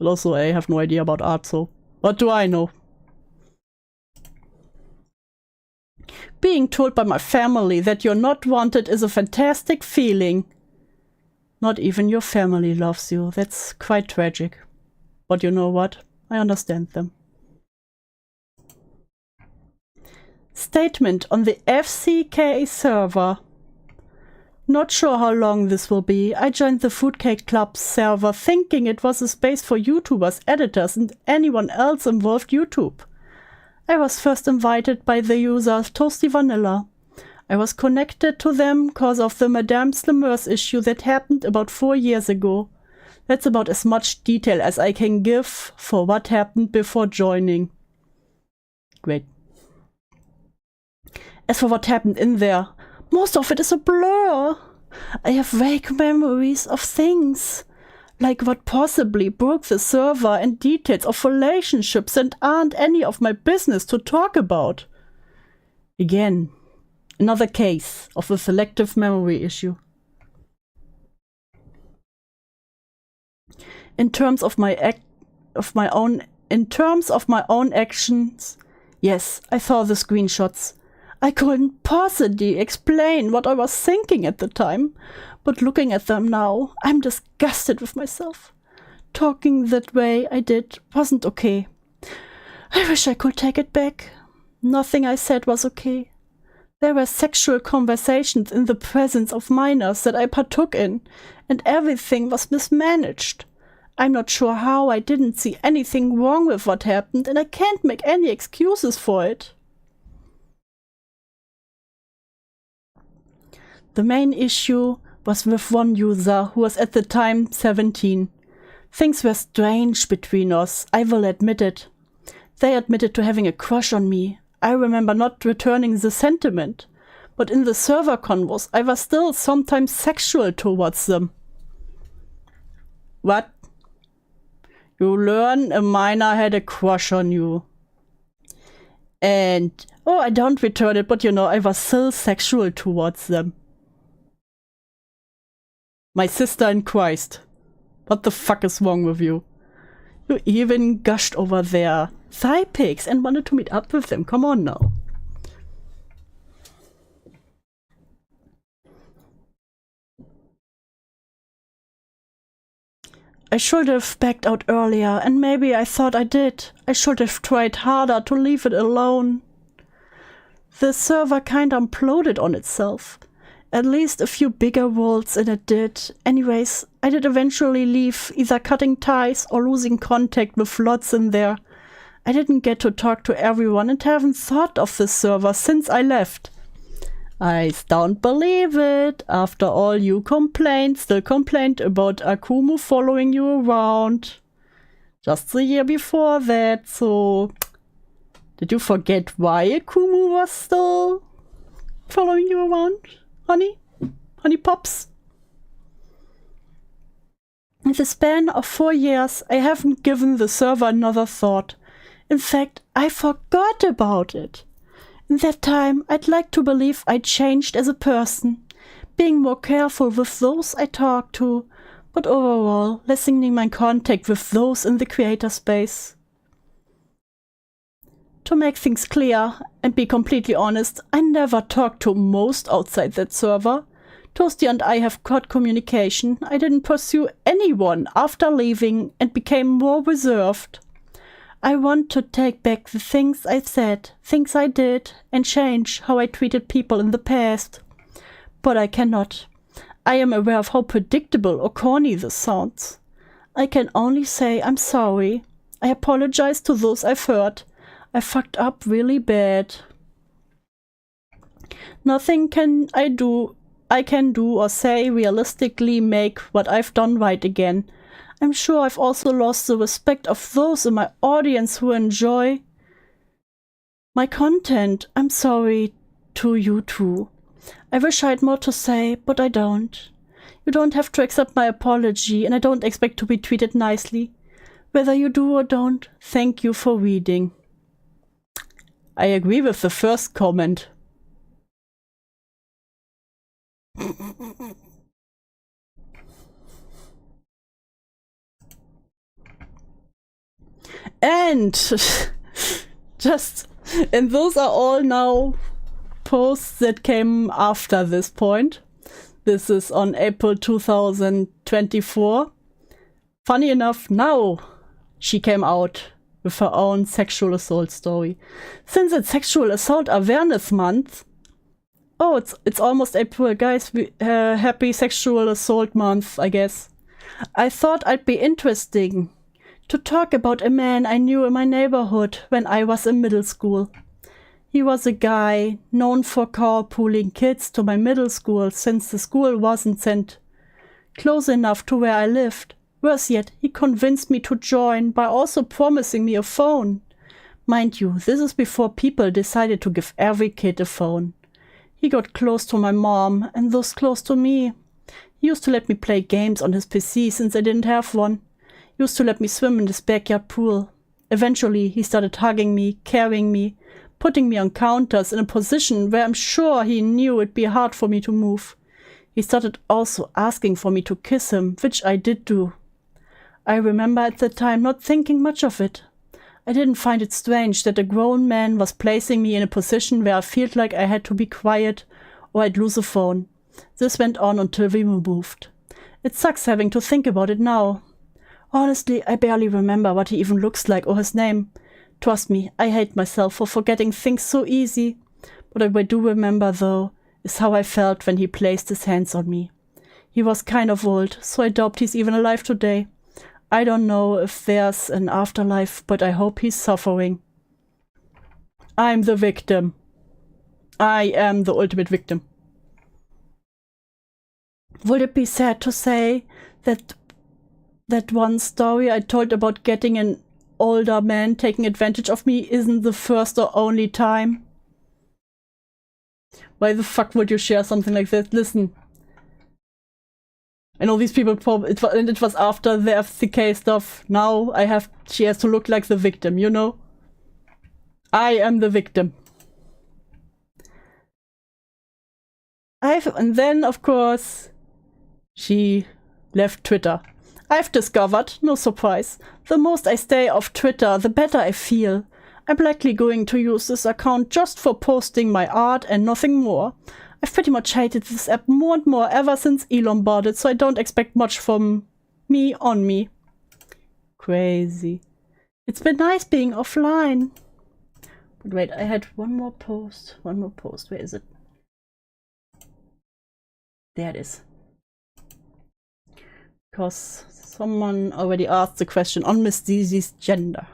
Speaker 2: But also I have no idea about art, so what do I know? Being told by my family that you're not wanted is a fantastic feeling. Not even your family loves you. That's quite tragic. But you know what? I understand them. Statement on the FCK server. Not sure how long this will be. I joined the Foodcake Club server thinking it was a space for YouTubers, editors, and anyone else involved YouTube. I was first invited by the user Toasty Vanilla. I was connected to them because of the Madame Slimmers issue that happened about 4 years ago. That's about as much detail as I can give for what happened before joining. Great. As for what happened in there, most of it is a blur. I have vague memories of things, like what possibly broke the server and details of relationships that aren't any of my business to talk about. Again, another case of a selective memory issue. In terms of my own actions, yes, I saw the screenshots. I couldn't possibly explain what I was thinking at the time, but looking at them now, I'm disgusted with myself. Talking that way I did wasn't okay. I wish I could take it back. Nothing I said was okay. There were sexual conversations in the presence of minors that I partook in, and everything was mismanaged. I'm not sure how I didn't see anything wrong with what happened, and I can't make any excuses for it. The main issue was with one user who was at the time 17. Things were strange between us, I will admit it. They admitted to having a crush on me. I remember not returning the sentiment, but in the server convos I was still sometimes sexual towards them. What? You learn a minor had a crush on you. And, oh, I don't return it, but you know, I was still sexual towards them. My sister in Christ. What the fuck is wrong with you? You even gushed over their thigh pics and wanted to meet up with them. Come on now. I should have backed out earlier, and maybe I thought I did. I should have tried harder to leave it alone. The server kinda imploded on itself. At least a few bigger worlds in it did. Anyways, I did eventually leave, either cutting ties or losing contact with lots in there. I didn't get to talk to everyone and haven't thought of this server since I left. I don't believe it. After all, you still complained about Akumu following you around. Just the year before that, so... Did you forget why Akumu was still following you around? Honey? Honey Pops? In the span of 4 years, I haven't given the server another thought. In fact, I forgot about it. In that time, I'd like to believe I changed as a person, being more careful with those I talk to, but overall, lessening my contact with those in the creator space. To make things clear and be completely honest, I never talked to most outside that server. Toasty and I have cut communication. I didn't pursue anyone after leaving and became more reserved. I want to take back the things I said, things I did, and change how I treated people in the past. But I cannot. I am aware of how predictable or corny this sounds. I can only say I'm sorry. I apologize to those I've hurt. I fucked up really bad. Nothing I can do or say realistically make what I've done right again. I'm sure I've also lost the respect of those in my audience who enjoy my content. I'm sorry to you too. I wish I had more to say, but I don't. You don't have to accept my apology, and I don't expect to be treated nicely. Whether you do or don't, thank you for reading. I agree with the first comment. And and those are all now posts that came after this point. This is on April 2024. Funny enough, now she came out with her own sexual assault story. Since it's Sexual Assault Awareness Month, oh, it's almost April, guys. Happy Sexual Assault Month, I guess. I thought I'd be interesting to talk about a man I knew in my neighborhood when I was in middle school. He was a guy known for carpooling kids to my middle school since the school wasn't sent close enough to where I lived. Worse yet, he convinced me to join by also promising me a phone. Mind you, this is before people decided to give every kid a phone. He got close to my mom and thus close to me. He used to let me play games on his PC since I didn't have one. He used to let me swim in his backyard pool. Eventually, he started hugging me, carrying me, putting me on counters in a position where I'm sure he knew it'd be hard for me to move. He started also asking for me to kiss him, which I did do. I remember at the time not thinking much of it. I didn't find it strange that a grown man was placing me in a position where I felt like I had to be quiet or I'd lose a phone. This went on until we moved. It sucks having to think about it now. Honestly, I barely remember what he even looks like or his name. Trust me, I hate myself for forgetting things so easy. What I do remember, though, is how I felt when he placed his hands on me. He was kind of old, so I doubt he's even alive today. I don't know if there's an afterlife, but I hope he's suffering. I'm the victim. I am the ultimate victim. Would it be sad to say that one story I told about getting an older man taking advantage of me isn't the first or only time? Why the fuck would you share something like that? Listen. I know these people and it was after the FCK stuff. Now she has to look like the victim, you know? I am the victim. And then, of course, she left Twitter. I've discovered, no surprise, the most I stay off Twitter, the better I feel. I'm likely going to use this account just for posting my art and nothing more. I've pretty much hated this app more and more ever since Elon bought it, so I don't expect much from me on me. Crazy. It's been nice being offline. But wait, I had one more post. Where is it? There it is. Because someone already asked the question on Miss Zizi's gender.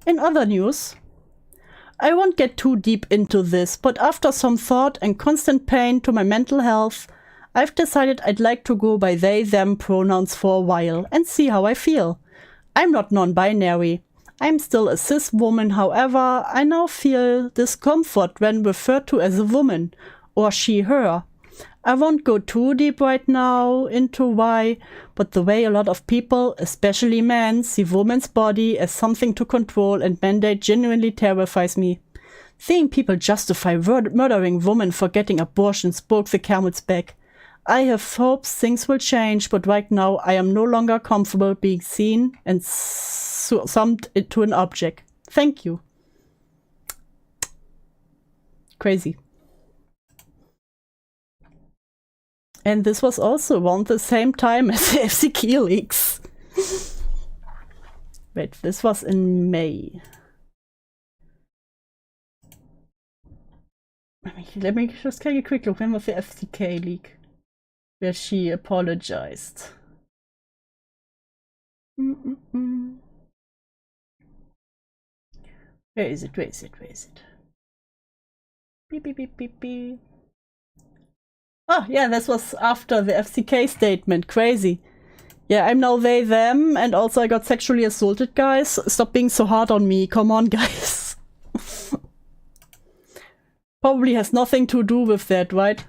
Speaker 2: In other news, I won't get too deep into this, but after some thought and constant pain to my mental health, I've decided I'd like to go by they, them pronouns for a while and see how I feel. I'm not non-binary. I'm still a cis woman, however, I now feel discomfort when referred to as a woman, or she, her. I won't go too deep right now into why, but the way a lot of people, especially men, see woman's body as something to control and mandate genuinely terrifies me. Seeing people justify murdering women for getting abortions broke the camel's back. I have hopes things will change, but right now I am no longer comfortable being seen and summed into an object. Thank you. Crazy. And this was also around the same time as the FCK leaks. Wait, this was in May. Let me just take a quick look. When was the FCK leak? Where she apologized. Where is it? Where is it? Where is it? Beep, beep, beep, beep, beep. Oh, yeah, this was after the FCK statement. Crazy. Yeah, I'm now they, them, and also I got sexually assaulted, guys. Stop being so hard on me. Come on, guys. Probably has nothing to do with that, right?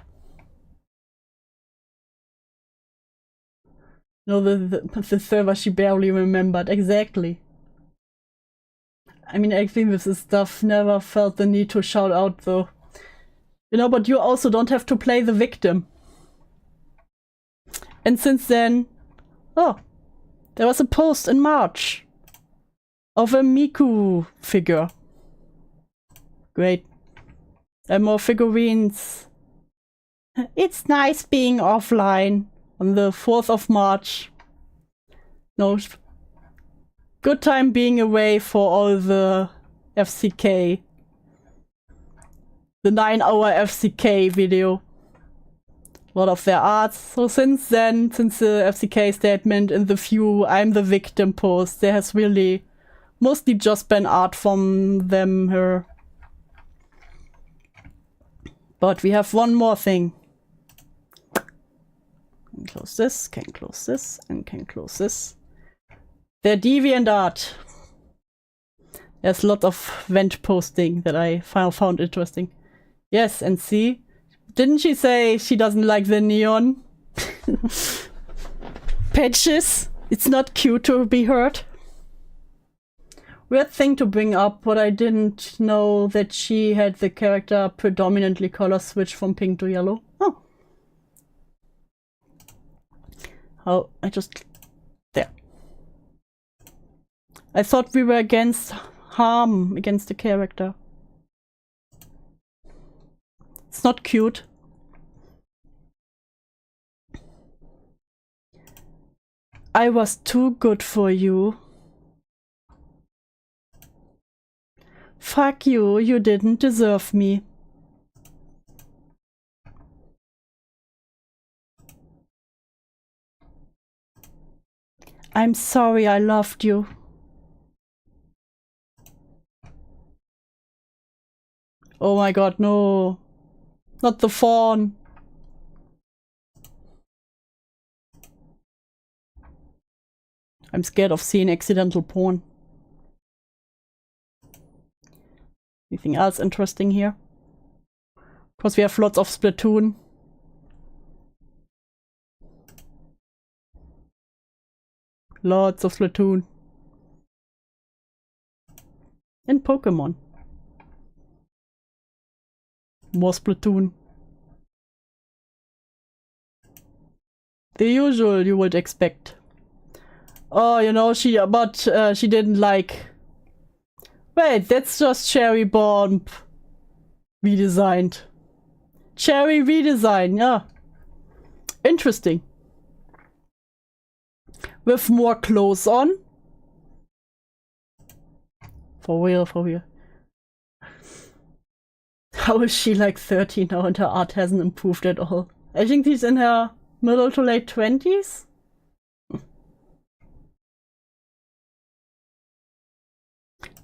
Speaker 2: No, the server she barely remembered. Exactly. I mean, actually with this stuff, never felt the need to shout out, though. You know, but you also don't have to play the victim. And since then... Oh, there was a post in March of a Miku figure. Great. And more figurines. It's nice being offline on the 4th of March. No, good time being away for all the FCK. The 9-hour FCK video. A lot of their arts. So since then, since the FCK statement in the few I'm the victim post, there has really mostly just been art from them, her. But we have one more thing. Can close this, can close this, and can close this. Their deviant art. There's a lot of vent posting that I found interesting. Yes, and see? Didn't she say she doesn't like the neon patches? It's not cute to be heard. Weird thing to bring up, but I didn't know that she had the character predominantly color switch from pink to yellow. Oh. Oh, I just... There. I thought we were against harm against the character. It's not cute. I was too good for you. Fuck you, you didn't deserve me. I'm sorry I loved you. Oh my god, no. Not the fawn. I'm scared of seeing accidental porn. Anything else interesting here? Of course, we have lots of Splatoon. Lots of Splatoon. And Pokemon. More Splatoon. The usual you would expect. Oh, you know, she didn't like... Wait, that's just Cherry Bomb redesigned. Cherry redesign, yeah. Interesting. With more clothes on. For real, for real. How is she like 30 now and her art hasn't improved at all? I think she's in her middle to late 20s?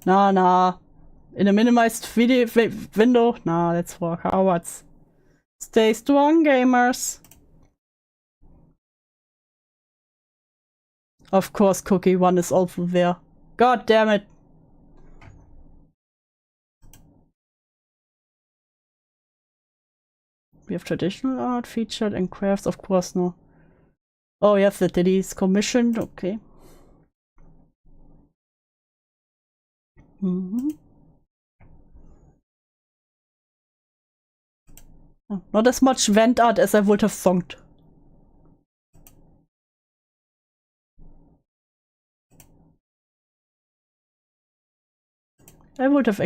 Speaker 2: Nah. In a minimized video window? Nah, that's for cowards. Stay strong, gamers. Of course, Cookie 1 is also there. God damn it. We have traditional art featured and crafts, of course, no. Oh, yes, the Diddy's commissioned, okay. Oh, not as much vent art as I would have thought. I would have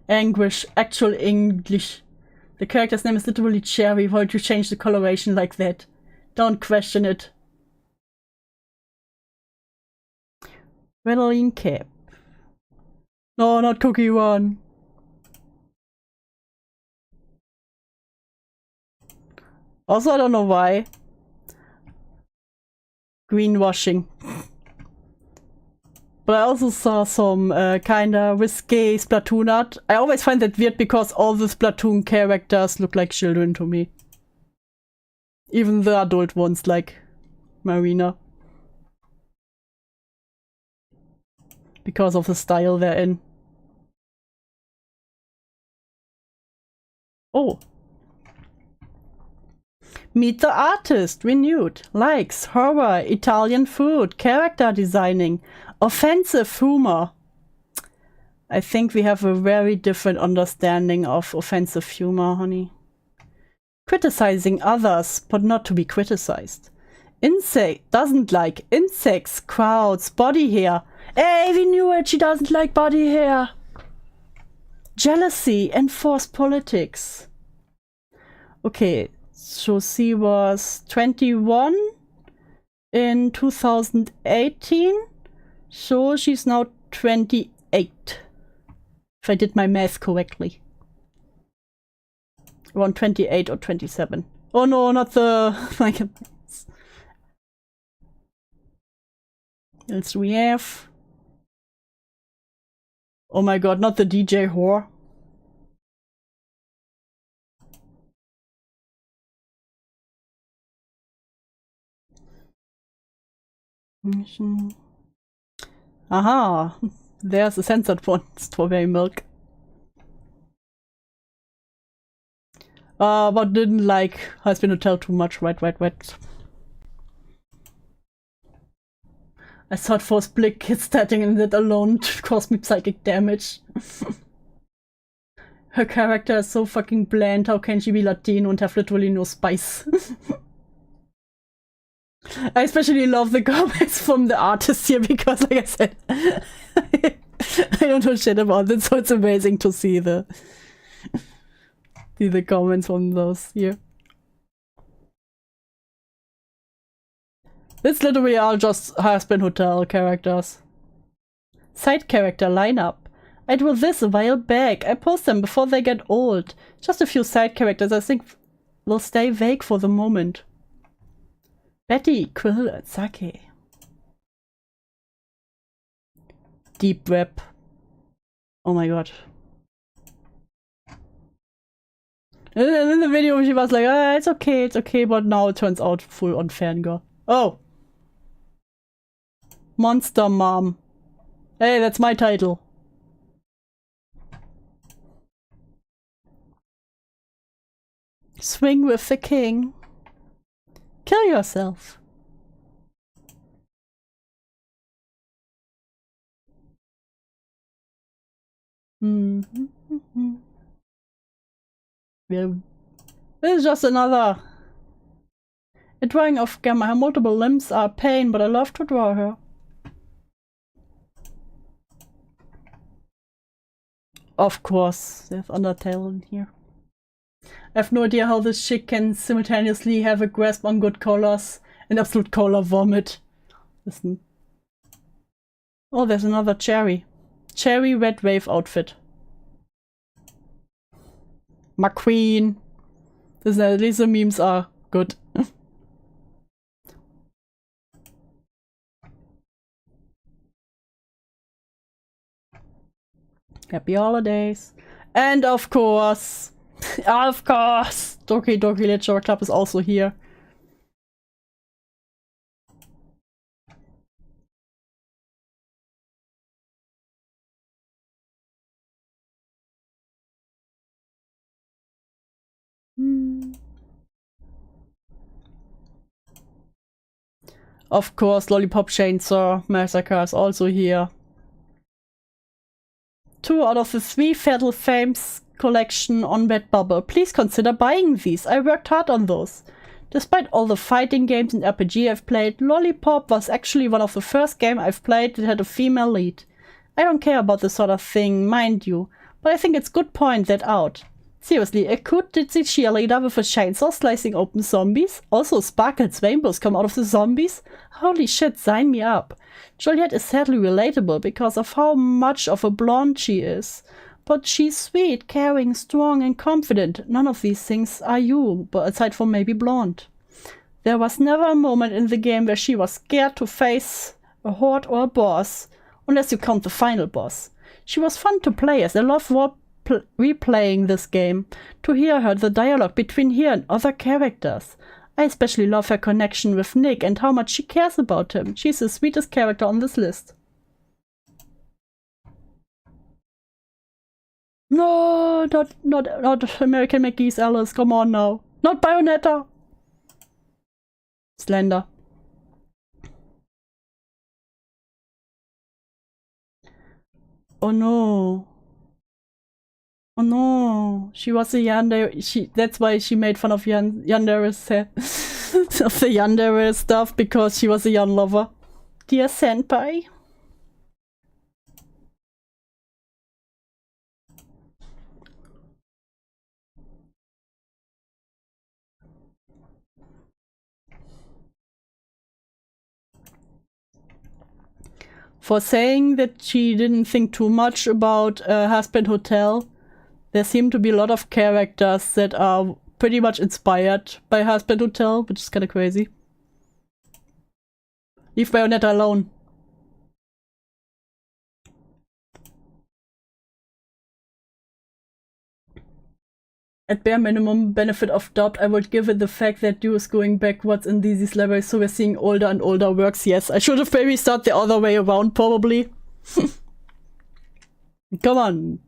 Speaker 2: anguish, actual English. The character's name is literally Cherry. Why would you change the coloration like that? Don't question it. Riddling Cap. No, not Cookie One. Also, I don't know why. Greenwashing. But I also saw some kinda risque Splatoon art. I always find that weird because all the Splatoon characters look like children to me. Even the adult ones, like Marina. Because of the style they're in. Oh. Meet the artist, renewed, likes, horror, Italian food, character designing, offensive humor. I think we have a very different understanding of offensive humor, honey. Criticizing others, but not to be criticized. Doesn't like insects, crowds, body hair. Hey, we knew it, she doesn't like body hair. Jealousy, enforced politics. Okay. So she was 21 in 2018. So she's now 28. If I did my math correctly. Around 28 or 27. Oh no, not the... What else do we have? Oh my god, not the DJ whore. Aha, there's a censored one. Strawberry milk. But didn't like Hazbin Hotel too much. Right. I thought for split kids starting in that alone caused me psychic damage. Her character is so fucking bland. How can she be Latino and have literally no spice? I especially love the comments from the artists here because, like I said, I don't know shit about it, so it's amazing to see the comments from those here. It's literally all just Hazbin Hotel characters. Side character lineup. I drew this a while back. I post them before they get old. Just a few side characters I think will stay vague for the moment. Betty, Quill, and Sake. Deep web. Oh my god. And in the video she was like, it's okay, but now it turns out full on fangirl. Oh! Monster Mom. Hey, that's my title. Swing with the king. Kill yourself. Well, this is just another. A drawing of Gamma. Her multiple limbs are a pain, but I love to draw her. Of course, there's Undertale in here. I have no idea how this chick can simultaneously have a grasp on good colors and absolute color vomit. Listen. Oh, there's another Cherry. Cherry Red Wave outfit. McQueen. At least the memes are good. Happy holidays. And of course, Doki Doki Literature Club is also here. Of course, Lollipop Chainsaw Massacre is also here. 2 out of the 3 Fatal Fames collection on Redbubble. Please consider buying these. I worked hard on those. Despite all the fighting games and RPG I've played, Lollipop was actually one of the first games I've played that had a female lead. I don't care about this sort of thing, mind you, but I think it's good to point that out. Seriously, a coot ditzy cheerleader with a chainsaw slicing open zombies? Also sparkles, rainbows come out of the zombies? Holy shit, sign me up. Juliet is sadly relatable because of how much of a blonde she is. But she's sweet, caring, strong, and confident. None of these things are you, but aside from maybe blonde. There was never a moment in the game where she was scared to face a horde or a boss, unless you count the final boss. She was fun to play as. I love replaying this game, to hear the dialogue between her and other characters. I especially love her connection with Nick and how much she cares about him. She's the sweetest character on this list. No, not American McGee's Alice. Come on now. Not Bayonetta. Slender. Oh no. Oh no. She was a yandere. That's why she made fun of yandere of the yandere stuff, because she was a young lover. Dear senpai. For saying that she didn't think too much about Hazbin Hotel, there seem to be a lot of characters that are pretty much inspired by Hazbin Hotel, which is kind of crazy. Leave Bayonetta alone. At bare minimum, benefit of doubt, I would give it the fact that Dew is going backwards in these levels, so we're seeing older and older works. Yes, I should have maybe started the other way around, probably. Come on.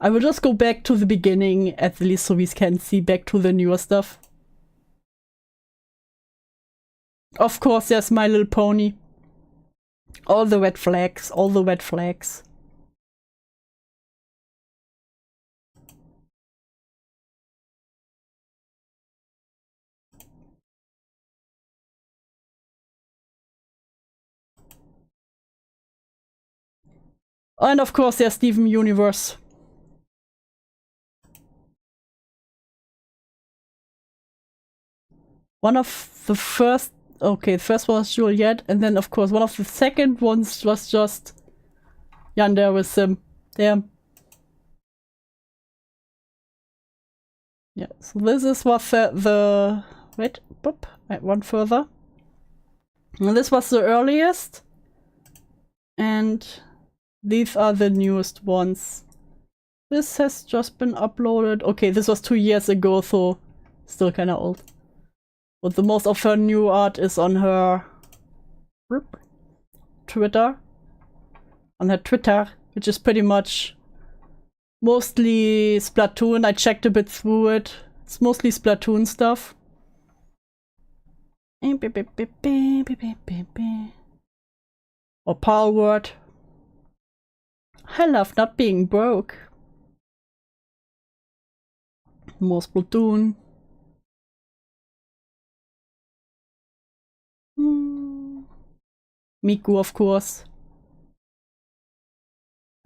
Speaker 2: I will just go back to the beginning, at least so we can see back to the newer stuff. Of course, there's My Little Pony. All the red flags, all the red flags. And of course there's Steven Universe. One of the first... Okay, the first one was Juliet, and then of course one of the second ones was just yandere with Sim. Damn. Yeah, so this is what the... Wait, boop, one further. And this was the earliest. And... these are the newest ones. This has just been uploaded. Okay, this was 2 years ago, so still kind of old. But the most of her new art is on her Twitter. On her Twitter, which is pretty much mostly Splatoon. I checked a bit through it. It's mostly Splatoon stuff. Or Palworld. I love not being broke. More Splatoon. Miku, of course.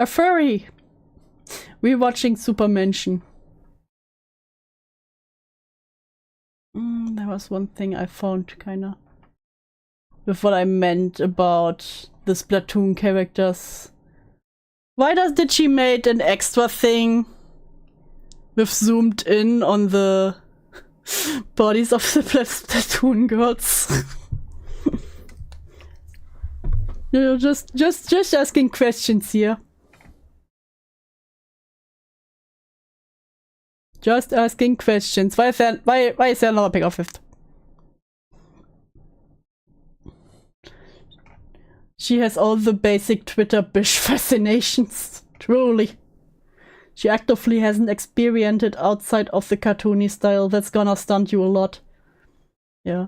Speaker 2: A furry! Rewatching Supermention. There was one thing I found kinda with what I meant about the Splatoon characters. Why did she make an extra thing with zoomed in on the bodies of the Splatoon girls? You know, just asking questions here. Just asking questions. Why is there another pick of it? She has all the basic Twitter bish fascinations. Truly. She actively hasn't experienced it outside of the cartoony style. That's gonna stunt you a lot. Yeah.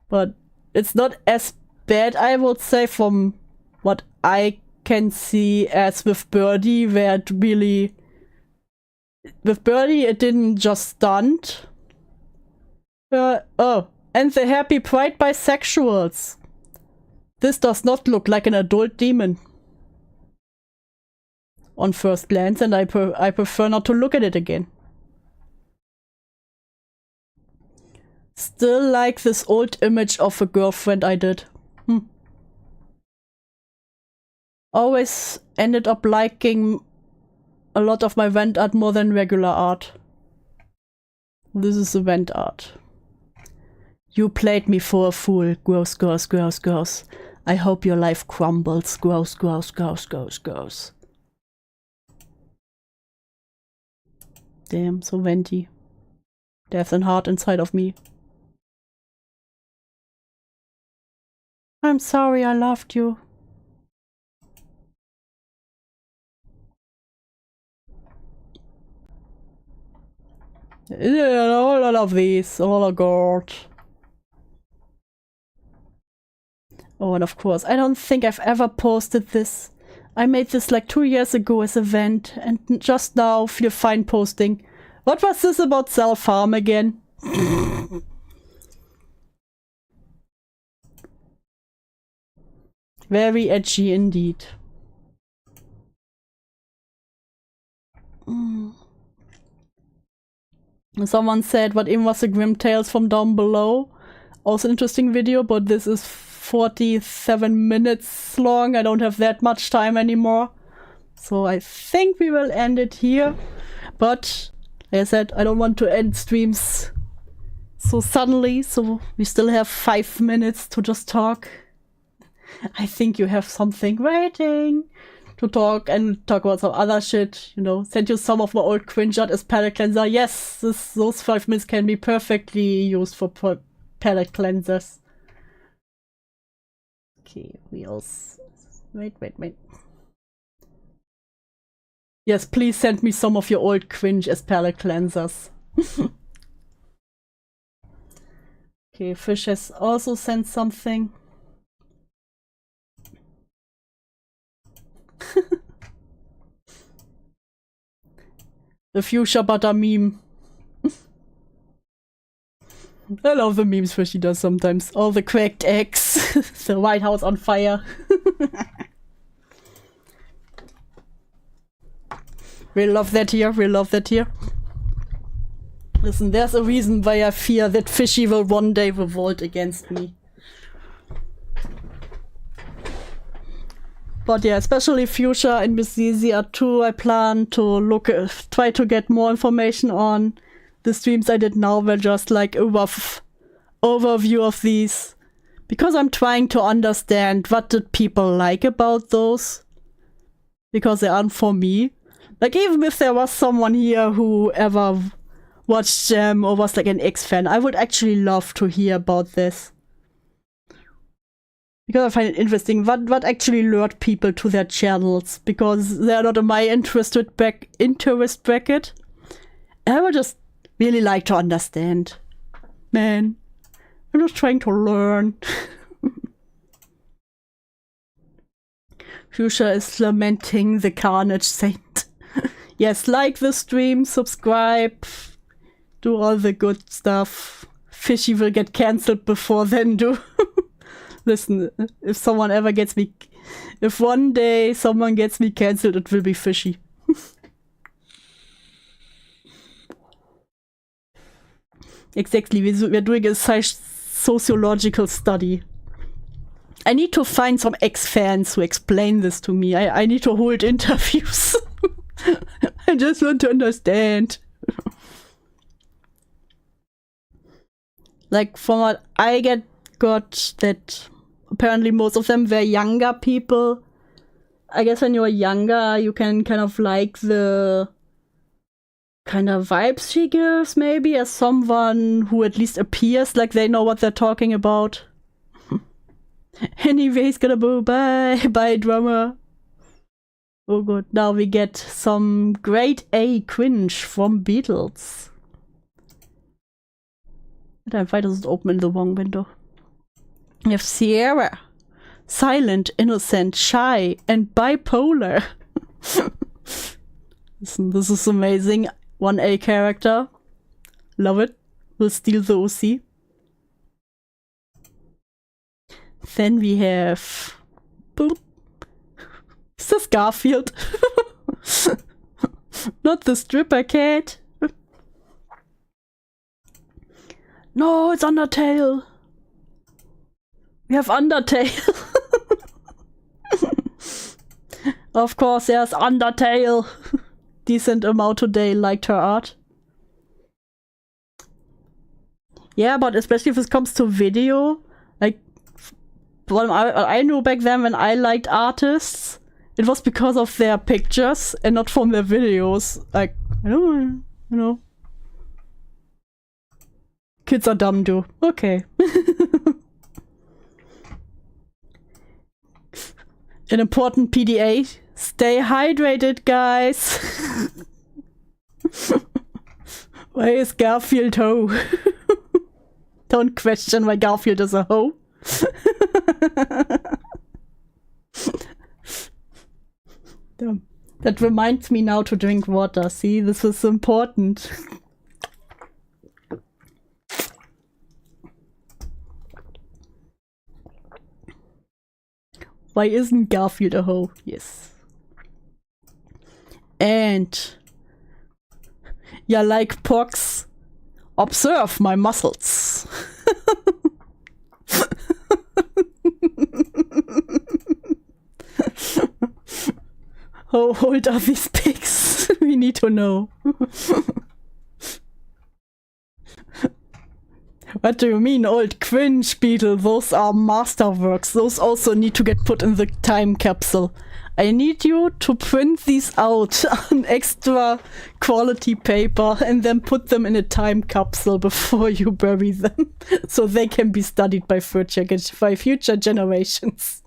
Speaker 2: But it's not as bad, I would say, from what I can see, as with Birdie, where it really... With Birdie, it didn't just stunt. Oh, and the happy pride bisexuals. This does not look like an adult demon. On first glance, and I prefer not to look at it again. Still like this old image of a girlfriend I did. Always ended up liking a lot of my vent art more than regular art. This is the vent art. You played me for a fool. Gross, gross, gross, gross. I hope your life crumbles. Gross, gross, gross, gross, gross. Damn, so venti. There's a heart inside of me. I'm sorry I loved you. Yeah, a lot of these. Oh god. Oh, and of course, I don't think I've ever posted this. I made this like 2 years ago as a vent, and just now feel fine posting. What was this about self-harm again? Very edgy indeed. Someone said, what even was the Grim Tales from down below? Also an interesting video, but this is 47 minutes long. I don't have that much time anymore. So I think we will end it here. But, like I said, I don't want to end streams so suddenly, so we still have 5 minutes to just talk. I think you have something waiting to talk and talk about some other shit, you know, send you some of my old cringe art as palette cleanser. Yes, those 5 minutes can be perfectly used for palette cleansers. Okay, wheels. Wait. Yes, please send me some of your old cringe as palette cleansers. Okay, Fish has also sent something. The fuchsia butter meme. I love the memes Fishy does sometimes. All the cracked eggs. The White House on fire. We love that here. We love that here. Listen, there's a reason why I fear that Fishy will one day revolt against me. But yeah, especially Fuchsia and Miss Zizi are two I plan to try to get more information on. The streams I did now were just like a rough overview of these. Because I'm trying to understand what did people like about those. Because they aren't for me. Like even if there was someone here who ever watched them or was like an X fan, I would actually love to hear about this. Because I find it interesting what actually lured people to their channels, because they're not in my interest bracket. I would just really like to understand. Man, I'm just trying to learn. Fuchsia is lamenting the Carnage Saint. Yes, like the stream, subscribe, do all the good stuff. Fishy will get cancelled before then do. Listen, if one day someone gets me cancelled, it will be Fishy. Exactly, we're doing a sociological study. I need to find some ex-fans who explain this to me. I need to hold interviews. I just want to understand. Like, from what I got that apparently most of them were younger people. I guess when you're younger, you can kind of like the kind of vibes she gives, maybe, as someone who at least appears like they know what they're talking about. Anyways, gonna go bye drummer. Oh god, now we get some grade A cringe from Beatles. Why does it open in the wrong window? We have Sierra, silent, innocent, shy, and bipolar. Listen, this is amazing. 1A character. Love it. We'll steal the OC. Then we have... Boop. Is this Garfield? Not the stripper cat. No, it's Undertale. We have Undertale. Of course, there's Undertale. Decent amount today liked her art. Yeah, but especially if it comes to video, like, what I knew back then when I liked artists, it was because of their pictures and not from their videos. Like, I don't know. Kids are dumb, dude. Okay. An important PDA. Stay hydrated, guys. Why is Garfield hoe? Don't question why Garfield is a hoe. Damn. That reminds me now to drink water. See, this is important. Why isn't Garfield a hoe? Yes. And yeah, like Pox, observe my muscles. How old are these pigs? We need to know. What do you mean, old cringe, Beetle? Those are masterworks. Those also need to get put in the time capsule. I need you to print these out on extra quality paper and then put them in a time capsule before you bury them, so they can be studied by future generations.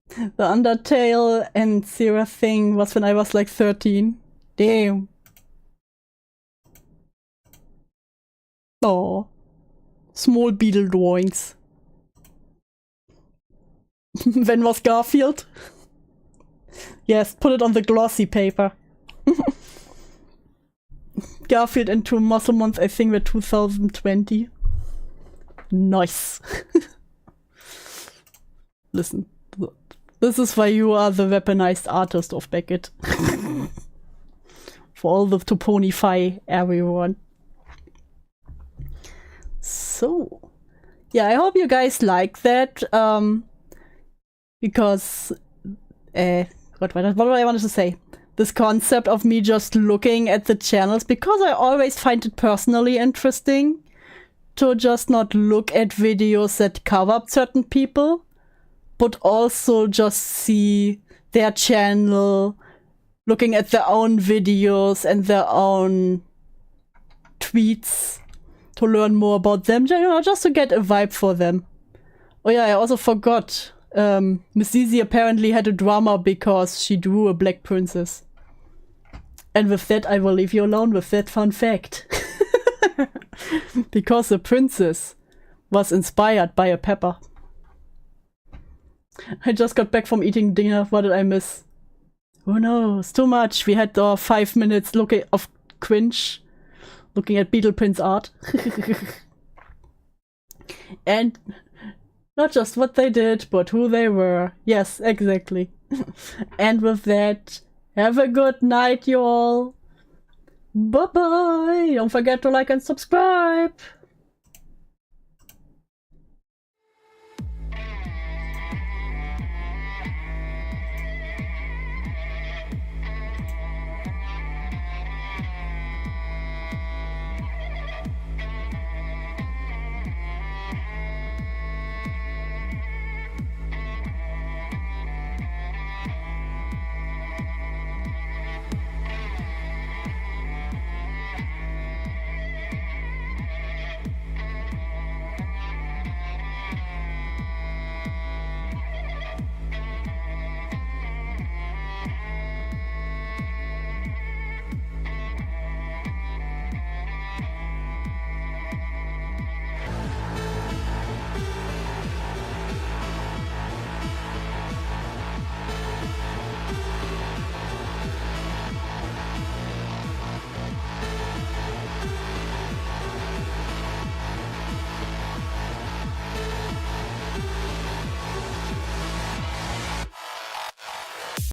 Speaker 2: The Undertale and Sierra thing was when I was like 13. Damn. Oh, small beetle drawings. When was Garfield? Yes, put it on the glossy paper. Garfield and 2 Muscle Months, I think, were 2020. Nice. Listen, this is why you are the weaponized artist of Beckett. For all the to ponify everyone. So, yeah, I hope you guys like that, because, what I wanted to say? This concept of me just looking at the channels, because I always find it personally interesting to just not look at videos that cover up certain people, but also just see their channel, looking at their own videos and their own tweets, to learn more about them, you know, just to get a vibe for them. Oh yeah, I also forgot. Miss Zizi apparently had a drama because she drew a black princess. And with that, I will leave you alone with that fun fact. Because the princess was inspired by a pepper. I just got back from eating dinner. What did I miss? Oh no, it's too much. We had 5 minutes looking of cringe. Looking at Beetle Prince art. And not just what they did, but who they were. Yes, exactly. And with that, have a good night, you all. Bye-bye. Don't forget to like and subscribe.